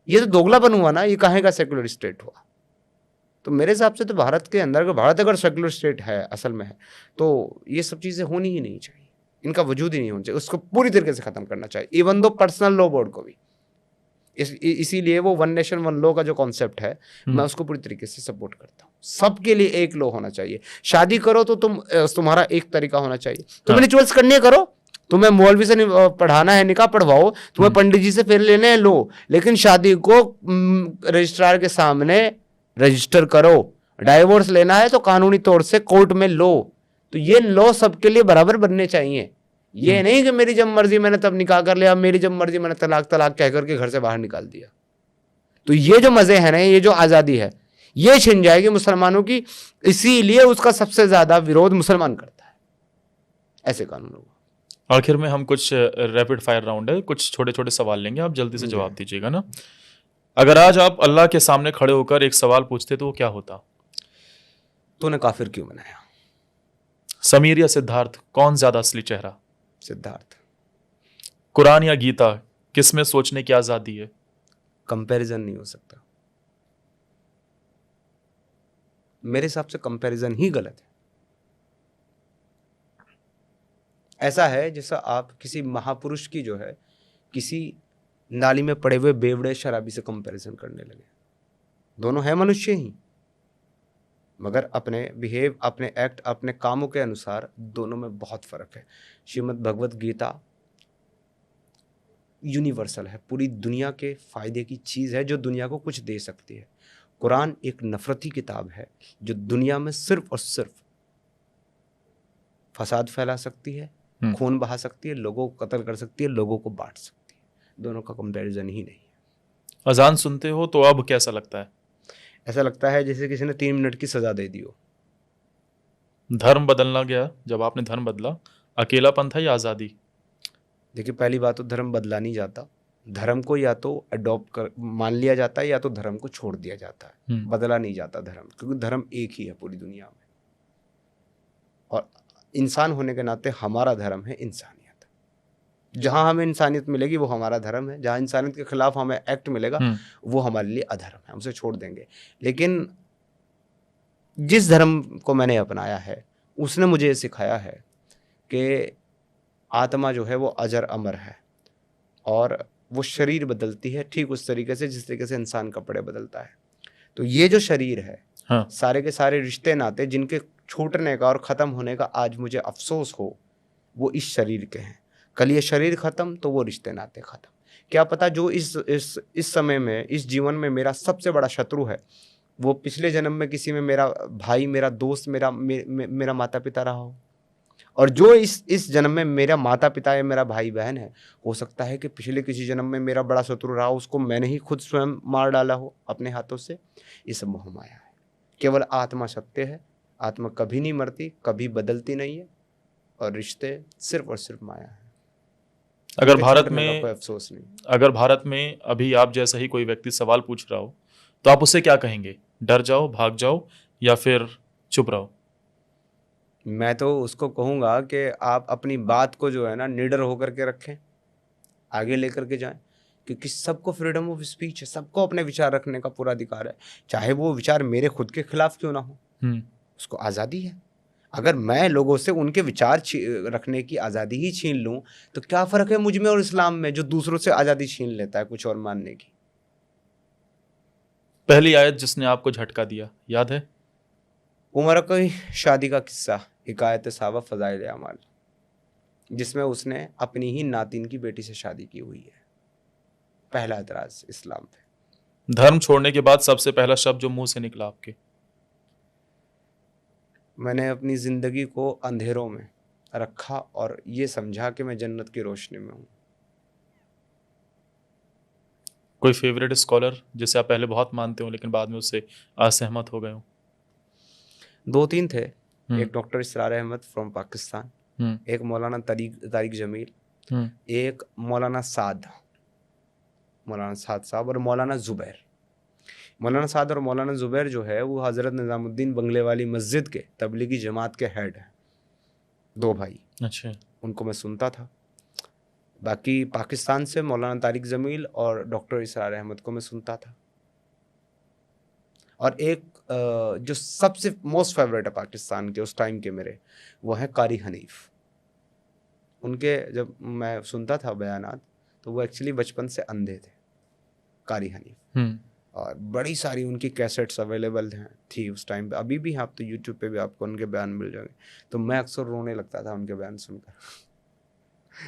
ये तो दोगलापन हुआ ना, ये कहाँ का सेकुलर स्टेट हुआ? तो मेरे हिसाब से तो भारत के अंदर, भारत अगर सेकुलर स्टेट है असल में है, तो ये सब चीज़ें होनी ही नहीं चाहिए, इनका वजूद ही नहीं होना चाहिए, उसको पूरी तरीके से ख़त्म करना चाहिए, even though personal law board को भी। इसीलिए वो वन नेशन वन लॉ का जो कॉन्सेप्ट है, मैं उसको पूरी तरीके से सपोर्ट करता हूँ। सबके लिए एक लॉ होना चाहिए। शादी करो तो तुम्हारा एक तरिका होना चाहिए, तुम्हें रिचुअल्स करने करो, तुम्हें मौलवी से पढ़ाना है निकाह पढ़वाओ, तुम्हें पंडित जी से फेर लेने हैं लो, लेकिन शादी को रजिस्ट्रार के सामने रजिस्टर करो। डाइवोर्स लेना है तो कानूनी तौर से कोर्ट में लो। तो ये लॉ सबके लिए बराबर बनने चाहिए। ये नहीं कि मेरी जब मर्जी मैंने तब निकाह कर लिया, मेरी जब मर्जी मैंने तलाक तलाक कह करके घर से बाहर निकाल दिया। तो ये जो मजे हैं ना, ये जो आज़ादी है, ये छिन जाएगी मुसलमानों की। इसीलिए उसका सबसे ज्यादा विरोध मुसलमान करता है ऐसे कानूनों को। आखिर में हम कुछ रैपिड फायर राउंड है, कुछ छोटे छोटे सवाल लेंगे, आप जल्दी से जवाब दीजिएगा ना। अगर आज आप अल्लाह के सामने खड़े होकर एक सवाल पूछते तो वो क्या होता? तूने काफिर क्यों बनाया? समीर या सिद्धार्थ, कौन ज्यादा असली चेहरा? सिद्धार्थ। कुरान या गीता, किसमें सोचने की आजादी है? कंपैरिजन नहीं हो सकता। मेरे हिसाब से कंपैरिजन ही गलत है। ऐसा है जैसा आप किसी महापुरुष की जो है किसी नाली में पड़े हुए बेवड़े शराबी से कंपैरिजन करने लगे। दोनों है मनुष्य ही, मगर अपने बिहेव, अपने एक्ट, अपने कामों के अनुसार दोनों में बहुत फर्क है। श्रीमद् भगवत गीता यूनिवर्सल है, पूरी दुनिया के फायदे की चीज़ है जो दुनिया को कुछ दे सकती है। कुरान एक नफरती किताब है जो दुनिया में सिर्फ और सिर्फ फसाद फैला सकती है, खून बहा सकती है, लोगों को कत्ल कर सकती है, लोगों को बांट सकती है। दोनों का कंपैरिजन ही नहीं है। अजान सुनते हो तो अब कैसा लगता है? ऐसा लगता है जैसे किसी ने 3 मिनट की सजा दे दी हो। धर्म बदलना गया, जब आपने धर्म बदला, अकेलापन था या आज़ादी? देखिए, पहली बात तो धर्म बदला नहीं जाता। धर्म को या तो अडॉप्ट कर मान लिया जाता है या तो धर्म को छोड़ दिया जाता है। बदला नहीं जाता धर्म, क्योंकि धर्म एक ही है पूरी दुनिया में। और इंसान होने के नाते हमारा धर्म है इंसानियत। जहाँ हमें इंसानियत मिलेगी वो हमारा धर्म है, जहाँ इंसानियत के खिलाफ हमें एक्ट मिलेगा वो हमारे लिए अधर्म है, हम उसे छोड़ देंगे। लेकिन जिस धर्म को मैंने अपनाया है उसने मुझे ये सिखाया है कि आत्मा जो है वो अजर अमर है और वो शरीर बदलती है ठीक उस तरीके से जिस तरीके से इंसान कपड़े बदलता है। तो ये जो शरीर है, सारे के सारे रिश्ते नाते जिनके छूटने का और ख़त्म होने का आज मुझे अफसोस हो, वो इस शरीर के हैं। कल ये शरीर ख़त्म तो वो रिश्ते नाते ख़त्म। क्या पता जो इस समय में, इस जीवन में मेरा सबसे बड़ा शत्रु है वो पिछले जन्म में किसी में मेरा भाई, मेरा दोस्त, मेरा माता पिता रहा हो। और जो इस जन्म में मेरा माता पिता या मेरा भाई बहन है, हो सकता है कि पिछले किसी जन्म में मेरा बड़ा शत्रु रहा हो, उसको मैंने ही खुद स्वयं मार डाला हो अपने हाथों से। ये सब मोह माया है। केवल आत्मा सत्य है। आत्मा कभी नहीं मरती, कभी बदलती नहीं है, और रिश्ते सिर्फ और सिर्फ माया है। अगर भारत में कोई अफसोस नहीं। अगर भारत में अभी आप जैसा ही कोई व्यक्ति सवाल पूछ रहा हो तो आप उसे क्या कहेंगे? डर जाओ, भाग जाओ, या फिर चुप रहो? मैं तो उसको कहूँगा कि आप अपनी बात को जो है ना निडर होकर के रखें, आगे लेकर के जाएं, क्योंकि सबको फ्रीडम ऑफ स्पीच है, सबको अपने विचार रखने का पूरा अधिकार है, चाहे वो विचार मेरे खुद के खिलाफ क्यों ना हो, उसको आज़ादी है। अगर मैं लोगों से उनके विचार रखने की आज़ादी ही छीन लूँ तो क्या फ़र्क है मुझ में और इस्लाम में, जो दूसरों से आज़ादी छीन लेता है कुछ और मानने की। पहली आयत जिसने आपको झटका दिया, याद है? उमर की शादी का किस्सा, हिकायत सावा फ़ज़ाइल अमाल, जिसमें उसने अपनी ही नातिन की बेटी से शादी की हुई है। पहला एतराज़ इस्लाम पे। धर्म छोड़ने के बाद सबसे पहला शब्द जो मुंह से निकला आपके? मैंने अपनी ज़िंदगी को अंधेरों में रखा और ये समझा कि मैं जन्नत की रोशनी में हूँ। कोई फेवरेट स्कॉलर जिसे आप पहले बहुत मानते हो लेकिन बाद में उससे असहमत हो गए हो? 2-3 थे। एक डॉक्टर इसरार अहमद फ्रॉम पाकिस्तान, एक मौलाना तारिक जमील, एक मौलाना साद साहब और मौलाना ज़ुबैर। मौलाना साद और मौलाना ज़ुबैर जो है वो हज़रत निज़ामुद्दीन बंगले वाली मस्जिद के तबलीगी जमात के हेड हैं, 2 भाई। अच्छा। उनको मैं सुनता था, बाकी पाकिस्तान से मौलाना तारिक जमील और डॉक्टर इसरार अहमद को मैं सुनता था। और एक जो सबसे मोस्ट फेवरेट है पाकिस्तान के उस टाइम के मेरे, वो है कारी हनीफ। उनके जब मैं सुनता था बयानात, तो वो एक्चुअली बचपन से अंधे थे, कारी हनीफ। और बड़ी सारी उनकी कैसेट्स अवेलेबल हैं थी उस टाइम पे, अभी भी आप तो यूट्यूब पे भी आपको उनके बयान मिल जाएंगे। तो मैं अक्सर रोने लगता था उनके बयान सुनकर।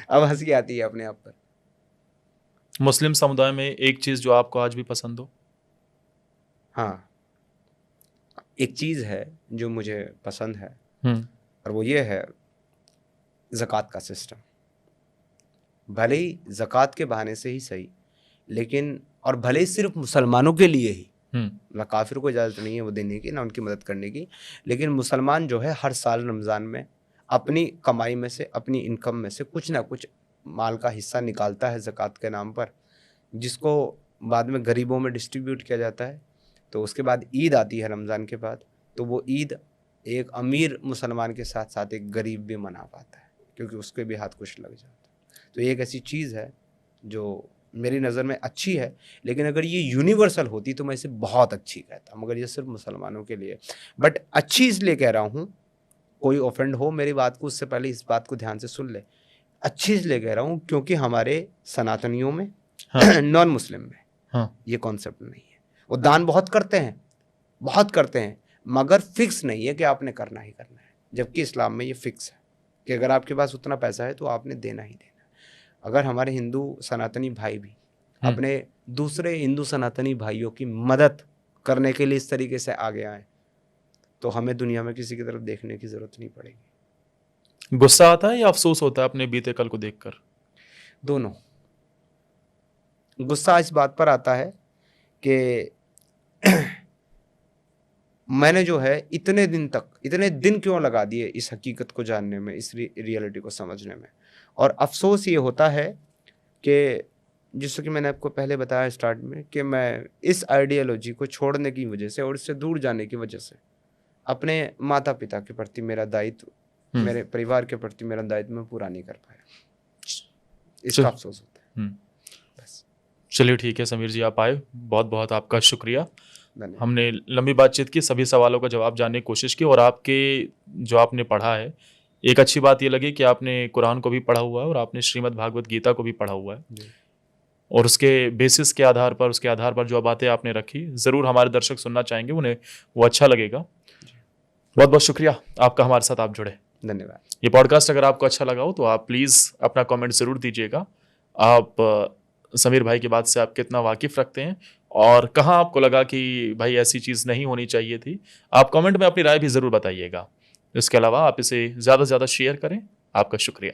अब हंसी आती है अपने आप पर। मुस्लिम समुदाय में एक चीज जो आपको आज भी पसंद हो? हाँ, एक चीज़ है जो मुझे पसंद है, और वो ये है ज़कात का सिस्टम। भले ही ज़कात के बहाने से ही सही, लेकिन और भले ही सिर्फ मुसलमानों के लिए ही, ना काफिर को इजाज़त नहीं है वो देने की, ना उनकी मदद करने की, लेकिन मुसलमान जो है हर साल रमज़ान में अपनी कमाई में से, अपनी इनकम में से कुछ ना कुछ माल का हिस्सा निकालता है ज़कात के नाम पर, जिसको बाद में गरीबों में डिस्ट्रीब्यूट किया जाता है। तो उसके बाद ईद आती है रमज़ान के बाद, तो वो ईद एक अमीर मुसलमान के साथ साथ एक गरीब भी मना पाता है, क्योंकि उसके भी हाथ कुछ लग जाता है। तो ये एक ऐसी चीज़ है जो मेरी नज़र में अच्छी है, लेकिन अगर ये यूनिवर्सल होती तो मैं इसे बहुत अच्छी कहता, मगर ये सिर्फ मुसलमानों के लिए। बट अच्छी इसलिए कह रहा हूँ, कोई ऑफेंड हो मेरी बात को, उससे पहले इस बात को ध्यान से सुन ले। अच्छी इसलिए कह रहा हूँ क्योंकि हमारे सनातनियों में, नॉन मुस्लिम में ये कॉन्सेप्ट नहीं है। वो दान बहुत करते हैं, मगर फिक्स नहीं है कि आपने करना ही करना है, जबकि इस्लाम में ये फिक्स है कि अगर आपके पास उतना पैसा है तो आपने देना ही देना। अगर हमारे हिंदू सनातनी भाई भी अपने दूसरे हिंदू सनातनी भाइयों की मदद करने के लिए इस तरीके से आगे आए, तो हमें दुनिया में किसी की तरफ देखने की ज़रूरत नहीं पड़ेगी। गुस्सा आता है या अफसोस होता है अपने बीते कल को देखकर? दोनों। गुस्सा इस बात पर आता है कि मैंने जो है इतने दिन क्यों लगा दिए इस हकीकत को जानने में, इस रियलिटी को समझने में। और अफसोस ये होता है कि जैसे कि मैंने आपको पहले बताया स्टार्ट में, कि मैं इस आइडियोलॉजी को छोड़ने की वजह से और इससे दूर जाने की वजह से अपने माता पिता के प्रति मेरा दायित्व, मेरे परिवार के प्रति मेरा दायित्व मैं पूरा नहीं कर पाया। इसका अफसोस होता है बस। चलिए ठीक है समीर जी, आप आए, बहुत बहुत आपका शुक्रिया। हमने लंबी बातचीत की, सभी सवालों का जवाब जानने की कोशिश की, और आपके जो आपने पढ़ा है, एक अच्छी बात ये लगी कि आपने कुरान को भी पढ़ा हुआ है और आपने श्रीमद् भागवत गीता को भी पढ़ा हुआ है, और उसके बेसिस के आधार पर, उसके आधार पर जो बातें आपने रखी, ज़रूर हमारे दर्शक सुनना चाहेंगे, उन्हें वो अच्छा लगेगा। बहुत बहुत शुक्रिया आपका, हमारे साथ आप जुड़े। धन्यवाद। ये पॉडकास्ट अगर आपको अच्छा लगा हो तो आप प्लीज़ अपना कमेंट ज़रूर दीजिएगा। आप समीर भाई की बात से आप कितना वाकिफ़ रखते हैं, और कहाँ आपको लगा कि भाई ऐसी चीज़ नहीं होनी चाहिए थी, आप कमेंट में अपनी राय भी ज़रूर बताइएगा। इसके अलावा आप इसे ज़्यादा से ज़्यादा शेयर करें। आपका शुक्रिया।